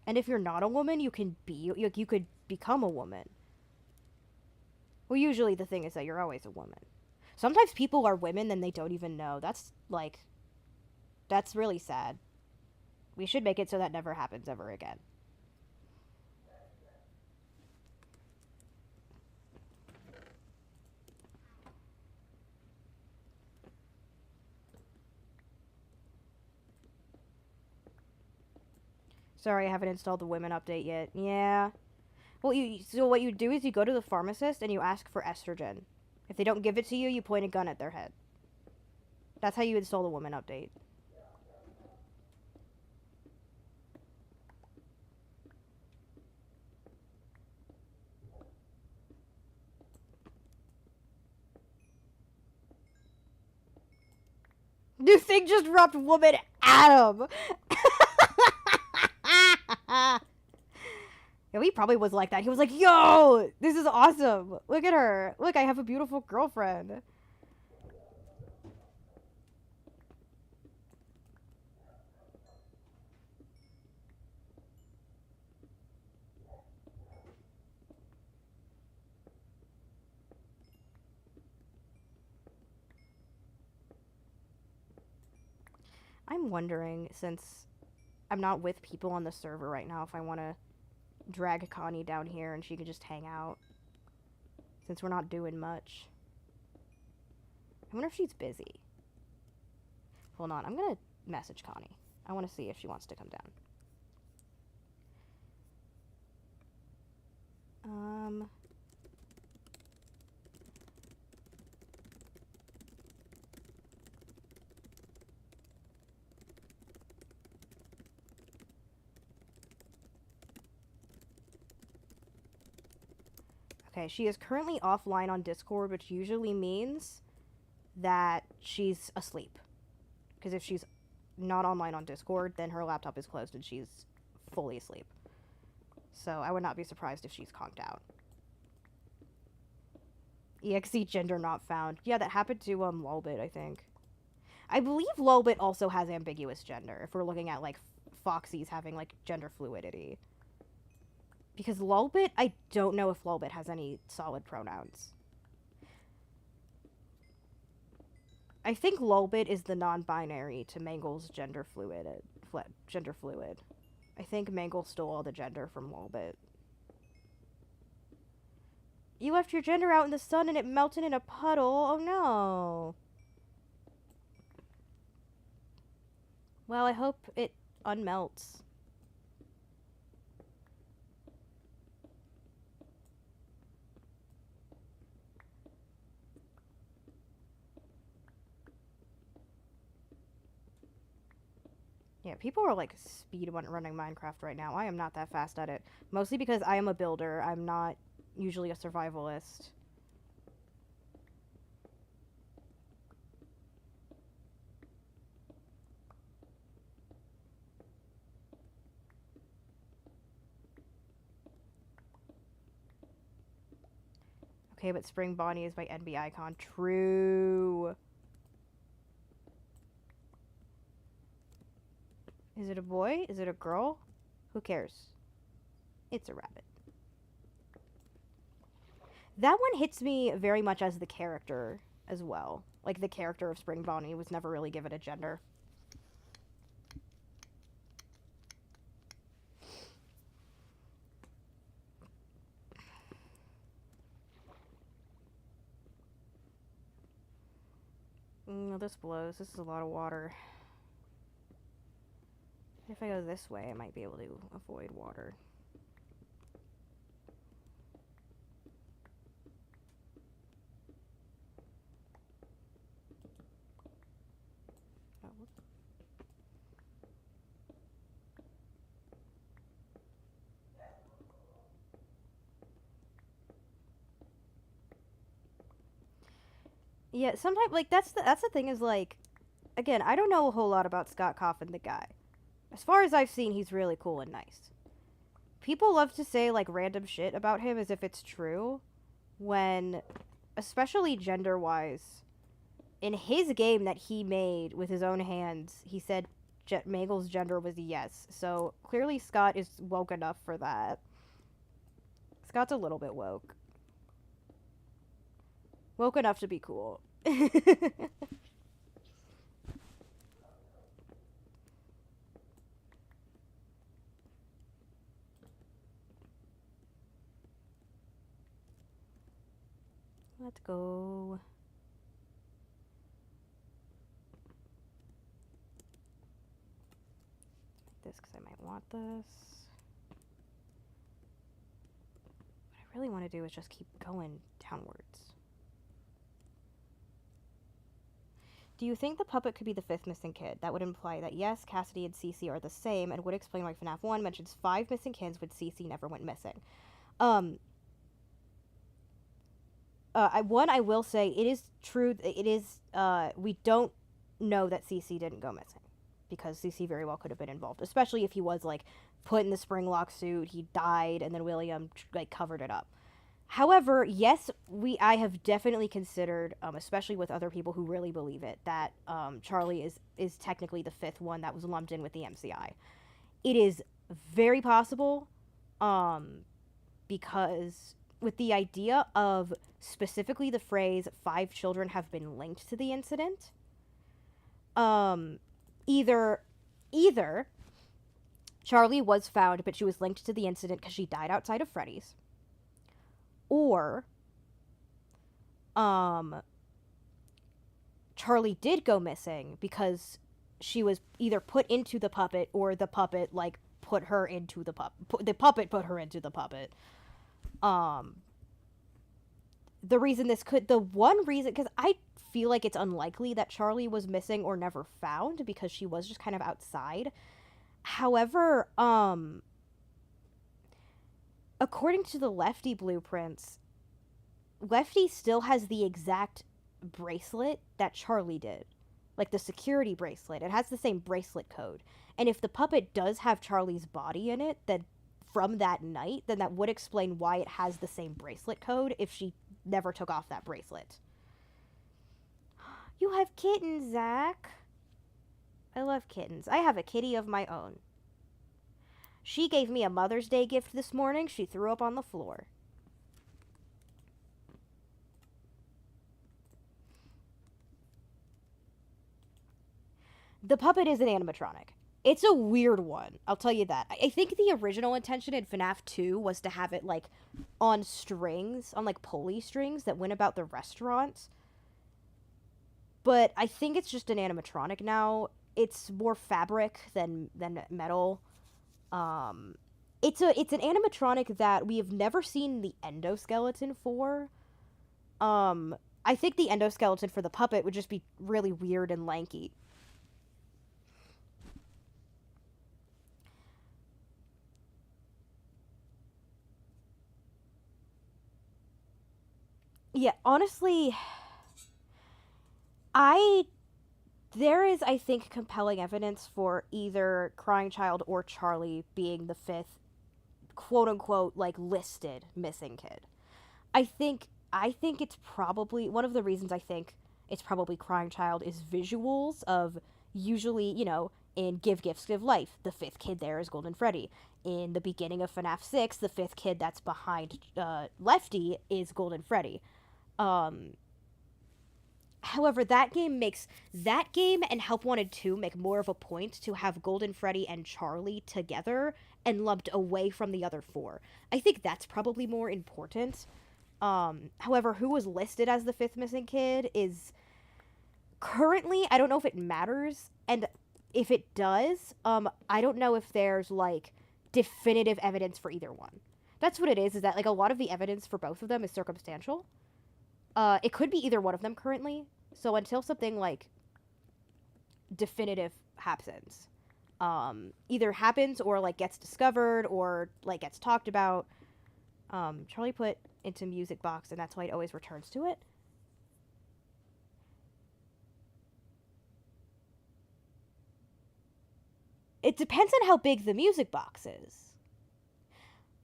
And if you're not a woman, you could become a woman. Well, usually the thing is that you're always a woman. Sometimes people are women and they don't even know. That's really sad. We should make it so that never happens ever again. Sorry, I haven't installed the women update yet. Yeah. Well, so what you do is you go to the pharmacist and you ask for estrogen. If they don't give it to you, you point a gun at their head. That's how you install the women update. New thing just dropped, woman Adam. Yeah, he probably was like that. He was like, yo, this is awesome. Look at her. Look, I have a beautiful girlfriend. I'm wondering, since I'm not with people on the server right now, if I want to drag Connie down here and she could just hang out. Since we're not doing much. I wonder if she's busy. Hold on, I'm gonna message Connie. I want to see if she wants to come down. Okay, she is currently offline on Discord, which usually means that she's asleep. Because if she's not online on Discord, then her laptop is closed and she's fully asleep. So I would not be surprised if she's conked out. EXE gender not found. Yeah, that happened to Lolbit, I think. I believe Lolbit also has ambiguous gender, if we're looking at, like, Foxy's having, like, gender fluidity. Because Lulbit, I don't know if Lulbit has any solid pronouns. I think Lulbit is the non-binary to Mangle's gender fluid. I think Mangle stole all the gender from Lulbit. You left your gender out in the sun and it melted in a puddle. Oh no. Well, I hope it unmelts. Yeah, people are like speed running Minecraft right now. I am not that fast at it. Mostly because I am a builder. I'm not usually a survivalist. Okay, but Spring Bonnie is my NB icon. True. Is it a boy? Is it a girl? Who cares? It's a rabbit. That one hits me very much as the character as well. Like, the character of Spring Bonnie was never really given a gender. This blows. This is a lot of water. If I go this way, I might be able to avoid water. Oh, yeah, sometimes, like, that's the thing is, like, again, I don't know a whole lot about Scott Coffin, the guy. As far as I've seen, he's really cool and nice. People love to say, like, random shit about him as if it's true, when, especially gender-wise, in his game that he made with his own hands, he said Mangle's gender was yes. So, clearly Scott is woke enough for that. Scott's a little bit woke. Woke enough to be cool. Let's go. This, because I might want this. What I really want to do is just keep going downwards. Do you think the puppet could be the fifth missing kid? That would imply that yes, Cassidy and Cece are the same, and would explain why FNAF 1 mentions 5 missing kids when Cece never went missing. I will say, it is true, it is, we don't know that Cece didn't go missing. Because Cece very well could have been involved. Especially if he was, like, put in the spring lock suit, he died, and then William, like, covered it up. However, yes, I have definitely considered, especially with other people who really believe it, that Charlie is technically the fifth one that was lumped in with the MCI. It is very possible, because with the idea of specifically the phrase 5 children have been linked to the incident, either Charlie was found, but she was linked to the incident because she died outside of Freddy's, or Charlie did go missing because she was either put into the puppet or the puppet, like, put her into the puppet. The puppet put her into the puppet. The one reason, because I feel like it's unlikely that Charlie was missing or never found because she was just kind of outside. However, according to the Lefty blueprints, Lefty still has the exact bracelet that Charlie did. Like the security bracelet. It has the same bracelet code. And if the puppet does have Charlie's body in it, then from that night, then that would explain why it has the same bracelet code if she never took off that bracelet. You have kittens, Zach. I love kittens. I have a kitty of my own. She gave me a Mother's Day gift this morning. She threw up on the floor. The puppet is an animatronic. It's a weird one, I'll tell you that. I think the original intention in FNAF 2 was to have it, like, on strings, on, like, pulley strings that went about the restaurant. But I think it's just an animatronic now. It's more fabric than metal. It's an animatronic that we have never seen the endoskeleton for. I think the endoskeleton for the puppet would just be really weird and lanky. Yeah, honestly, there is, I think, compelling evidence for either Crying Child or Charlie being the fifth, quote unquote, like, listed missing kid. I think it's probably one of the reasons I think it's probably Crying Child is visuals of usually, in Give Gifts, Give Life, the fifth kid there is Golden Freddy. In the beginning of FNAF 6, the fifth kid that's behind Lefty is Golden Freddy. However, that game and Help Wanted 2 make more of a point to have Golden Freddy and Charlie together and lumped away from the other four. I think that's probably more important. However, who was listed as the fifth missing kid is currently, I don't know if it matters, and if it does, I don't know if there's, like, definitive evidence for either one. That's what it is that, like, a lot of the evidence for both of them is circumstantial. It could be either one of them currently, so until something, like, definitive happens, either happens or, like, gets discovered or, like, gets talked about, Charlie put into music box, and that's why it always returns to it. It depends on how big the music box is.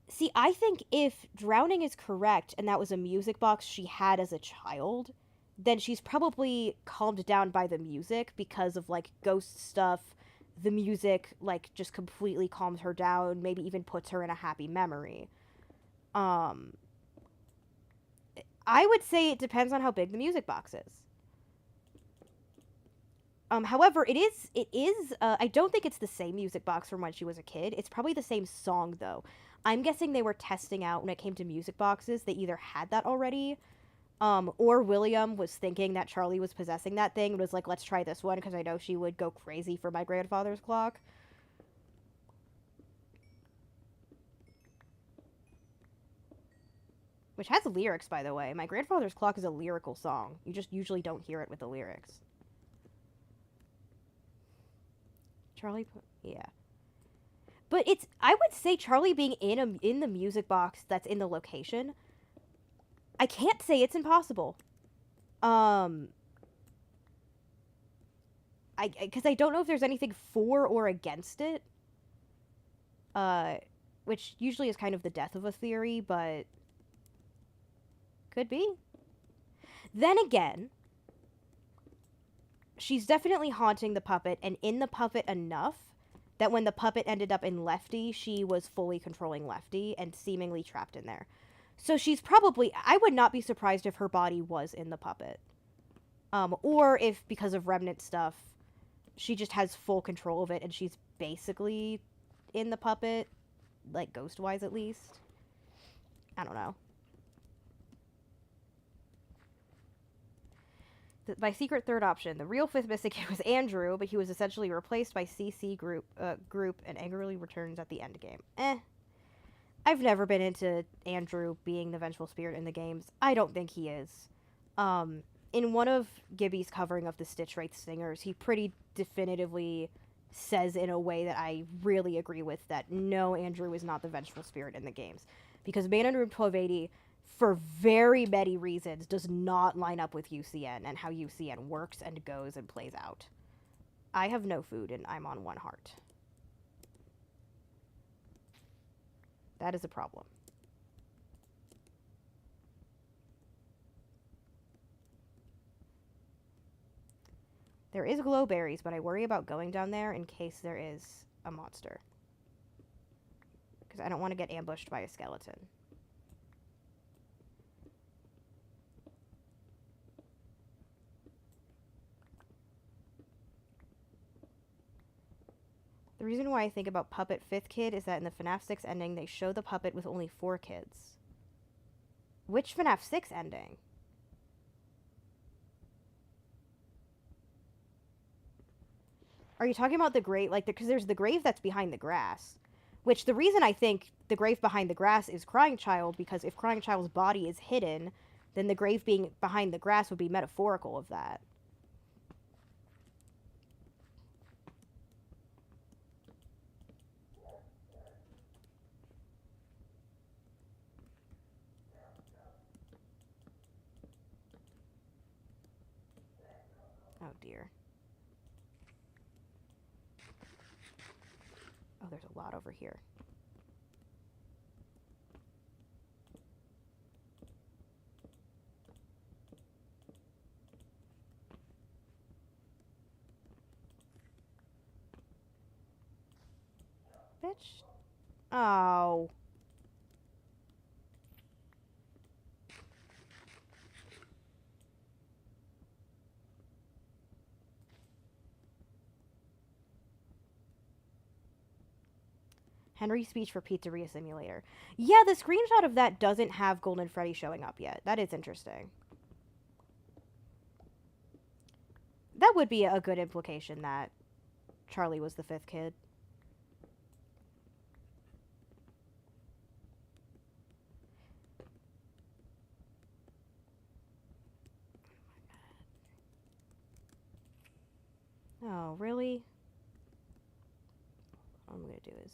See, I think if drowning is correct and that was a music box she had as a child, then she's probably calmed down by the music because of, like, ghost stuff. The music, like, just completely calms her down, maybe even puts her in a happy memory. I would say it depends on how big the music box is. However, it is, I don't think it's the same music box from when she was a kid. It's probably the same song, though. I'm guessing they were testing out when it came to music boxes. They either had that already, or William was thinking that Charlie was possessing that thing and was like, let's try this one, because I know she would go crazy for my grandfather's clock. Which has lyrics, by the way. My grandfather's clock is a lyrical song. You just usually don't hear it with the lyrics. Charlie, yeah. But it's, I would say Charlie being in the music box that's in the location, I can't say it's impossible. Because I don't know if there's anything for or against it. Which usually is kind of the death of a theory, but could be. Then again, she's definitely haunting the puppet, and in the puppet enough that when the puppet ended up in Lefty, she was fully controlling Lefty and seemingly trapped in there. So she's probably, I would not be surprised if her body was in the puppet. Or if, because of remnant stuff, she just has full control of it and she's basically in the puppet, like, ghost-wise at least. I don't know. My secret third option. The real fifth missing kid was Andrew, but he was essentially replaced by CC group and angrily returns at the end game. I've never been into Andrew being the vengeful spirit in the games. I don't think he is. In one of Gibby's covering of the Stitch Wraith Singers, he pretty definitively says in a way that I really agree with that no, Andrew is not the vengeful spirit in the games. Because Man in Room 1280, for very many reasons, does not line up with UCN and how UCN works and goes and plays out. I have no food and I'm on one heart. That is a problem. There is glowberries, but I worry about going down there in case there is a monster. Because I don't want to get ambushed by a skeleton. The reason why I think about Puppet 5th Kid is that in the FNAF 6 ending, they show the puppet with only 4 kids. Which FNAF 6 ending? Are you talking about the grave? Like, because there's the grave that's behind the grass. Which, the reason I think the grave behind the grass is Crying Child, because if Crying Child's body is hidden, then the grave being behind the grass would be metaphorical of that. Oh, dear. Oh, there's a lot over here. Bitch. Oh. Henry's speech for Pizzeria Simulator. Yeah, the screenshot of that doesn't have Golden Freddy showing up yet. That is interesting. That would be a good implication that Charlie was the 5th kid. Oh, really? What I'm gonna do is...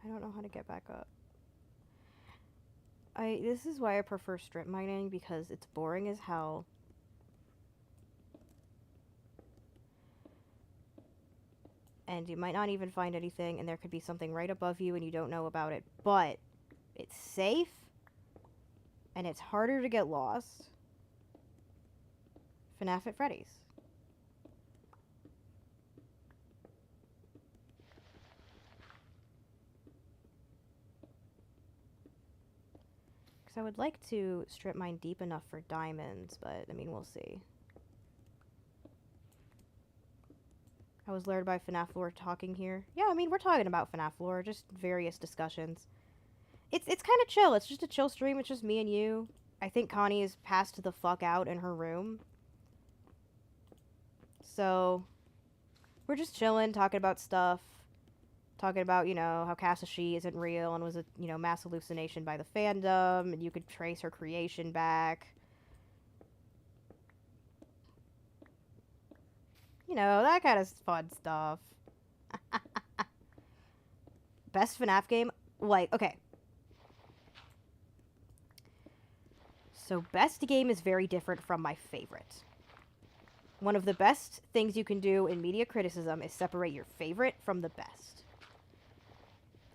I don't know how to get back up. This is why I prefer strip mining, because it's boring as hell. And you might not even find anything, and there could be something right above you and you don't know about it. But it's safe, and it's harder to get lost. FNAF at Freddy's. Because I would like to strip mine deep enough for diamonds, but, I mean, we'll see. I was lured by FNAF lore talking here. Yeah, I mean, we're talking about FNAF lore, just various discussions. It's kind of chill. It's just a chill stream. It's just me and you. I think Connie is passed the fuck out in her room. So, we're just chilling, talking about stuff. Talking about, you know, how Kassashi isn't real and was a, you know, mass hallucination by the fandom, and you could trace her creation back. You know, that kind of fun stuff. Best FNAF game? Like, okay. So best game is very different from my favorite. One of the best things you can do in media criticism is separate your favorite from the best.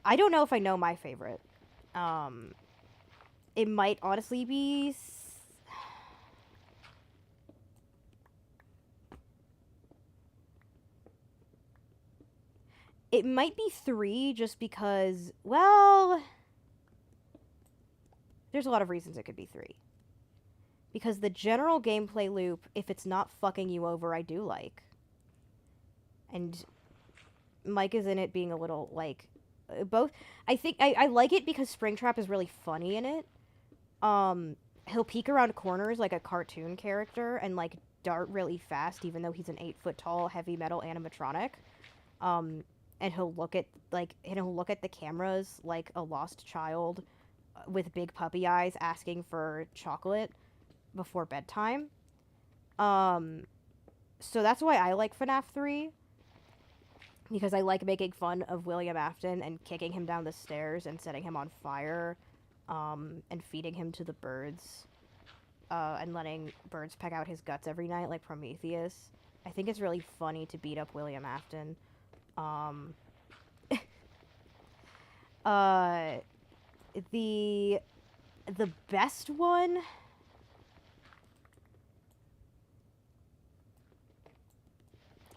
I don't know if I know my favorite. It might honestly be... It might be 3 just because, well... There's a lot of reasons it could be 3. Because the general gameplay loop, if it's not fucking you over, I do like. And Mike is in it being a little, like, both. I think I like it because Springtrap is really funny in it. He'll peek around corners like a cartoon character and, like, dart really fast, even though he's an 8-foot-tall heavy metal animatronic. And he'll look at, the cameras like a lost child with big puppy eyes asking for chocolate before bedtime. So that's why I like FNAF 3. Because I like making fun of William Afton and kicking him down the stairs and setting him on fire, and feeding him to the birds, and letting birds peck out his guts every night like Prometheus. I think it's really funny to beat up William Afton. The best one...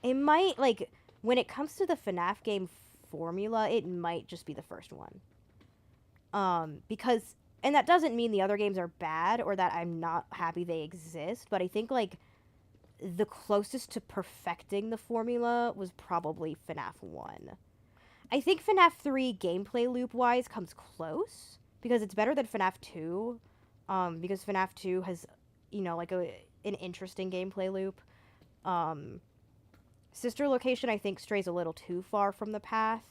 It might, like, when it comes to the FNAF game formula, it might just be the first one. Because, and that doesn't mean the other games are bad or that I'm not happy they exist, but I think, like, the closest to perfecting the formula was probably FNAF 1. I think FNAF 3 gameplay loop-wise comes close, because it's better than FNAF 2, because FNAF 2 has, you know, like, an interesting gameplay loop. Sister Location, I think, strays a little too far from the path.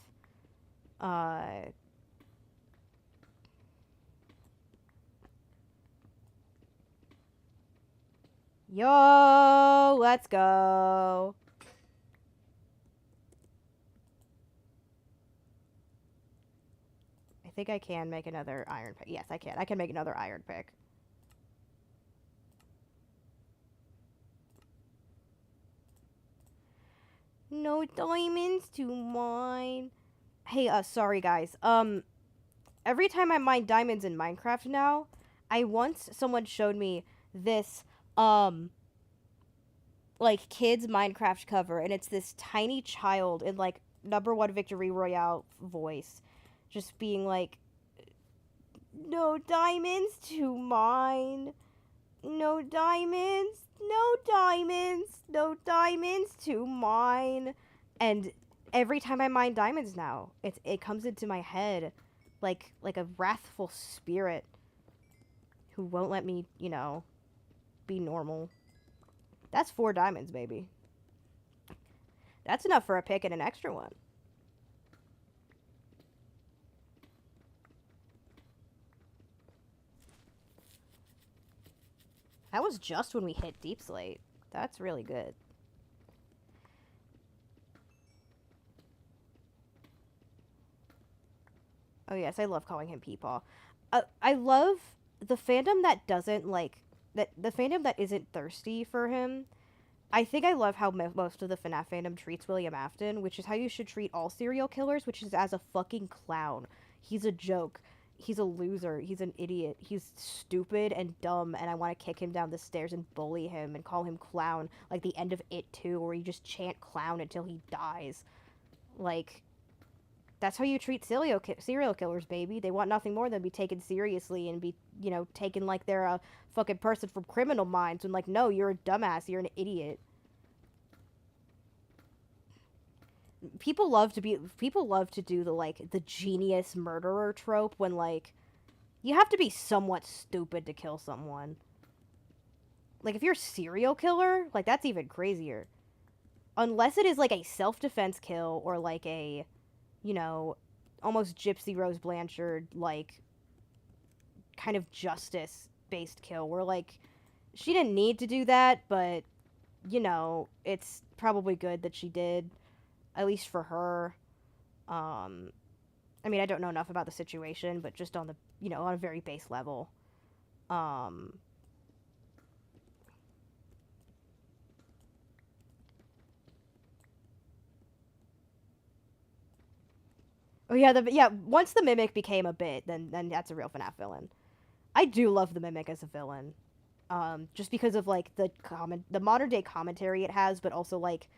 Yo, let's go. I think I can make another iron pick. Yes, I can. I can make another iron pick. No diamonds to mine. Hey, sorry guys. Every time I mine diamonds in Minecraft now, someone showed me this, like, kids Minecraft cover, and it's this tiny child in, like, #1 Victory Royale voice, just being like, no diamonds to mine. No diamonds. No diamonds. No diamonds to mine. And every time I mine diamonds now, it comes into my head like a wrathful spirit who won't let me, you know, be normal. That's 4 diamonds, baby. That's enough for a pick and an extra one. That was just when we hit Deep Slate. That's really good. Oh yes, I love calling him Peepaw. I love the fandom that doesn't, like, the fandom that isn't thirsty for him. I think I love how most of the FNAF fandom treats William Afton, which is how you should treat all serial killers, which is as a fucking clown. He's a joke. He's a loser. He's an idiot. He's stupid and dumb, and I want to kick him down the stairs and bully him and call him clown, like the end of It 2, where you just chant clown until he dies. Like, that's how you treat serial killers, baby. They want nothing more than be taken seriously and be, you know, taken like they're a fucking person from Criminal Minds, when, like, no, you're a dumbass, you're an idiot. People love to do the, like, the genius murderer trope when, like, you have to be somewhat stupid to kill someone. Like, if you're a serial killer, like, that's even crazier. Unless it is, like, a self-defense kill or, like, a, you know, almost Gypsy Rose Blanchard, like, kind of justice-based kill where, like, she didn't need to do that, but, you know, it's probably good that she did. At least for her. I mean, I don't know enough about the situation, but just on the, you know, on a very base level. Oh yeah, yeah. Once the Mimic became a bit, then that's a real FNAF villain. I do love the Mimic as a villain, just because of like the modern day commentary it has, but also like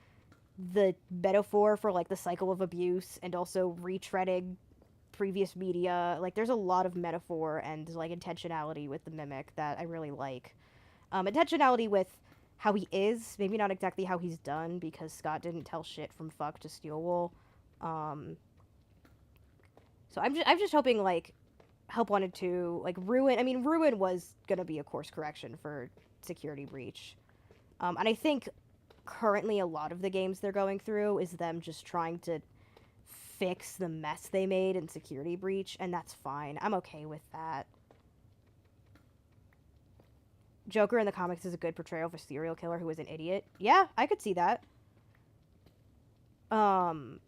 the metaphor for like the cycle of abuse and also retreading previous media. Like there's a lot of metaphor and like intentionality with the Mimic that I really like. Intentionality with how he is, maybe not exactly how he's done, because Scott didn't tell shit from fuck to steel wool. Um, so I'm just hoping like Help wanted to like Ruin. I mean, Ruin was gonna be a course correction for security breach, and I think currently a lot of the games they're going through is them just trying to fix the mess they made in security breach, and that's fine. I'm okay with that. Joker in the comics is a good portrayal of a serial killer who is an idiot. Yeah, I could see that. Um,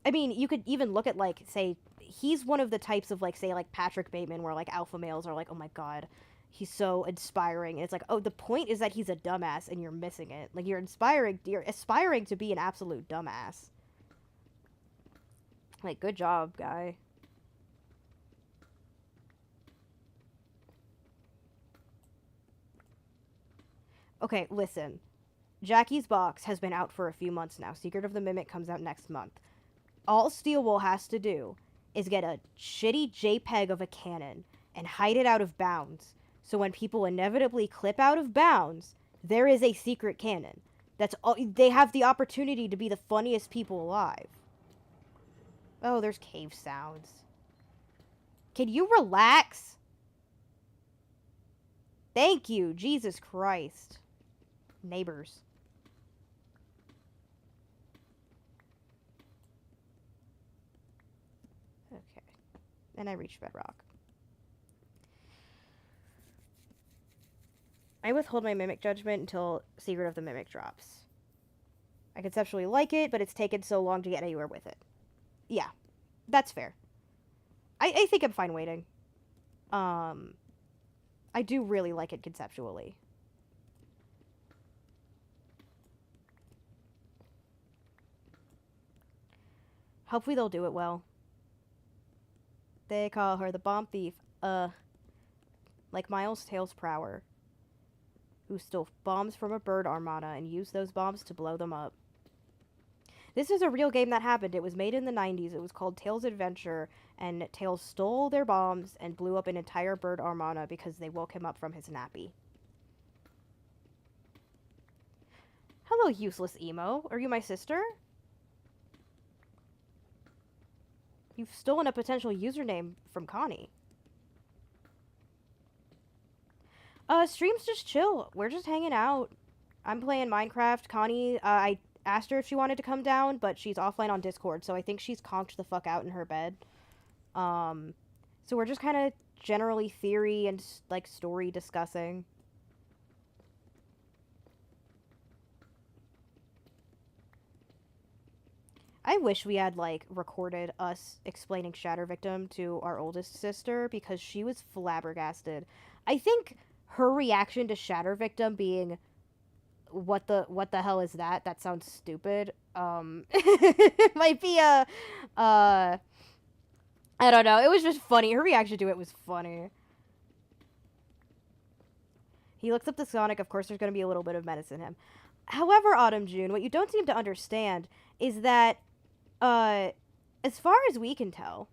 I mean, you could even look at like, say, he's one of the types of like, say, like Patrick Bateman, where like alpha males are like, oh my god, he's so inspiring, and it's like, oh, the point is that he's a dumbass, and you're missing it. Like you're aspiring to be an absolute dumbass. Like, good job, guy. Okay, listen. Jackie's Box has been out for a few months now. Secret of the Mimic comes out next month. All Steelwool has to do is get a shitty JPEG of a cannon and hide it out of bounds. So when people inevitably clip out of bounds, there is a secret cannon. That's all. They have the opportunity to be the funniest people alive. Oh, there's cave sounds. Can you relax? Thank you, Jesus Christ. Neighbors. Okay. And I reached bedrock. I withhold my Mimic judgment until Secret of the Mimic drops. I conceptually like it, but it's taken so long to get anywhere with it. Yeah, that's fair. I think I'm fine waiting. I do really like it conceptually. Hopefully they'll do it well. They call her the bomb thief. Like Miles Tails Prower, who stole bombs from a bird armada and used those bombs to blow them up. This is a real game that happened. It was made in the 90s. It was called Tails Adventure, and Tails stole their bombs and blew up an entire bird armada because they woke him up from his nappy. Hello, useless emo. Are you my sister? You've stolen a potential username from Connie. Stream's just chill. We're just hanging out. I'm playing Minecraft. Connie, I asked her if she wanted to come down, but she's offline on Discord, so I think she's conked the fuck out in her bed. So we're just kind of generally theory and, like, story discussing. I wish we had, like, recorded us explaining Shatter Victim to our oldest sister, because she was flabbergasted. I think her reaction to Shatter Victim being, what the hell is that? That sounds stupid. Might be I don't know. It was just funny. Her reaction to it was funny. He looks up to Sonic. Of course, there's going to be a little bit of menace in him. However, Autumn June, what you don't seem to understand is that, as far as we can tell,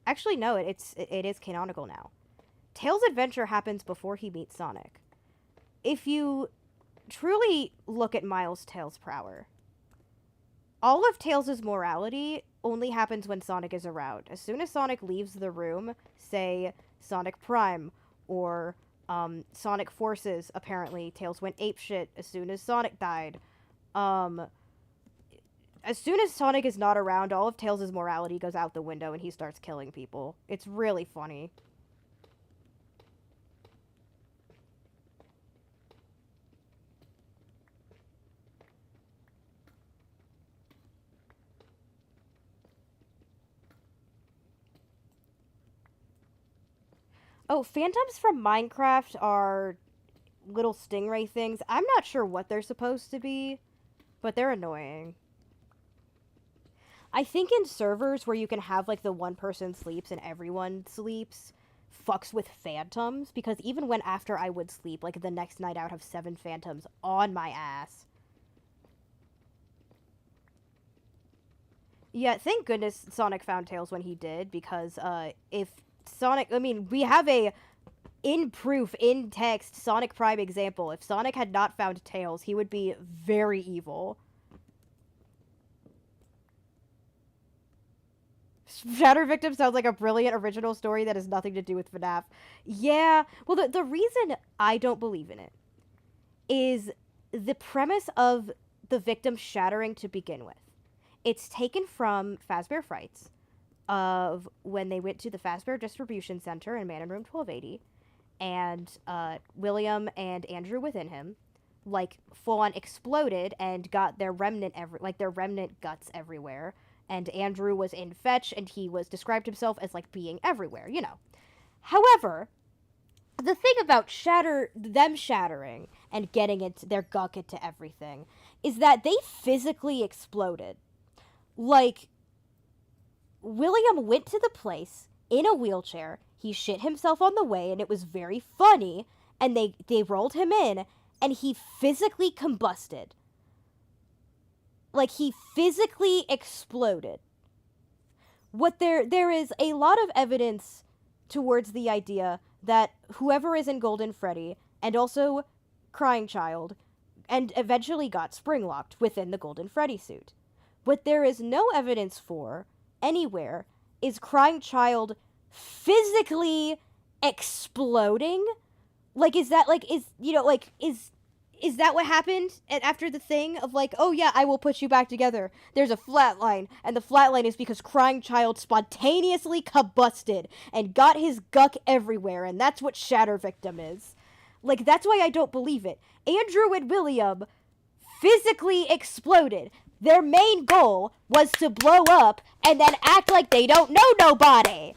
actually, no, it is canonical now. Tails' adventure happens before he meets Sonic. If you truly look at Miles Tails Prower, all of Tails' morality only happens when Sonic is around. As soon as Sonic leaves the room, say Sonic Prime or Sonic Forces, apparently Tails went apeshit as soon as Sonic died. As soon as Sonic is not around, all of Tails' morality goes out the window and he starts killing people. It's really funny. Oh, phantoms from Minecraft are little stingray things. I'm not sure what they're supposed to be, but they're annoying. I think in servers where you can have like the one person sleeps and everyone sleeps fucks with phantoms, because even when after I would sleep, like the next night I would have 7 phantoms on my ass. Yeah, thank goodness Sonic found Tails when he did, because if Sonic, I mean, we have a in proof, in text, Sonic Prime example. If Sonic had not found Tails, he would be very evil. Shatter Victim sounds like a brilliant original story that has nothing to do with FNAF. Yeah, well, the reason I don't believe in it is the premise of the victim shattering to begin with. It's taken from Fazbear Frights, of when they went to the Fazbear Distribution Center in Man in Room 1280, and William and Andrew within him, like, full-on exploded and got their remnant their remnant guts everywhere. And Andrew was in fetch, and he was described himself as, like, being everywhere, you know. However, the thing about them shattering and getting into their gunk into everything is that they physically exploded. Like, William went to the place in a wheelchair, he shit himself on the way, and it was very funny, and they rolled him in, and he physically combusted. Like, he physically exploded. There is a lot of evidence towards the idea that whoever is in Golden Freddy, and also Crying Child, and eventually got spring-locked within the Golden Freddy suit. What there is no evidence for, anywhere, is Crying Child physically exploding. Like, is that, like, is that what happened after the thing of, like, oh yeah, I will put you back together? There's a flatline, and the flatline is because Crying Child spontaneously combusted and got his guck everywhere, and that's what Shatter Victim is. Like, that's why I don't believe it. Andrew and William physically exploded. Their main goal was to blow up and then act like they don't know nobody.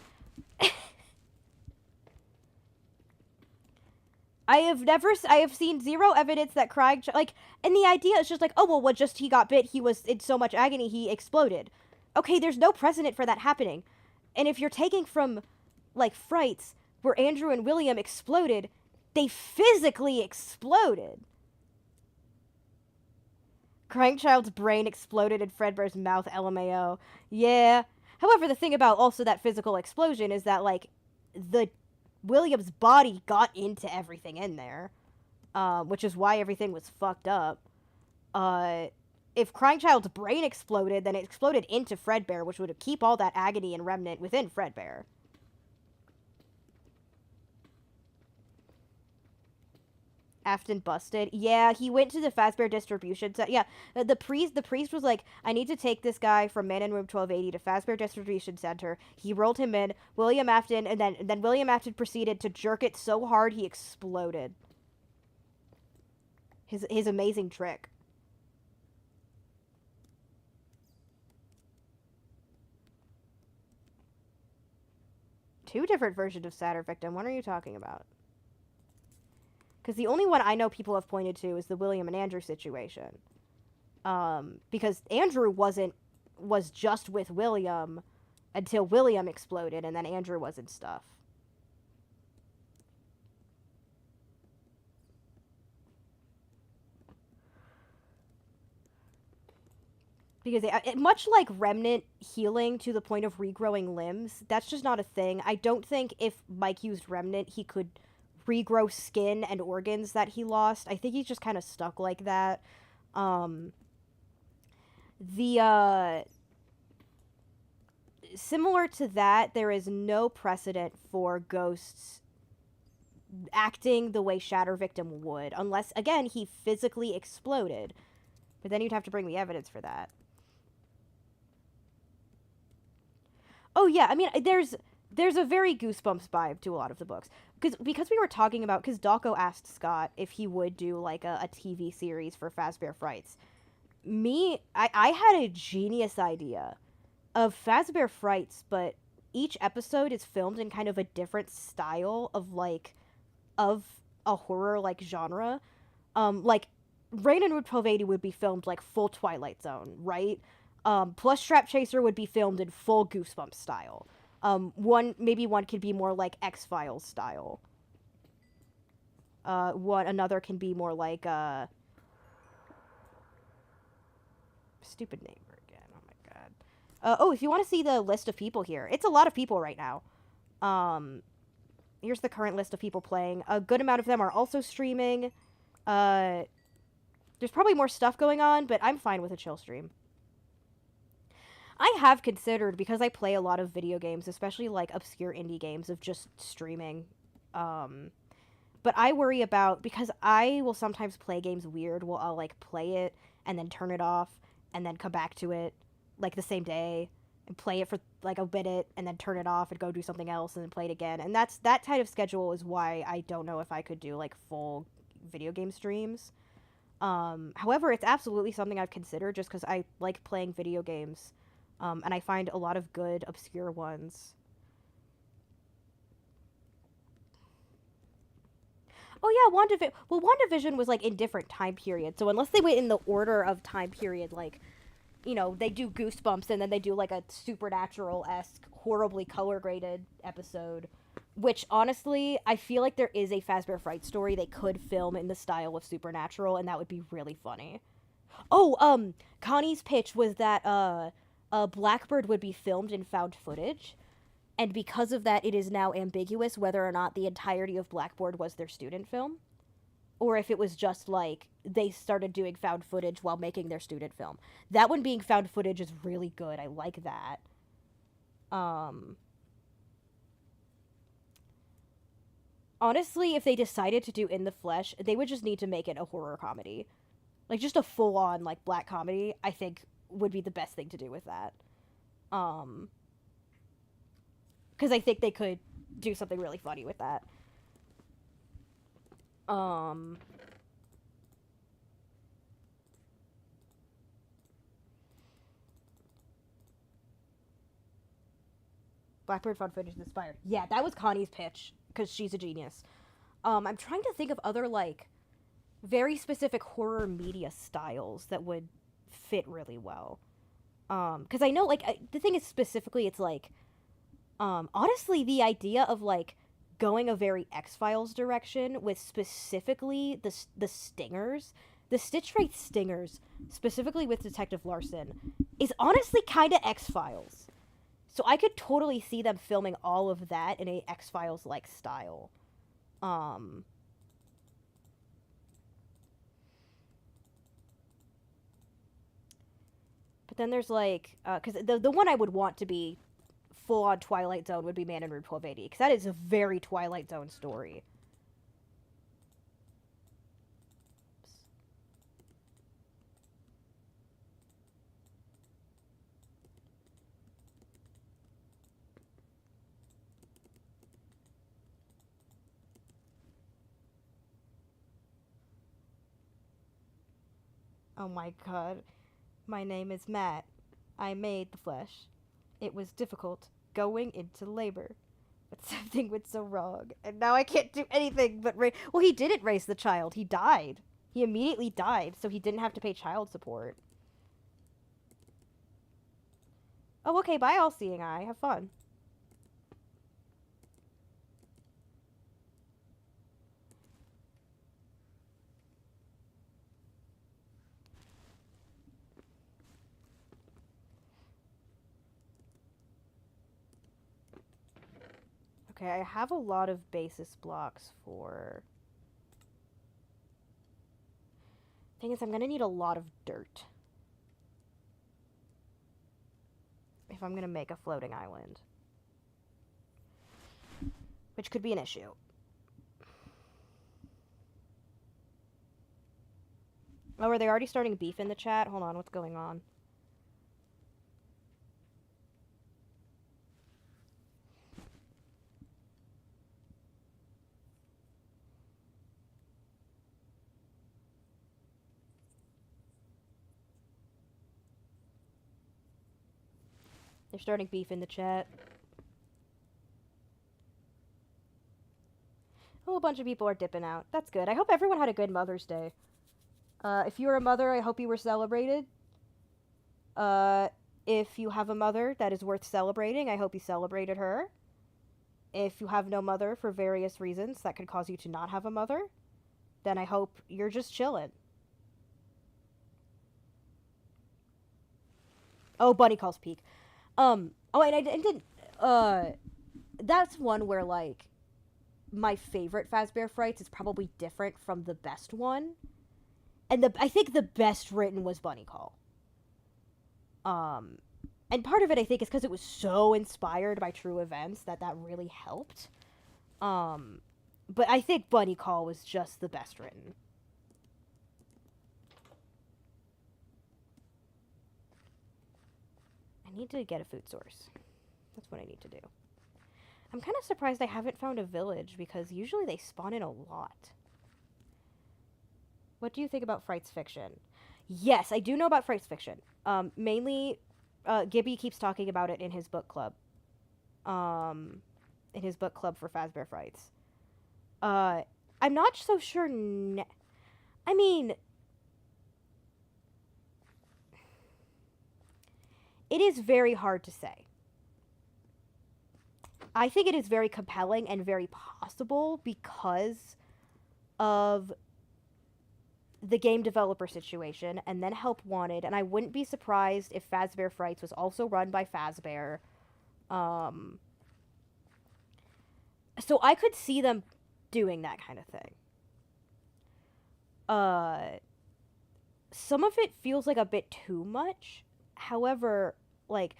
I have seen zero evidence that Crying Child, like, and the idea is just like, oh, well, just he got bit, he was in so much agony, he exploded. Okay, there's no precedent for that happening. And if you're taking from, like, Frights, where Andrew and William exploded, they physically exploded. Crying Child's brain exploded in Fredbear's mouth, LMAO. Yeah. However, the thing about also that physical explosion is that, like, William's body got into everything in there, which is why everything was fucked up. If Crying Child's brain exploded, then it exploded into Fredbear, which would keep all that agony and remnant within Fredbear. Afton busted. Yeah, he went to the Fazbear Distribution Center. Yeah, the priest was like, I need to take this guy from Man in Room 1280 to Fazbear Distribution Center. He rolled him in. William Afton, and then William Afton proceeded to jerk it so hard he exploded. His amazing trick. Two different versions of Shatter Victim. What are you talking about? Because the only one I know people have pointed to is the William and Andrew situation. Because Andrew was just with William until William exploded, and then Andrew was in stuff. Because much like Remnant healing to the point of regrowing limbs, that's just not a thing. I don't think if Mike used Remnant, he could regrow skin and organs that he lost. I think he's just kind of stuck like that. Similar to that, there is no precedent for ghosts acting the way Shatter Victim would, unless, again, he physically exploded. But then you'd have to bring me evidence for that. Oh yeah, I mean, there's a very Goosebumps vibe to a lot of the books. Because we were talking about, because Dawko asked Scott if he would do, like, a TV series for Fazbear Frights. I had a genius idea of Fazbear Frights, but each episode is filmed in kind of a different style of, like, of a horror, like, genre. Like, Rain and Route 1280 would be filmed, like, full Twilight Zone, right? Plus Trap Chaser would be filmed in full Goosebumps style. Maybe one could be more like X-Files style. Another can be more like, stupid neighbor again, oh my god. If you want to see the list of people here, it's a lot of people right now. Here's the current list of people playing. A good amount of them are also streaming. There's probably more stuff going on, but I'm fine with a chill stream. I have considered, because I play a lot of video games, especially like obscure indie games, of just streaming. But I worry about, because I will sometimes play games weird, I'll like play it and then turn it off and then come back to it like the same day and play it for like a minute and then turn it off and go do something else and then play it again. And that kind of schedule is why I don't know if I could do like full video game streams. However, it's absolutely something I've considered, just because I like playing video games, and I find a lot of good obscure ones. Oh yeah, WandaVision was like in different time periods, so unless they went in the order of time period, like, you know, they do Goosebumps and then they do like a Supernatural-esque, horribly color graded episode, which honestly, I feel like there is a Fazbear Fright story they could film in the style of Supernatural, and that would be really funny. Oh, Connie's pitch was that Blackbird would be filmed in found footage, and because of that, it is now ambiguous whether or not the entirety of Blackboard was their student film, or if it was just like they started doing found footage while making their student film. That one being found footage is really good. I like that. Honestly, if they decided to do In the Flesh, they would just need to make it a horror comedy. Like, just a full-on, like, black comedy, I think, would be the best thing to do with that. Because I think they could do something really funny with that. Blackbird found footage inspired. Yeah, that was Connie's pitch, because she's a genius. I'm trying to think of other, like, very specific horror media styles that would fit really well. Because I know, like, the thing is specifically, it's like, honestly, the idea of, like, going a very X-Files direction with specifically the stingers, the Stitch Right stingers, specifically with Detective Larson, is honestly kind of X-Files. So I could totally see them filming all of that in a X-Files-like style. But then there's, like, because the one I would want to be full-on Twilight Zone would be Man in Room 1280, because that is a very Twilight Zone story. Oh my god. My name is Matt. I made the flesh. It was difficult going into labor. But something went so wrong, and now I can't do anything but well, he didn't raise the child. He died. He immediately died, so he didn't have to pay child support. Oh, okay, bye, all-seeing eye. Have fun. Okay, I have a lot of basis blocks for... Thing is, I'm gonna need a lot of dirt if I'm gonna make a floating island, which could be an issue. Oh, are they already starting beef in the chat? Hold on, what's going on? They're starting beef in the chat. Oh, a bunch of people are dipping out. That's good. I hope everyone had a good Mother's Day. If you were a mother, I hope you were celebrated. If you have a mother that is worth celebrating, I hope you celebrated her. If you have no mother for various reasons that could cause you to not have a mother, then I hope you're just chilling. Oh, bunny calls peak. Oh, and I didn't. That's one where like my favorite Fazbear Frights is probably different from the best one, and I think the best written was Bunny Call. And part of it I think is because it was so inspired by true events that really helped. But I think Bunny Call was just the best written. I need to get a food source. That's what I need to do. I'm kind of surprised I haven't found a village because usually they spawn in a lot. What do you think about Frights Fiction? Yes, I do know about Frights Fiction. Mainly, Gibby keeps talking about it in his book club. In his book club for Fazbear Frights. I'm not so sure. I mean, it is very hard to say. I think it is very compelling and very possible because of the game developer situation and then Help Wanted, and I wouldn't be surprised if Fazbear Frights was also run by Fazbear. So I could see them doing that kind of thing. Some of it feels like a bit too much. However, like,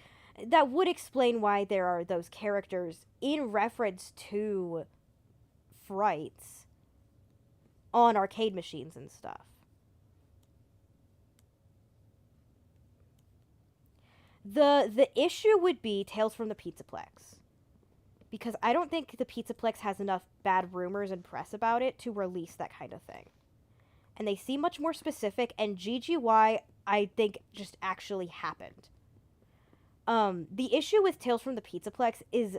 that would explain why there are those characters in reference to Frights on arcade machines and stuff. The issue would be Tales from the Pizzaplex. Because I don't think the Pizzaplex has enough bad rumors and press about it to release that kind of thing. And they seem much more specific, and GGY, I think, just actually happened. The issue with Tales from the Pizzaplex is,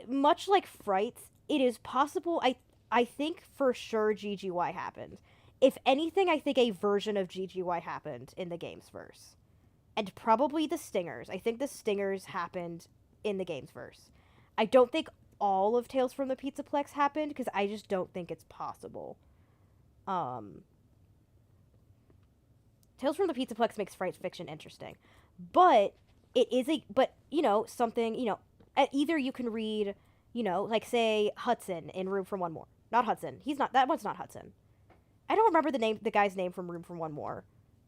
much like Frights, it is possible, I think for sure GGY happened. If anything, I think a version of GGY happened in the game's verse. And probably the Stingers. I think the Stingers happened in the game's verse. I don't think all of Tales from the Pizzaplex happened, because I just don't think it's possible. Tales from the Pizzaplex makes Frights Fiction interesting. But it is something, either you can read, like, say, Hudson in Room for One More. Not Hudson. That one's not Hudson. I don't remember the guy's name from Room for One More.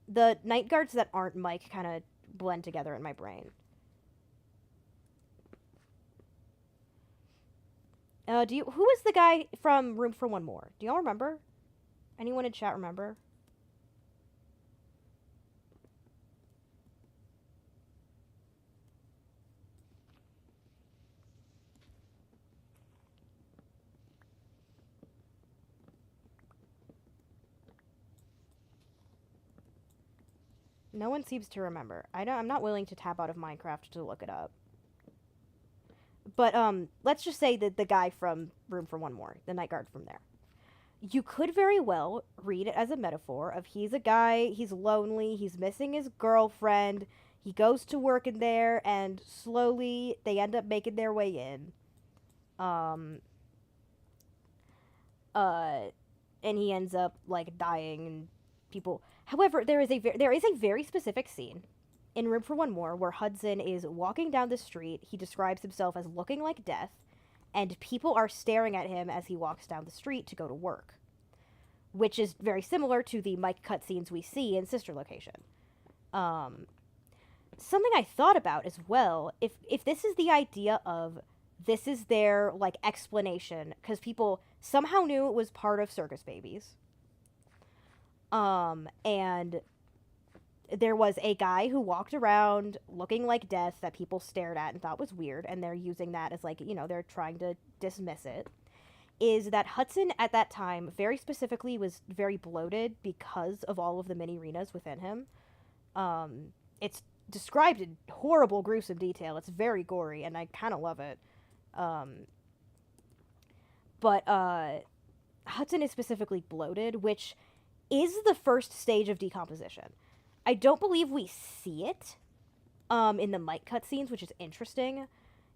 The night guards that aren't Mike kind of blend together in my brain. Who is the guy from Room for One More? Do y'all remember? Anyone in chat remember? No one seems to remember. I'm not willing to tap out of Minecraft to look it up. But, let's just say that the guy from Room for One More, the night guard from there. You could very well read it as a metaphor of he's a guy, he's lonely, he's missing his girlfriend, he goes to work in there, and slowly they end up making their way in. And he ends up, like, dying, and people... However, there is a very specific scene in Room for One More where Hudson is walking down the street. He describes himself as looking like death, and people are staring at him as he walks down the street to go to work, which is very similar to the Mike cutscenes we see in Sister Location. Something I thought about as well, if this is the idea of this is their, like, explanation, because people somehow knew it was part of Circus Babies. And there was a guy who walked around looking like death that people stared at and thought was weird, and they're using that as, like, they're trying to dismiss it, is that Hudson at that time, very specifically, was very bloated because of all of the mini-arenas within him. It's described in horrible, gruesome detail. It's very gory, and I kind of love it. But Hudson is specifically bloated, which is the first stage of decomposition. I don't believe we see it in the Mike cutscenes, which is interesting.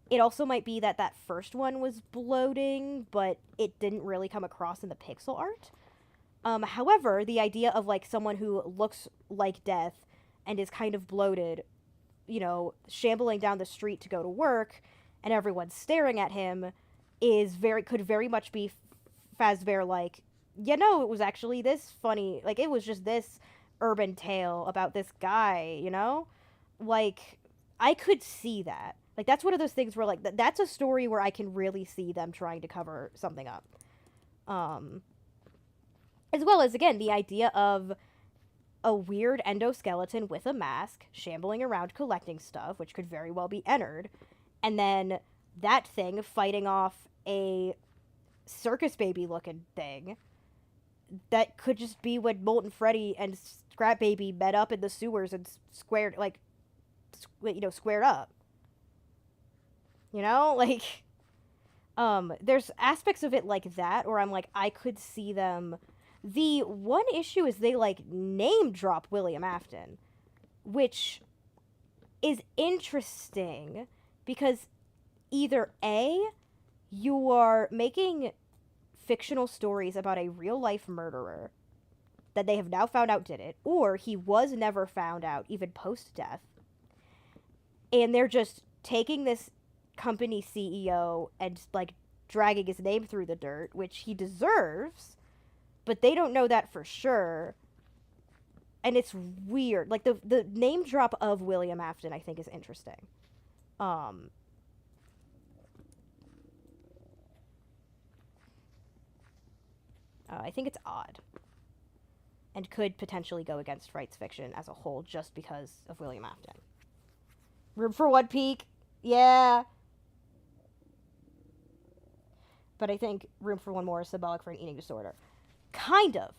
It also might be that that first one was bloating, but it didn't really come across in the pixel art. However, the idea of like someone who looks like death and is kind of bloated, you know, shambling down the street to go to work, and everyone's staring at him, could very much be Fazbear like, you know, it was actually this funny, like it was just this urban tale about this guy, you know, like I could see that. Like that's one of those things where like that's a story where I can really see them trying to cover something up. As well as again the idea of a weird endoskeleton with a mask shambling around collecting stuff, which could very well be Ennard, and then that thing fighting off a circus baby looking thing that could just be when Molten Freddy and Scrap Baby met up in the sewers and squared squared up. You know, like there's aspects of it like that where I'm like I could see them. The one issue is they like name drop William Afton, which is interesting because either A, you are making fictional stories about a real life murderer that they have now found out did it, or he was never found out even post death, and they're just taking this company CEO and like dragging his name through the dirt, which he deserves, but they don't know that for sure. And it's weird. Like the name drop of William Afton I think is interesting. I think it's odd. And could potentially go against Frights Fiction as a whole just because of William Afton. Room for one peek. Yeah. But I think Room for One More is symbolic for an eating disorder. Kind of.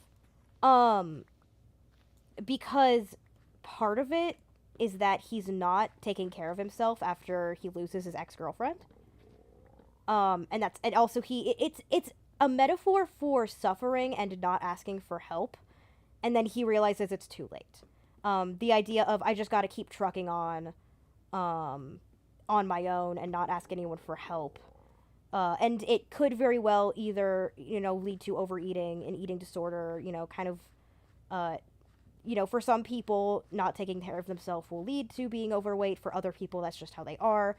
Because part of it is that he's not taking care of himself after he loses his ex-girlfriend. And also it's a metaphor for suffering and not asking for help. And then he realizes it's too late. The idea of I just got to keep trucking on my own and not ask anyone for help. And it could very well either, lead to overeating, an eating disorder, kind of, for some people, not taking care of themselves will lead to being overweight. For other people, that's just how they are.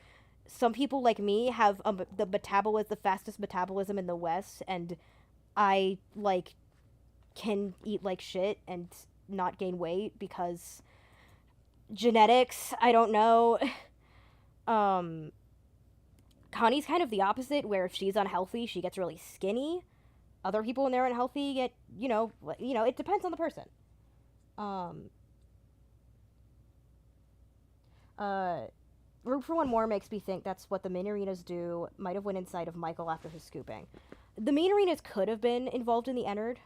Some people like me have the fastest metabolism in the West, and I, can eat like shit and not gain weight because genetics, I don't know. Connie's kind of the opposite, where if she's unhealthy, she gets really skinny. Other people when they're unhealthy get, it depends on the person. Room for One More makes me think that's what the main arenas do. Might have went inside of Michael after his scooping. The main arenas could have been involved in the Ennard.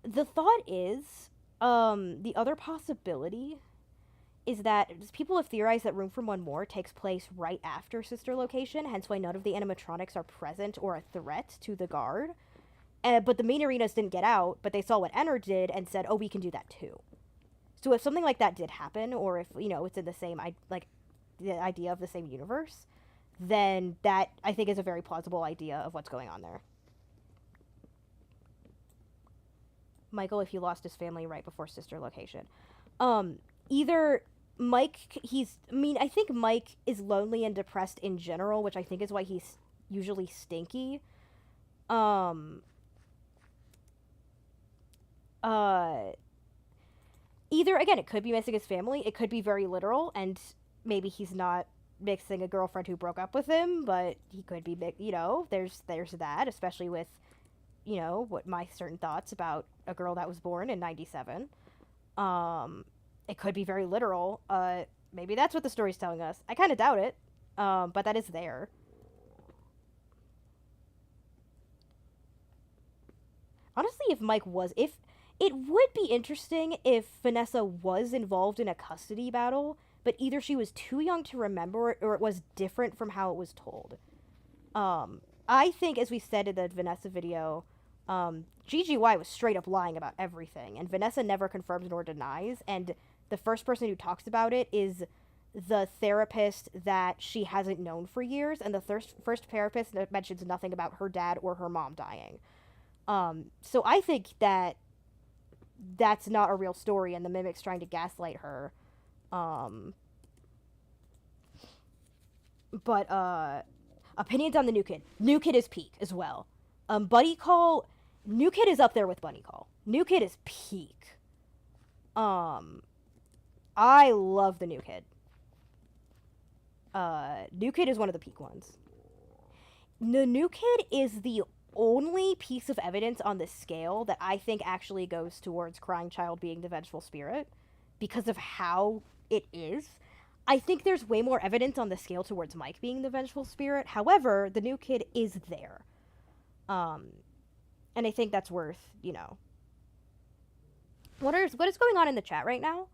The thought is, the other possibility is that people have theorized that Room for One More takes place right after Sister Location, hence why none of the animatronics are present or a threat to the guard. But the main arenas didn't get out, but they saw what Ennard did and said, oh, we can do that too. So if something like that did happen, or if, it's in the same, the idea of the same universe, then that, I think, is a very plausible idea of what's going on there. Michael, if he lost his family right before Sister Location. Either Mike, I think Mike is lonely and depressed in general, which I think is why he's usually stinky. Either, again, it could be missing his family, it could be very literal, and maybe he's not mixing a girlfriend who broke up with him, but he could be, there's that, especially with, what my certain thoughts about a girl that was born in 97. It could be very literal. Maybe that's what the story's telling us. I kind of doubt it, but that is there. Honestly, it would be interesting if Vanessa was involved in a custody battle, but either she was too young to remember it or it was different from how it was told. I think, as we said in the Vanessa video, GGY was straight up lying about everything, and Vanessa never confirms nor denies, and the first person who talks about it is the therapist that she hasn't known for years, and the first therapist mentions nothing about her dad or her mom dying. So I think that that's not a real story, and the Mimic's trying to gaslight her. But opinions on the new kid. New kid is peak as well. Buddy Call. New kid is up there with Buddy Call. New kid is peak. I love the new kid. New kid is one of the peak ones. The new kid is the only piece of evidence on the scale that I think actually goes towards Crying Child being the vengeful spirit because of how it is. I think there's way more evidence on the scale towards Mike being the vengeful spirit. However, the new kid is there. And I think that's worth, you know. What is going on in the chat right now?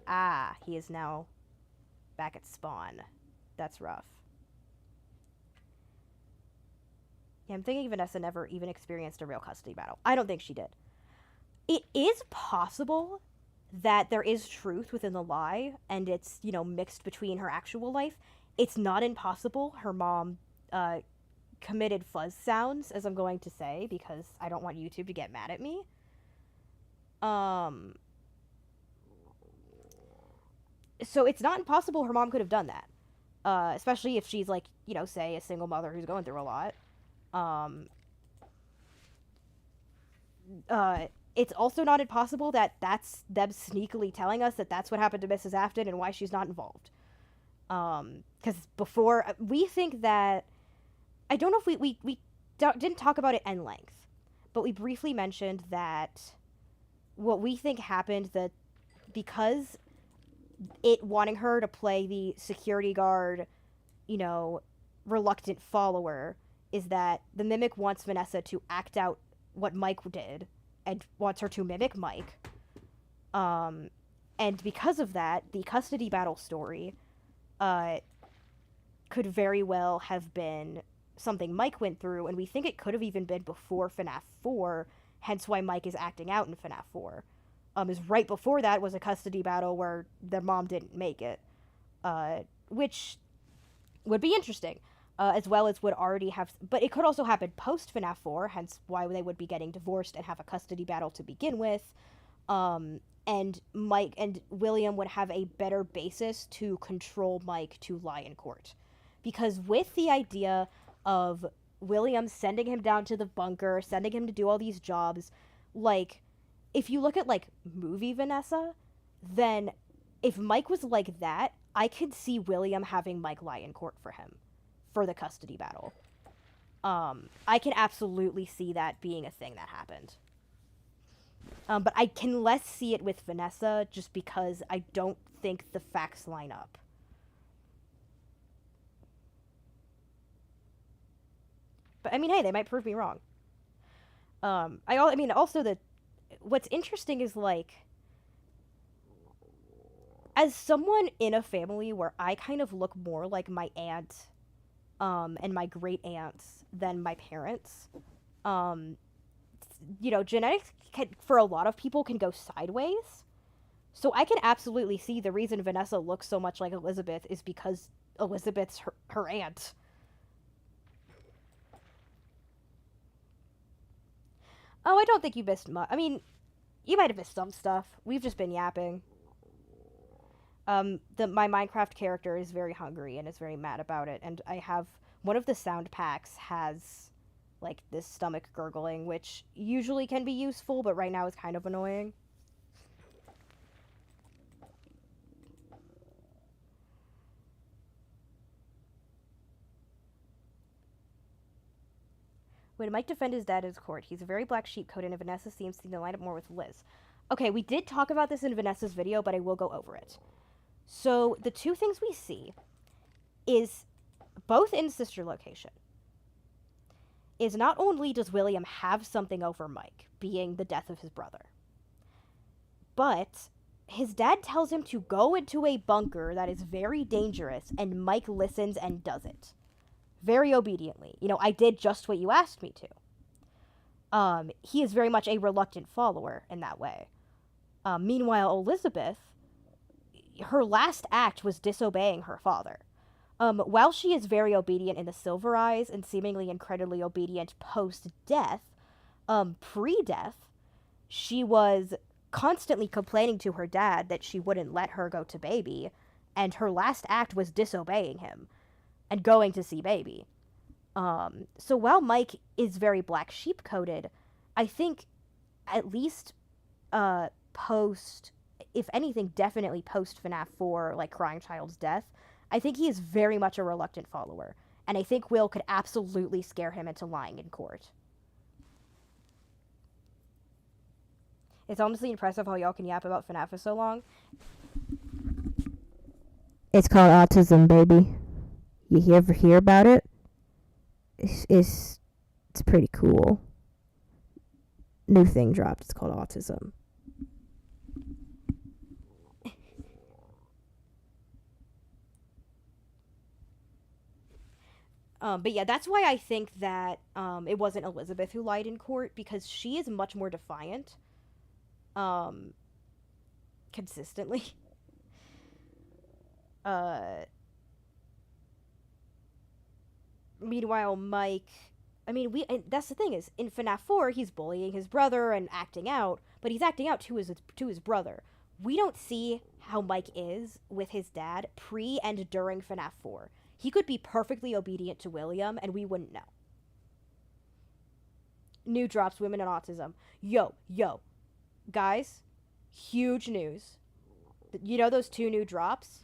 Ah, he is now back at spawn. That's rough. Yeah, I'm thinking Vanessa never even experienced a real custody battle. I don't think she did. It is possible that there is truth within the lie, and it's, you know, mixed between her actual life. It's not impossible her mom committed fuzz sounds, as I'm going to say, because I don't want YouTube to get mad at me. So it's not impossible her mom could have done that. Especially if she's, like, you know, say, a single mother who's going through a lot. It's also not impossible that that's them sneakily telling us that that's what happened to Mrs. Afton and why she's not involved. Because before, we think that... I don't know if we didn't talk about it en length, but we briefly mentioned that what we think happened, that because it wanting her to play the security guard, you know, reluctant follower, is that the Mimic wants Vanessa to act out what Mike did and wants her to mimic Mike. And because of that, the custody battle story could very well have been something Mike went through, and we think it could have even been before FNAF 4, hence why Mike is acting out in FNAF 4. Is right before that was a custody battle where their mom didn't make it, which would be interesting, as well as would already have... But it could also happen post FNAF 4, hence why they would be getting divorced and have a custody battle to begin with. And Mike and William would have a better basis to control Mike to lie in court. Because with the idea of William sending him down to the bunker, sending him to do all these jobs, like, if you look at, like, movie Vanessa, then if Mike was like that, I could see William having Mike lie in court for him for the custody battle. I can absolutely see that being a thing that happened. But I can less see it with Vanessa just because I don't think the facts line up. But, I mean, hey, they might prove me wrong. I mean, also, what's interesting is, like, as someone in a family where I kind of look more like my aunt, and my great aunts than my parents, you know, genetics for a lot of people can go sideways. So I can absolutely see the reason Vanessa looks so much like Elizabeth is because Elizabeth's her aunt. Oh, I don't think you missed much. I mean, you might have missed some stuff. We've just been yapping. My Minecraft character is very hungry and is very mad about it, and I have... One of the sound packs has, like, this stomach gurgling, which usually can be useful, but right now is kind of annoying. When Mike defended his dad in his court, he's a very black sheep coat, and Vanessa seems to line up more with Liz. Okay, we did talk about this in Vanessa's video, but I will go over it. So, the two things we see is, both in sister location, is not only does William have something over Mike, being the death of his brother, but his dad tells him to go into a bunker that is very dangerous, and Mike listens and does it. Very obediently. You know, I did just what you asked me to. He is very much a reluctant follower in that way. Meanwhile, Elizabeth, her last act was disobeying her father. While she is very obedient in the Silver Eyes and seemingly incredibly obedient post-death, pre-death, she was constantly complaining to her dad that she wouldn't let her go to Baby, and her last act was disobeying him and going to see Baby. So while Mike is very black sheep coded, I think at least post, if anything, definitely post FNAF 4, like Crying Child's death, I think he is very much a reluctant follower, and I think Will could absolutely scare him into lying in court. It's honestly impressive how y'all can yap about FNAF for so long. It's called autism, baby. You ever hear about it? It's pretty cool. New thing dropped. It's called autism. But yeah, that's why I think that it wasn't Elizabeth who lied in court, because she is much more defiant. Consistently. Meanwhile, Mike, I mean, and that's the thing is, in FNAF 4, he's bullying his brother and acting out, but he's acting out to his brother. We don't see how Mike is with his dad pre and during FNAF 4. He could be perfectly obedient to William, and we wouldn't know. New drops, women and autism. Yo. Guys, huge news. You know those 2 new drops?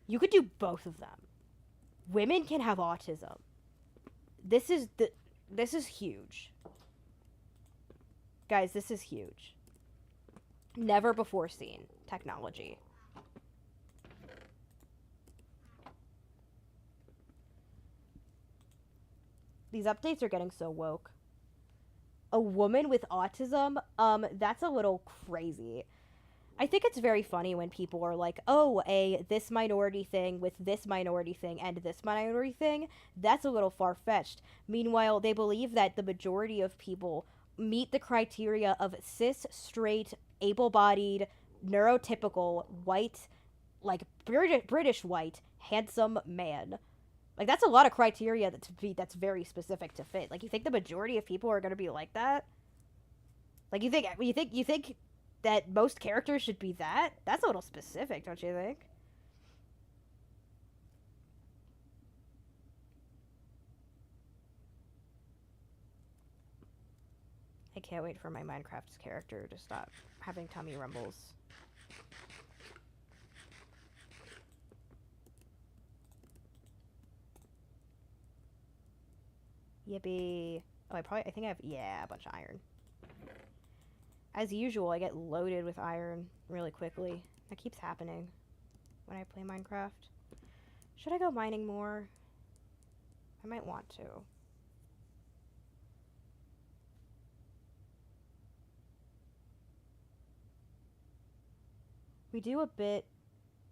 You could do both of them. Women can have autism. This is huge. Guys, this is huge. Never before seen technology. These updates are getting so woke. A woman with autism? That's a little crazy. I think it's very funny when people are like, oh, this minority thing with this minority thing and this minority thing. That's a little far-fetched. Meanwhile, they believe that the majority of people meet the criteria of cis, straight, able-bodied, neurotypical, white, like British white, handsome man. Like, that's a lot of criteria that's very specific to fit. Like, you think the majority of people are going to be like that? Like, you think that most characters should be that? That's a little specific, don't you think? I can't wait for my Minecraft character to stop having tummy rumbles. Yippee. Oh, I think I have, a bunch of iron. As usual, I get loaded with iron really quickly. That keeps happening when I play Minecraft. Should I go mining more? I might want to. We do a bit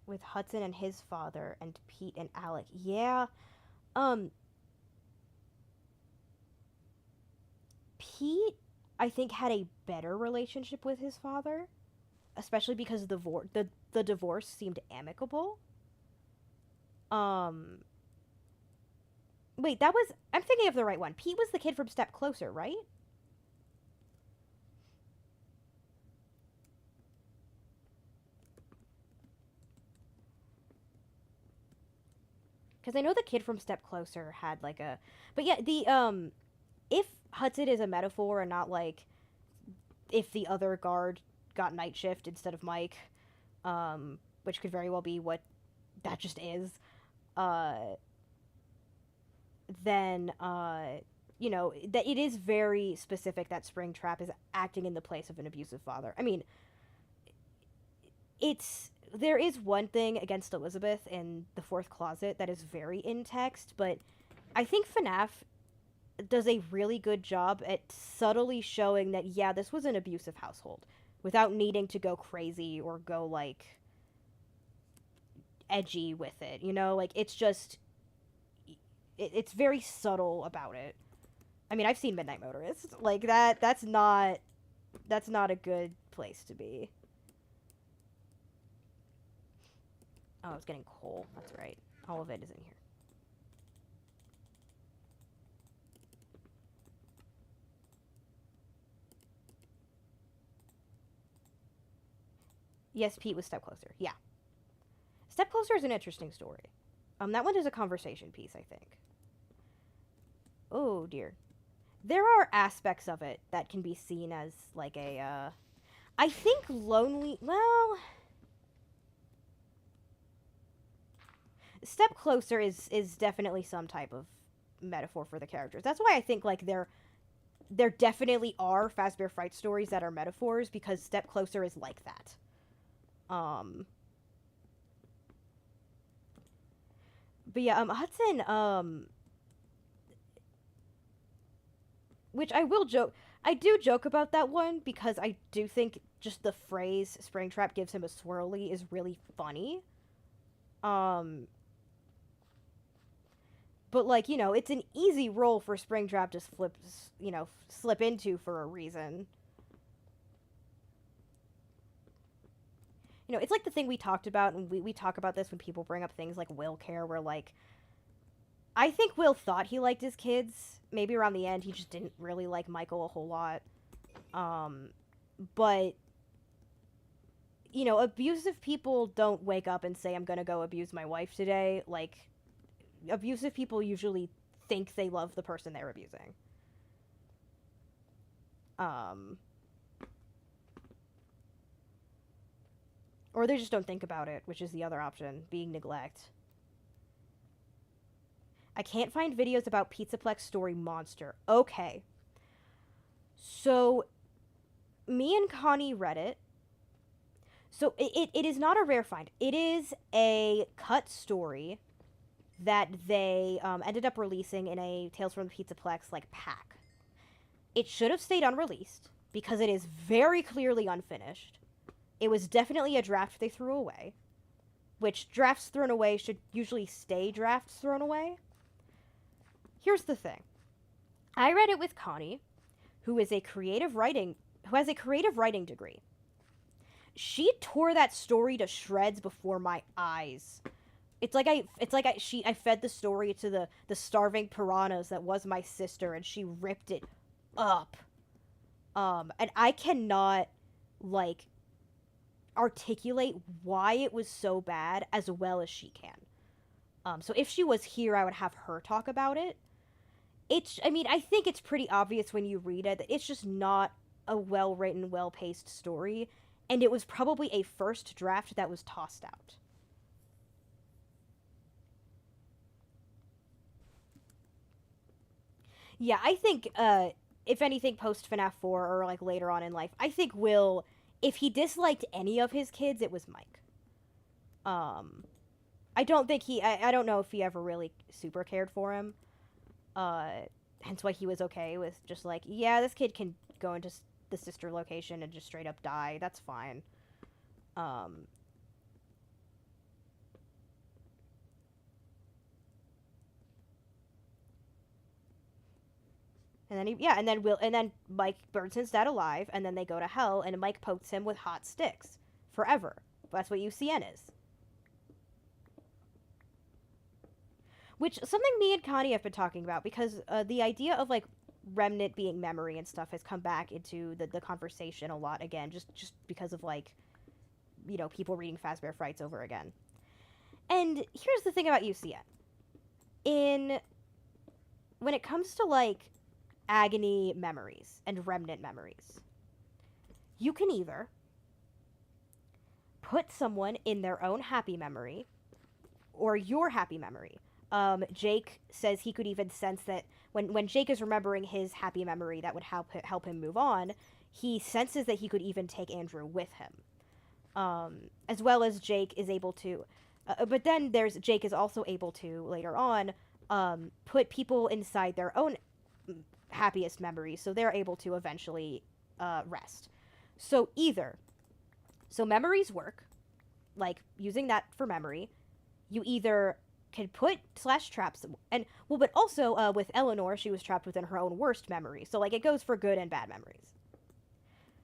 with Hudson and his father and Pete and Alec. Yeah. Pete, I think, had a better relationship with his father, especially because the divorce seemed amicable. Wait, I'm thinking of the right one. Pete was the kid from Step Closer, right? Because I know the kid from Step Closer had like a, but yeah, if Hudson is a metaphor and not like if the other guard got night shift instead of Mike, which could very well be what that just is, then you know, that it is very specific that Springtrap is acting in the place of an abusive father. I mean, there is one thing against Elizabeth in the fourth closet that is very in text, but I think FNAF does a really good job at subtly showing that, yeah, this was an abusive household, without needing to go crazy or go, like, edgy with it, you know? Like, it's just... It's very subtle about it. I mean, I've seen Midnight Motorist. Like, that's not a good place to be. Oh, I was getting coal. That's right. All of it is in here. Yes, Pete was Step Closer. Yeah. Step Closer is an interesting story. That one is a conversation piece, I think. Oh, dear. There are aspects of it that can be seen as, like, a, I think lonely... Well... Step Closer is definitely some type of metaphor for the characters. That's why I think, like, there definitely are Fazbear Fright stories that are metaphors, because Step Closer is like that. But yeah, Hudson, which I will joke, I do joke about that one, because I do think just the phrase Springtrap gives him a swirly is really funny. But, like, you know, it's an easy role for Springtrap to slip into for a reason. You know, it's like the thing we talked about, and we talk about this when people bring up things like Will Care, where, like, I think Will thought he liked his kids. Maybe around the end he just didn't really like Michael a whole lot. But, you know, abusive people don't wake up and say, I'm gonna go abuse my wife today. Like, abusive people usually think they love the person they're abusing. Or they just don't think about it, which is the other option, being neglect. I can't find videos about Pizzaplex story Monster. Okay. So, me and Connie read it. So, it is not a rare find. It is a cut story that they ended up releasing in a Tales from the Pizzaplex, like, pack. It should have stayed unreleased, because it is very clearly unfinished. It was definitely a draft they threw away, which drafts thrown away should usually stay drafts thrown away. Here's the thing. I read it with Connie, who has a creative writing degree. She tore that story to shreds before my eyes. I fed the story to the starving piranhas that was my sister, and she ripped it up. And I cannot, like, articulate why it was so bad as well as she can. So if she was here, I would have her talk about it. I think it's pretty obvious when you read it that it's just not a well-written, well-paced story, and it was probably a first draft that was tossed out. Yeah, I think, if anything, post FNAF 4 or, like, later on in life, I think Will, if he disliked any of his kids, it was Mike. I don't think I don't know if he ever really super cared for him. Hence why he was okay with just, like, yeah, this kid can go into the sister location and just straight up die. That's fine. And then Mike burns his dad alive, and then they go to hell, and Mike pokes him with hot sticks forever. That's what UCN is. Which, something me and Connie have been talking about, because the idea of, like, remnant being memory and stuff has come back into the conversation a lot again, just because of, like, you know, people reading Fazbear Frights over again. And here's the thing about UCN. When it comes to, like, agony memories and remnant memories, you can either put someone in their own happy memory or your happy memory. Jake says he could even sense that when Jake is remembering his happy memory that would help him move on, he senses that he could even take Andrew with him. As well as Jake is able to, but then Jake is also able to, later on, put people inside their own happiest memories, so they're able to eventually rest. So memories work, like using that for memory. You either can put / trap someone, and well, but also with Eleanor, she was trapped within her own worst memory. So like it goes for good and bad memories.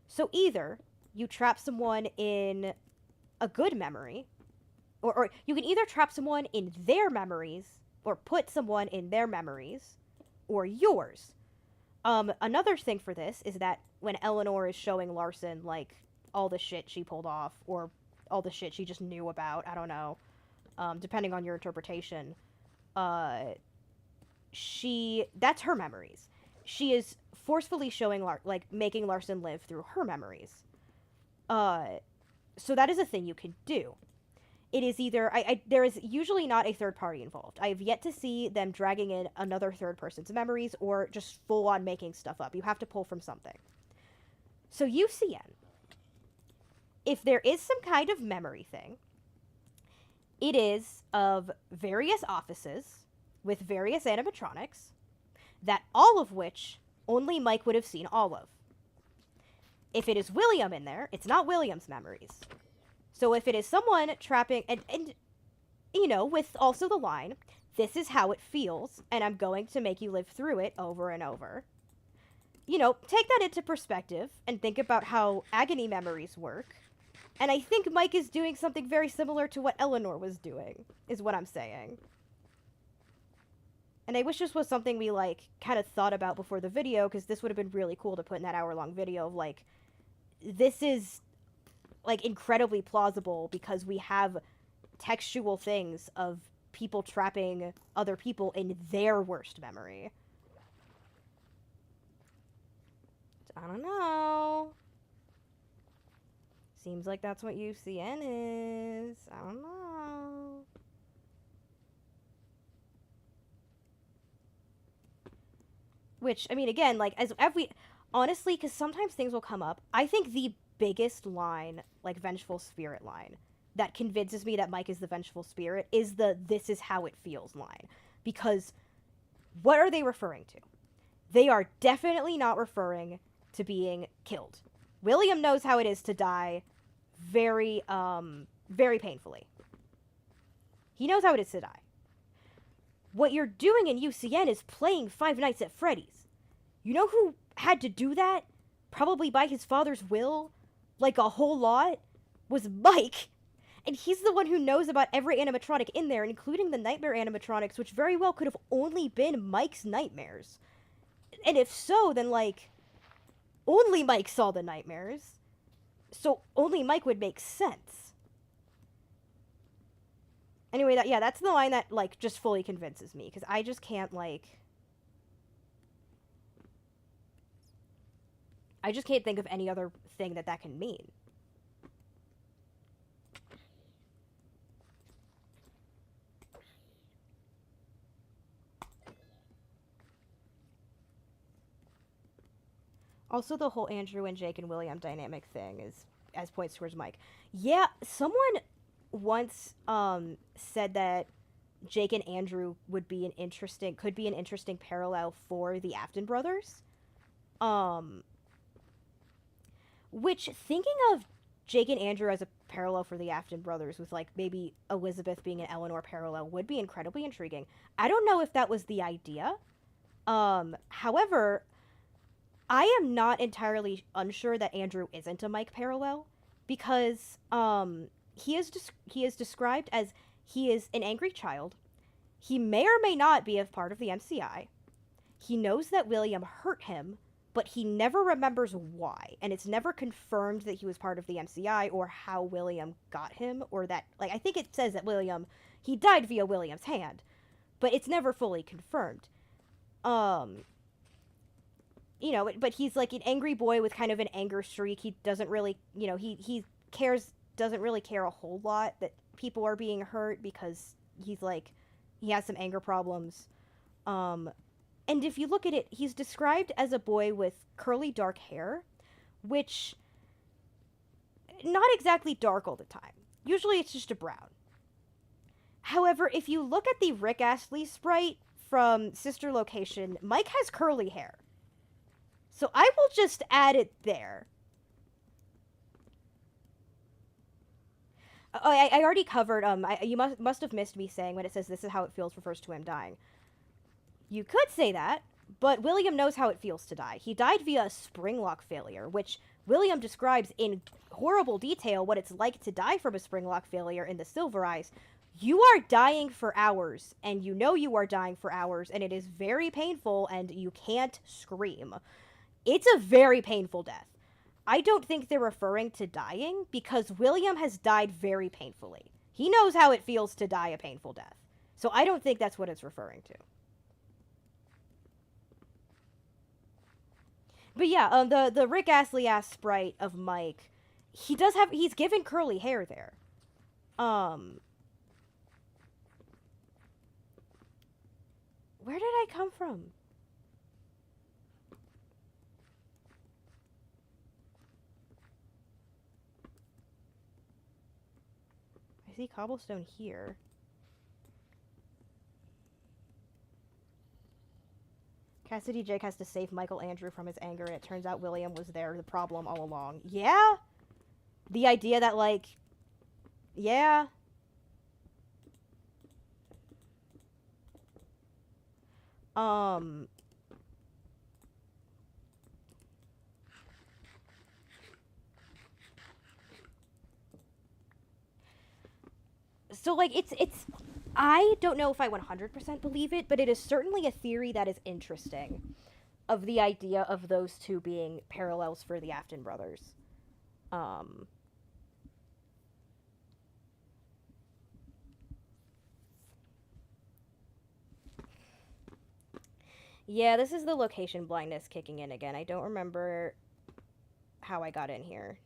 So either you trap someone in a good memory, or you can either trap someone in their memories or put someone in their memories or yours. Another thing for this is that when Eleanor is showing Larson, like, all the shit she pulled off, or all the shit she just knew about, I don't know, depending on your interpretation, that's her memories. She is forcefully showing, making Larson live through her memories. So that is a thing you can do. It is either, there is usually not a third party involved. I have yet to see them dragging in another third person's memories or just full on making stuff up. You have to pull from something. So UCN, if there is some kind of memory thing, it is of various offices with various animatronics, that all of which only Mike would have seen all of. If it is William in there, it's not William's memories. So if it is someone trapping, and you know, with also the line, this is how it feels, and I'm going to make you live through it over and over. You know, take that into perspective and think about how agony memories work. And I think Mike is doing something very similar to what Eleanor was doing, is what I'm saying. And I wish this was something we, like, kind of thought about before the video, because this would have been really cool to put in that hour-long video of, like, this is, like, incredibly plausible because we have textual things of people trapping other people in their worst memory. I don't know. Seems like that's what UCN is. I don't know. Which, I mean, again, like, as we... Honestly, because sometimes things will come up. I think the biggest line, like, vengeful spirit line, that convinces me that Mike is the vengeful spirit is the "this is how it feels" line. Because what are they referring to? They are definitely not referring to being killed. William knows how it is to die very, very painfully. He knows how it is to die. What you're doing in UCN is playing Five Nights at Freddy's. You know who had to do that? Probably by his father's will? Like a whole lot? Was Mike. And he's the one who knows about every animatronic in there, including the nightmare animatronics, which very well could have only been Mike's nightmares. And if so, then, like, only Mike saw the nightmares. So only Mike would make sense. Anyway, that's the line that, like, just fully convinces me, because I just can't, like... I just can't think of any other thing that can mean. Also, the whole Andrew and Jake and William dynamic thing is as points towards Mike. Yeah, someone once said that Jake and Andrew could be an interesting parallel for the Afton brothers. Which, thinking of Jake and Andrew as a parallel for the Afton brothers, with, like, maybe Elizabeth being an Eleanor parallel, would be incredibly intriguing. I don't know if that was the idea. However, I am not entirely unsure that Andrew isn't a Mike parallel, because he is described as he is an angry child. He may or may not be a part of the MCI. He knows that William hurt him, but he never remembers why, and it's never confirmed that he was part of the MCI or how William got him, or that, like, I think it says that he died via William's hand, but it's never fully confirmed. You know, but he's, like, an angry boy with kind of an anger streak. He doesn't really, you know, doesn't really care a whole lot that people are being hurt, because he's, like, he has some anger problems. And if you look at it, he's described as a boy with curly dark hair, which, not exactly dark all the time. Usually it's just a brown. However, if you look at the Rick Astley sprite from Sister Location, Mike has curly hair. So I will just add it there. I already covered, you must have missed me saying when it says this is how it feels refers to him dying. You could say that, but William knows how it feels to die. He died via a spring lock failure, which William describes in horrible detail what it's like to die from a spring lock failure in the Silver Eyes. You are dying for hours, and you know you are dying for hours, and it is very painful, and you can't scream. It's a very painful death. I don't think they're referring to dying, because William has died very painfully. He knows how it feels to die a painful death. So I don't think that's what it's referring to. But yeah, the Rick Astley ass sprite of Mike, he's given curly hair there. Where did I come from? I see cobblestone here. Cassidy Jake has to save Michael Andrew from his anger, and it turns out William was the problem all along. Yeah? The idea that, like... Yeah. So, like, it's... I don't know if I 100% believe it, but it is certainly a theory that is interesting. Of the idea of those two being parallels for the Afton brothers. Yeah, this is the location blindness kicking in again. I don't remember how I got in here.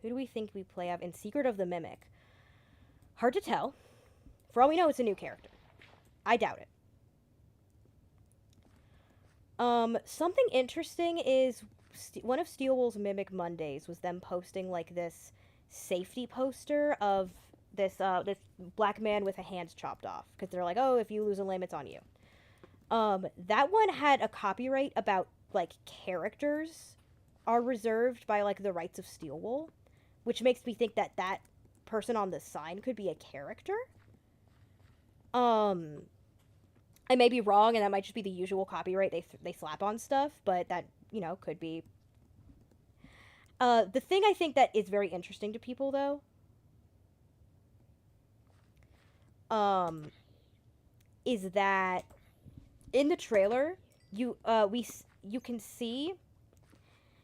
Who do we think we play in Secret of the Mimic? Hard to tell. For all we know, it's a new character. I doubt it. Something interesting is one of Steelwool's Mimic Mondays was them posting like this safety poster of this black man with a hand chopped off, because they're like, oh, if you lose a limb, it's on you. That one had a copyright about like characters are reserved by like the rights of Steelwool, which makes me think that that person on the sign could be a character. I may be wrong, and that might just be the usual copyright they slap on stuff, but that, you know, could be. The thing I think that is very interesting to people, though, is that in the trailer, you can see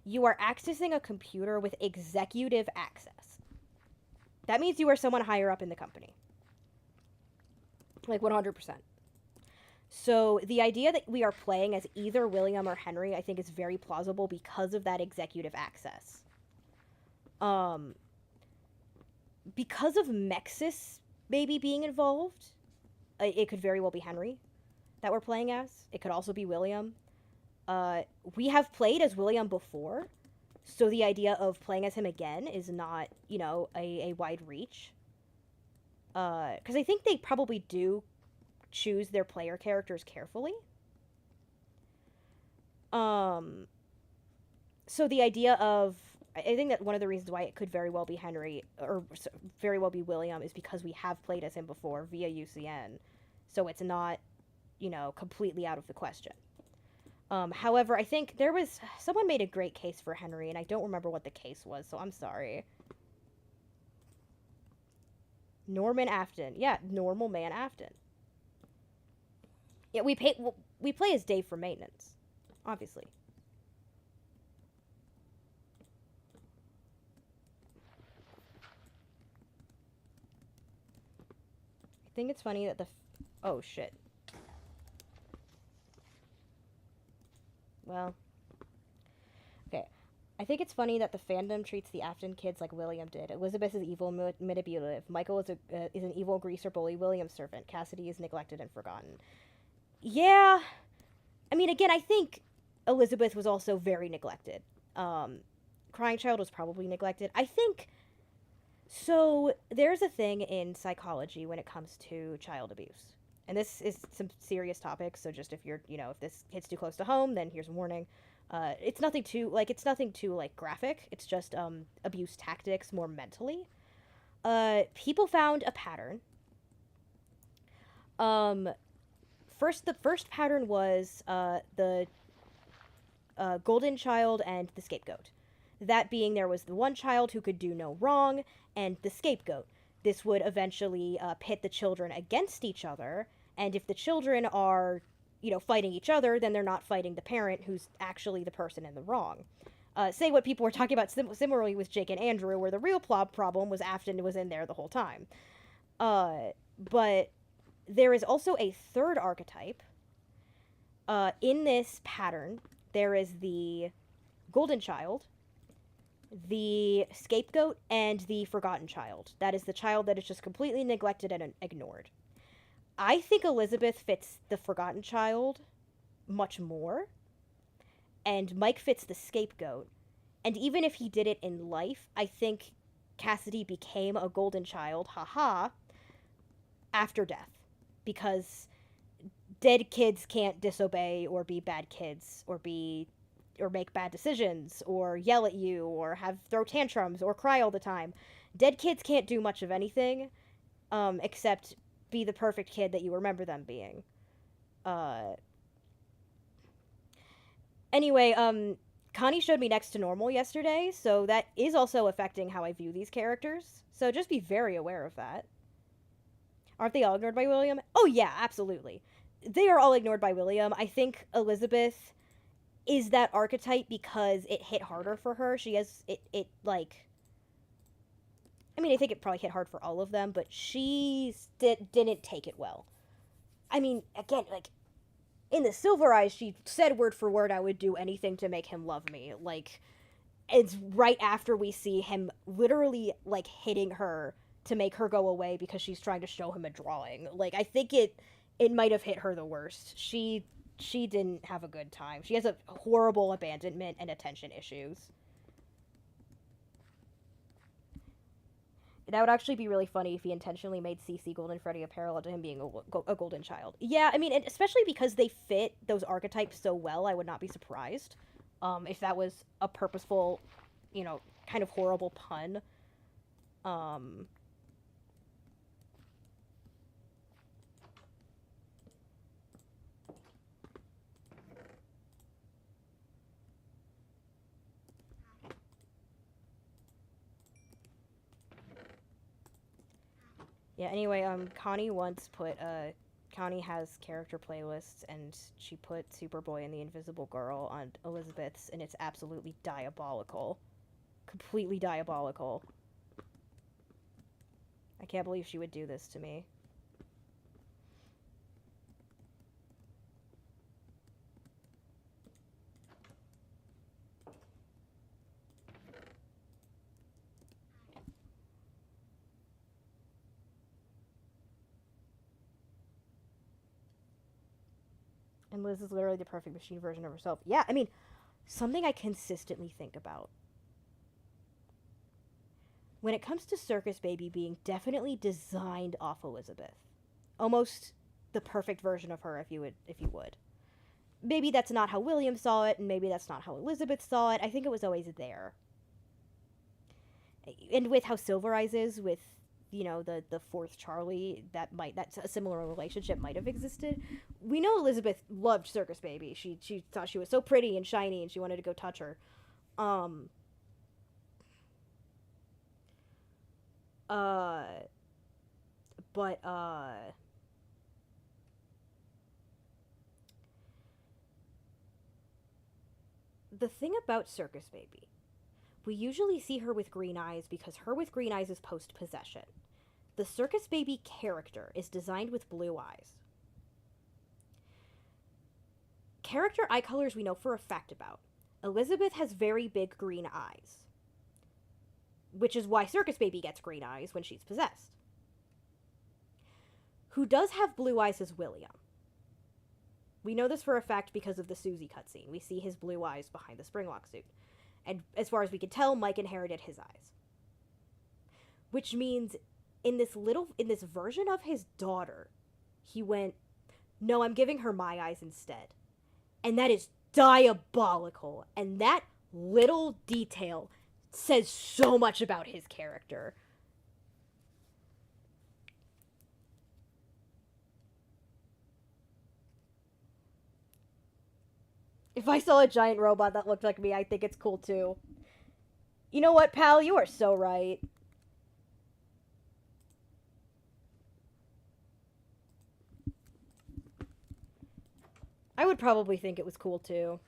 you are accessing a computer with executive access. That means you are someone higher up in the company. Like 100%. So the idea that we are playing as either William or Henry, I think, is very plausible because of that executive access. Because of Mexis maybe being involved, it could very well be Henry that we're playing as. It could also be William. We have played as William before, so the idea of playing as him again is not, you know, a wide reach. Because I think they probably do choose their player characters carefully. So the idea of, I think that one of the reasons why it could very well be Henry, or very well be William, is because we have played as him before via UCN. So it's not, you know, completely out of the question. However, I think someone made a great case for Henry, and I don't remember what the case was, so I'm sorry. Norman Afton. Yeah, Normal Man Afton. Yeah, we play as Dave for maintenance, obviously. I think it's funny that oh shit. Well, okay. I think it's funny that the fandom treats the Afton kids like William did. Elizabeth is evil, manipulative. Michael is an evil greaser bully, William's servant. Cassidy is neglected and forgotten. Yeah. I mean, again, I think Elizabeth was also very neglected. Crying Child was probably neglected. I think... So, there's a thing in psychology when it comes to child abuse. And this is some serious topics, so just if you're, you know, if this hits too close to home, then here's a warning. It's nothing too graphic. It's just, abuse tactics more mentally. People found a pattern. The first pattern was the golden child and the scapegoat. That being, there was the one child who could do no wrong, and the scapegoat. This would eventually pit the children against each other, and if the children are, fighting each other, then they're not fighting the parent who's actually the person in the wrong. Say what people were talking about similarly with Jake and Andrew, where the real problem was Afton was in there the whole time. But there is also a third archetype. In this pattern, there is the golden child, the scapegoat, and the forgotten child. That is the child that is just completely neglected and ignored. I think Elizabeth fits the forgotten child much more, and Mike fits the scapegoat. And even if he did it in life, I think Cassidy became a golden child, haha, after death. Because dead kids can't disobey or be bad kids or make bad decisions or yell at you or throw tantrums or cry all the time. Dead kids can't do much of anything except be the perfect kid that you remember them being. Anyway, Connie showed me next to normal yesterday, so that is also affecting how I view these characters. So just be very aware of that. Aren't they all ignored by William? Oh yeah, absolutely. They are all ignored by William. I think Elizabeth is that archetype because it hit harder for her. She has I think it probably hit hard for all of them, but she didn't take it well. I mean, again, in the Silver Eyes, she said word for word, I would do anything to make him love me. It's right after we see him literally, hitting her to make her go away because she's trying to show him a drawing. I think it might have hit her the worst. She didn't have a good time. She has a horrible abandonment and attention issues. That would actually be really funny if he intentionally made CC Golden Freddy a parallel to him being a golden child. Yeah, I mean, and especially because they fit those archetypes so well, I would not be surprised if that was a purposeful, kind of horrible pun. Yeah, anyway, Connie once put, Connie has character playlists, and she put Superboy and the Invisible Girl on Elizabeth's, and it's absolutely diabolical. Completely diabolical. I can't believe she would do this to me. And Liz is literally the perfect machine version of herself. Yeah, I mean, something I consistently think about. When it comes to Circus Baby being definitely designed off Elizabeth. Almost the perfect version of her if you would. Maybe that's not how William saw it, and maybe that's not how Elizabeth saw it. I think it was always there. And with how Silver Eyes is, with the fourth Charlie, that's a similar relationship might have existed. We know Elizabeth loved Circus Baby. She thought she was so pretty and shiny, and she wanted to go touch her. The thing about Circus Baby, we usually see her with green eyes because her with green eyes is post-possession. The Circus Baby character is designed with blue eyes. Character eye colors we know for a fact about. Elizabeth has very big green eyes, which is why Circus Baby gets green eyes when she's possessed. Who does have blue eyes is William. We know this for a fact because of the Susie cutscene. We see his blue eyes behind the Springlock suit. And as far as we can tell, Mike inherited his eyes. Which means in this version of his daughter, he went, no, I'm giving her my eyes instead. And that is diabolical. And that little detail says so much about his character. If I saw a giant robot that looked like me, I think it's cool too. You know what, pal? You are so right. I would probably think it was cool too.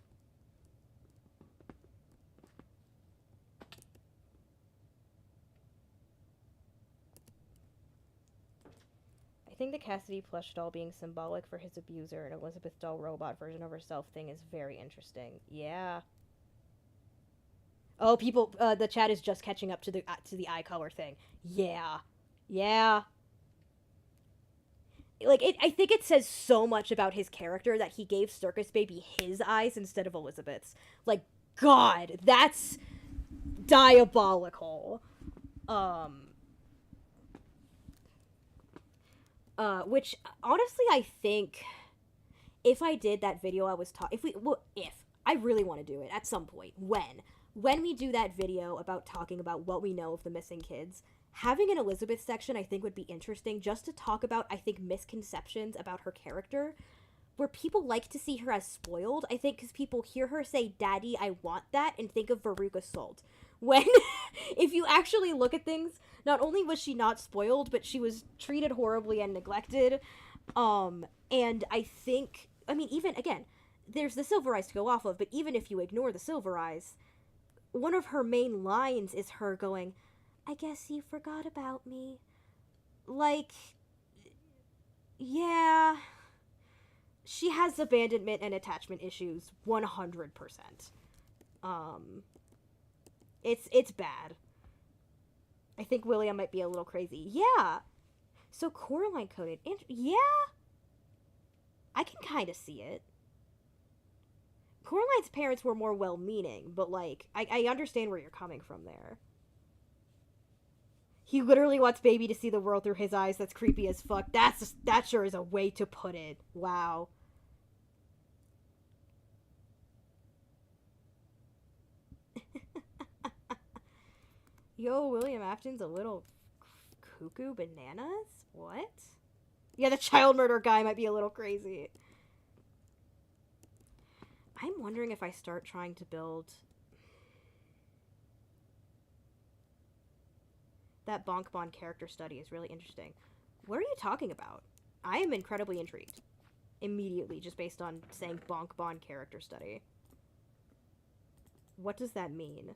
I think the Cassidy plush doll being symbolic for his abuser and Elizabeth doll robot version of herself thing is very interesting. Yeah. Oh, people, the chat is just catching up to the eye color thing. Yeah. Yeah. Like, I think it says so much about his character that he gave Circus Baby his eyes instead of Elizabeth's. Like, God, that's diabolical. Which, honestly, I think if I did that video I was talking, if I really want to do it at some point, when we do that video about talking about what we know of the missing kids, having an Elizabeth section I think would be interesting just to talk about, I think, misconceptions about her character, where people like to see her as spoiled, I think, because people hear her say, Daddy, I want that, and think of Veruca Salt. When, if you actually look at things, not only was she not spoiled, but she was treated horribly and neglected. And I think, I mean, even, again, there's the Silver Eyes to go off of, but even if you ignore the Silver Eyes, one of her main lines is her going, I guess you forgot about me. Like, yeah, she has abandonment and attachment issues 100%. It's bad. I think William might be a little crazy. Yeah. So Coraline coded. Yeah. I can kind of see it. Coraline's parents were more well-meaning, but, like, I understand where you're coming from there. He literally wants Baby to see the world through his eyes. That's creepy as fuck. That sure is a way to put it. Wow. Yo, William Afton's a little cuckoo bananas? What? Yeah, the child murder guy might be a little crazy. I'm wondering if I start trying to build that Bonk Bon character study is really interesting. What are you talking about? I am incredibly intrigued. Immediately, just based on saying Bonk Bon character study. What does that mean?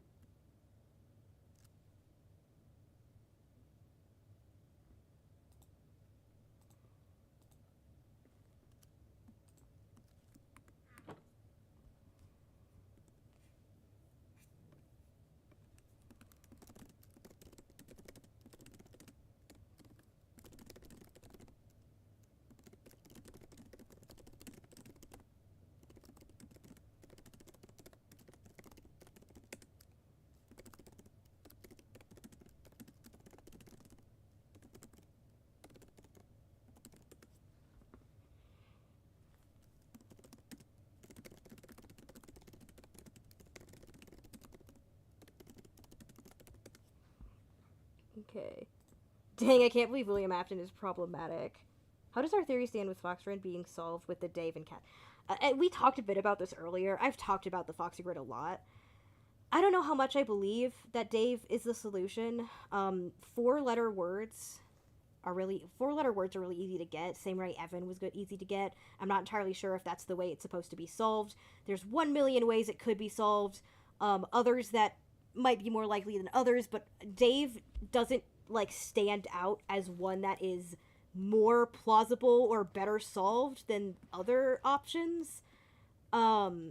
Okay. Dang, I can't believe William Afton is problematic. How does our theory stand with Fox Run being solved with the Dave and Cat? And we talked a bit about this earlier. I've talked about the Foxy Grid a lot. I don't know how much I believe that Dave is the solution. Four-letter words are really easy to get. Same way Evan was easy to get. I'm not entirely sure if that's the way it's supposed to be solved. There's 1,000,000 ways it could be solved. Others that might be more likely than others, but Dave doesn't, like, stand out as one that is more plausible or better solved than other options. I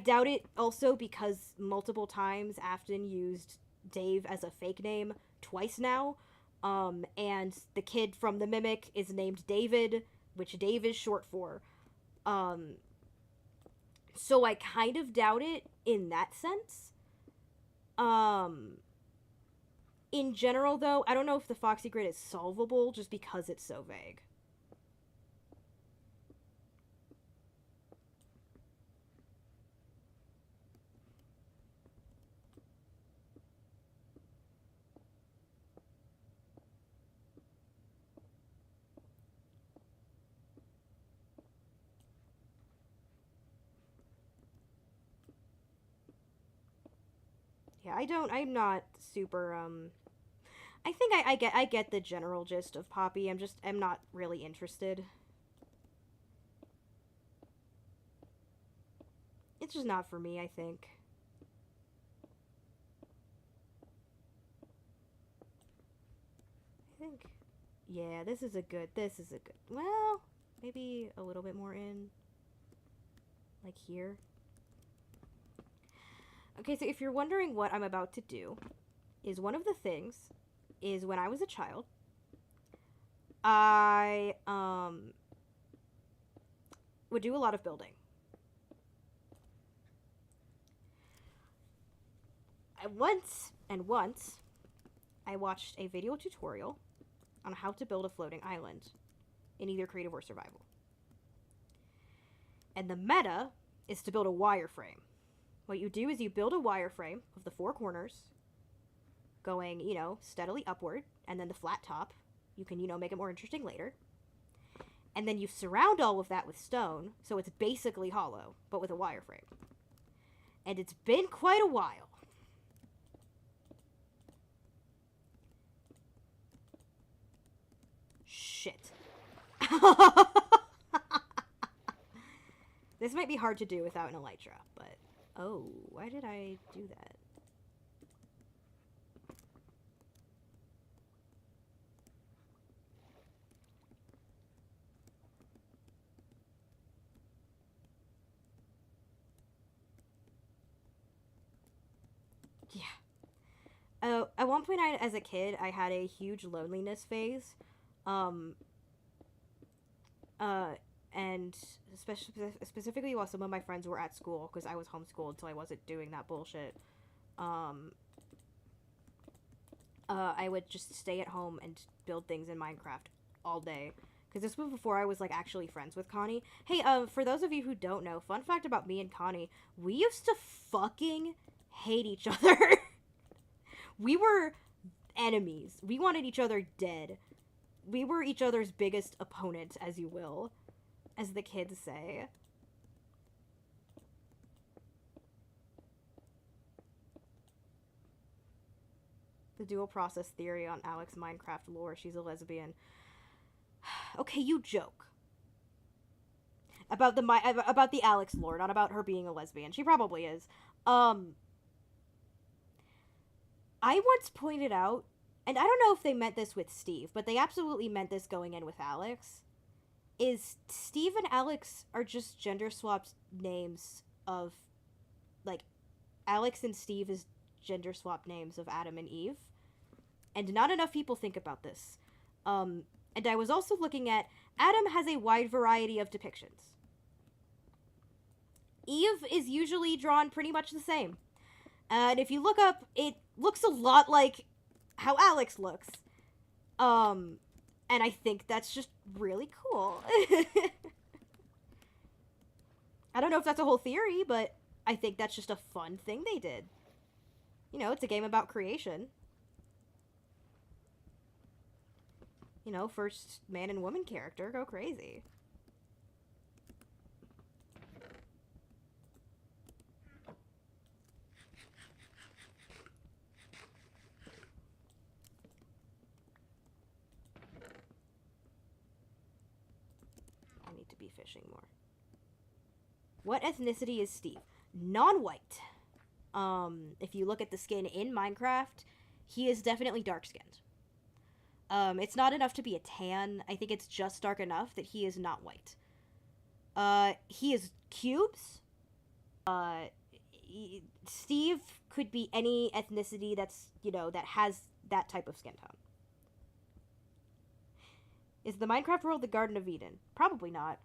doubt it also because multiple times Afton used Dave as a fake name twice now. And the kid from the Mimic is named David, which Dave is short for. So I kind of doubt it in that sense. In general, though, I don't know if the Foxy Grid is solvable just because it's so vague. Yeah, I'm not super, I think I get the general gist of Poppy. I'm not really interested. It's just not for me, I think. I think, yeah, this is a good, well, maybe a little bit more in, like here. Okay, so if you're wondering what I'm about to do, is one of the things is when I was a child, I, would do a lot of building. Once, I watched a video tutorial on how to build a floating island in either creative or survival. And the meta is to build a wireframe. What you do is you build a wireframe of the four corners going, steadily upward, and then the flat top. You can, make it more interesting later. And then you surround all of that with stone, so it's basically hollow, but with a wireframe. And it's been quite a while. Shit. This might be hard to do without an elytra, but... Oh, why did I do that? Yeah. At one point, as a kid, I had a huge loneliness phase. And specifically while some of my friends were at school, because I was homeschooled, so I wasn't doing that bullshit. I would just stay at home and build things in Minecraft all day. Because this was before I was, like, actually friends with Connie. Hey, for those of you who don't know, fun fact about me and Connie, we used to fucking hate each other. We were enemies. We wanted each other dead. We were each other's biggest opponent, as you will. As the kids say. The dual process theory on Alex Minecraft lore. She's a lesbian. Okay, you joke. About the Alex lore, not about her being a lesbian. She probably is. I once pointed out, and I don't know if they meant this with Steve, but they absolutely meant this going in with Alex, is Steve and Alex are just gender swapped names of, like, Alex and Steve is gender swapped names of Adam and Eve. And not enough people think about this. And I was also looking at, Adam has a wide variety of depictions. Eve is usually drawn pretty much the same. And if you look up, it looks a lot like how Alex looks. And I think that's just really cool. I don't know if that's a whole theory, but I think that's just a fun thing they did. It's a game about creation. First man and woman character, go crazy. I need to be fishing more. What ethnicity is Steve? Non-white. If you look at the skin in Minecraft, he is definitely dark-skinned. It's not enough to be a tan. I think it's just dark enough that he is not white. He is cubes. Steve could be any ethnicity that's, that has that type of skin tone. Is the Minecraft world the Garden of Eden? Probably not.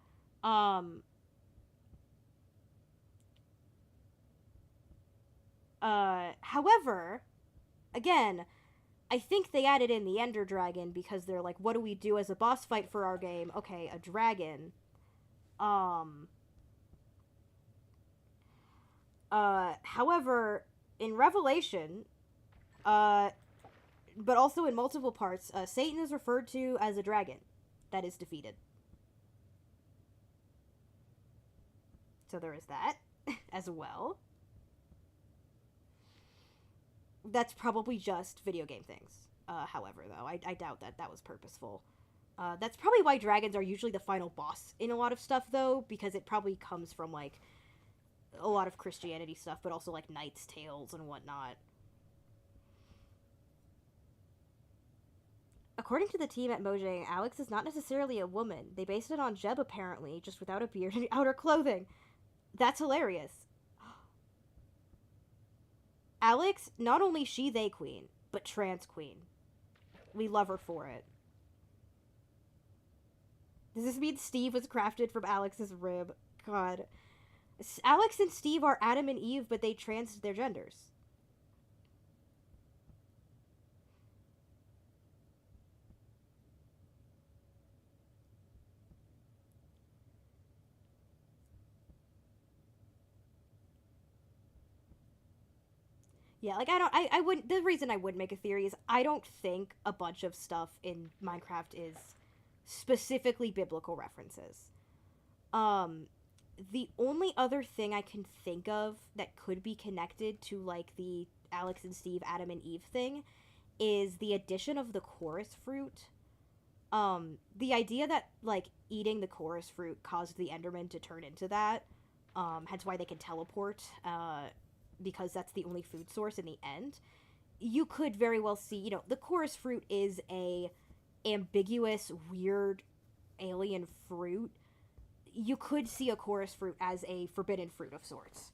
However, again, I think they added in the Ender Dragon because they're like, what do we do as a boss fight for our game? Okay, a dragon. However, in Revelation, but also in multiple parts, Satan is referred to as a dragon that is defeated. So there is that as well. That's probably just video game things. However, though, I doubt that that was purposeful. That's probably why dragons are usually the final boss in a lot of stuff, though, because it probably comes from, like, a lot of Christianity stuff, but also, like, Knight's Tales and whatnot. According to the team at Mojang, Alex is not necessarily a woman. They based it on Jeb, apparently, just without a beard and outer clothing. That's hilarious. Alex, not only she, they queen, but trans queen. We love her for it. Does this mean Steve was crafted from Alex's rib? God. Alex and Steve are Adam and Eve, but they transed their genders. Yeah, like, I wouldn't, the reason I wouldn't make a theory is I don't think a bunch of stuff in Minecraft is specifically biblical references. The only other thing I can think of that could be connected to, like, the Alex and Steve, Adam and Eve thing is the addition of the chorus fruit. The idea that, like, eating the chorus fruit caused the Enderman to turn into that, hence why they can teleport, because that's the only food source in the end. You could very well see, you know, the chorus fruit is a ambiguous, weird, alien fruit. You could see a chorus fruit as a forbidden fruit of sorts,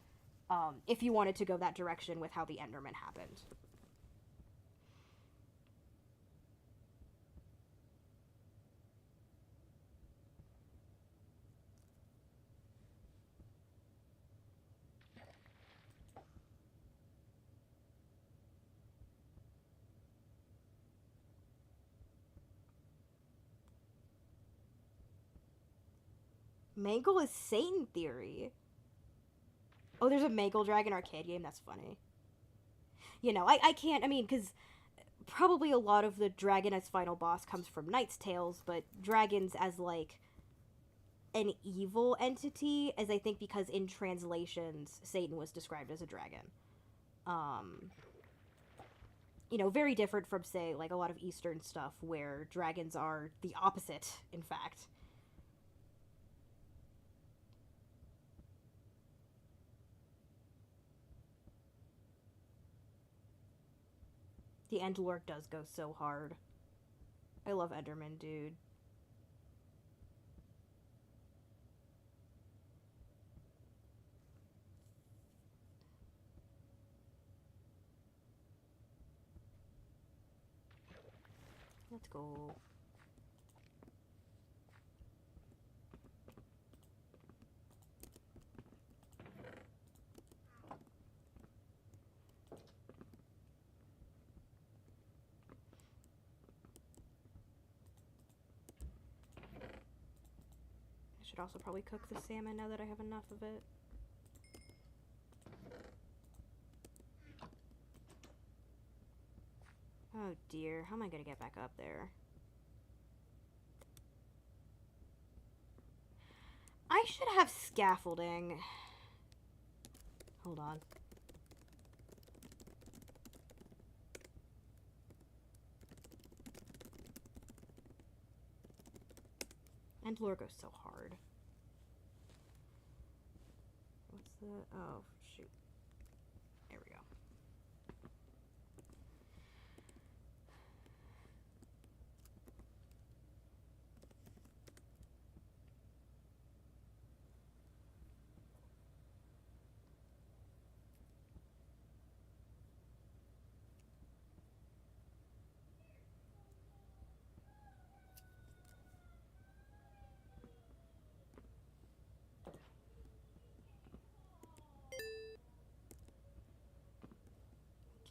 if you wanted to go that direction with how the Enderman happened. Mangle is Satan theory. Oh, there's a Mangle Dragon arcade game? That's funny. You know, I can't, I mean, because probably a lot of the dragon as final boss comes from Knight's Tales, but dragons as, like, an evil entity, as I think because in translations, Satan was described as a dragon. You know, very different from, say, like, a lot of Eastern stuff where dragons are the opposite, in fact. The end lurk does go so hard. I love Enderman, dude. Let's go. I should also probably cook the salmon now that I have enough of it. Oh dear, how am I gonna get back up there? I should have scaffolding. Hold on. And lure goes so hard. What's the... oh, shoot. There we go.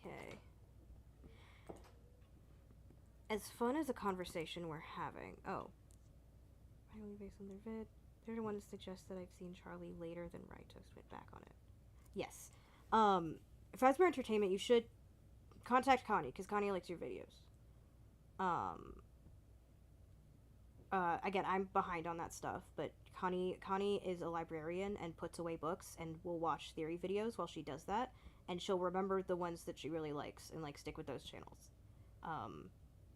Okay. As fun as a conversation we're having... oh. Finally based on their vid. They're the one to suggest that I've seen Charlie later than Ritos went back on it. Yes. Fazbear Entertainment, you should contact Connie, because Connie likes your videos. Again, I'm behind on that stuff, but Connie is a librarian and puts away books and will watch theory videos while she does that. and she'll remember the ones that she really likes and like stick with those channels.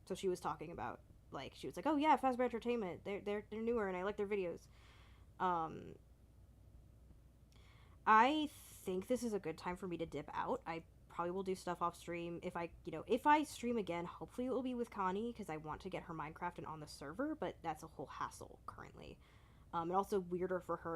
So she was talking about like she was like, oh yeah, Fazbear Entertainment, they're newer and I like their videos. I think this is a good time for me to dip out. I probably will do stuff off stream. If I stream again, hopefully it will be with Connie because I want to get her Minecraft and on the server, but that's a whole hassle currently. And also weirder for her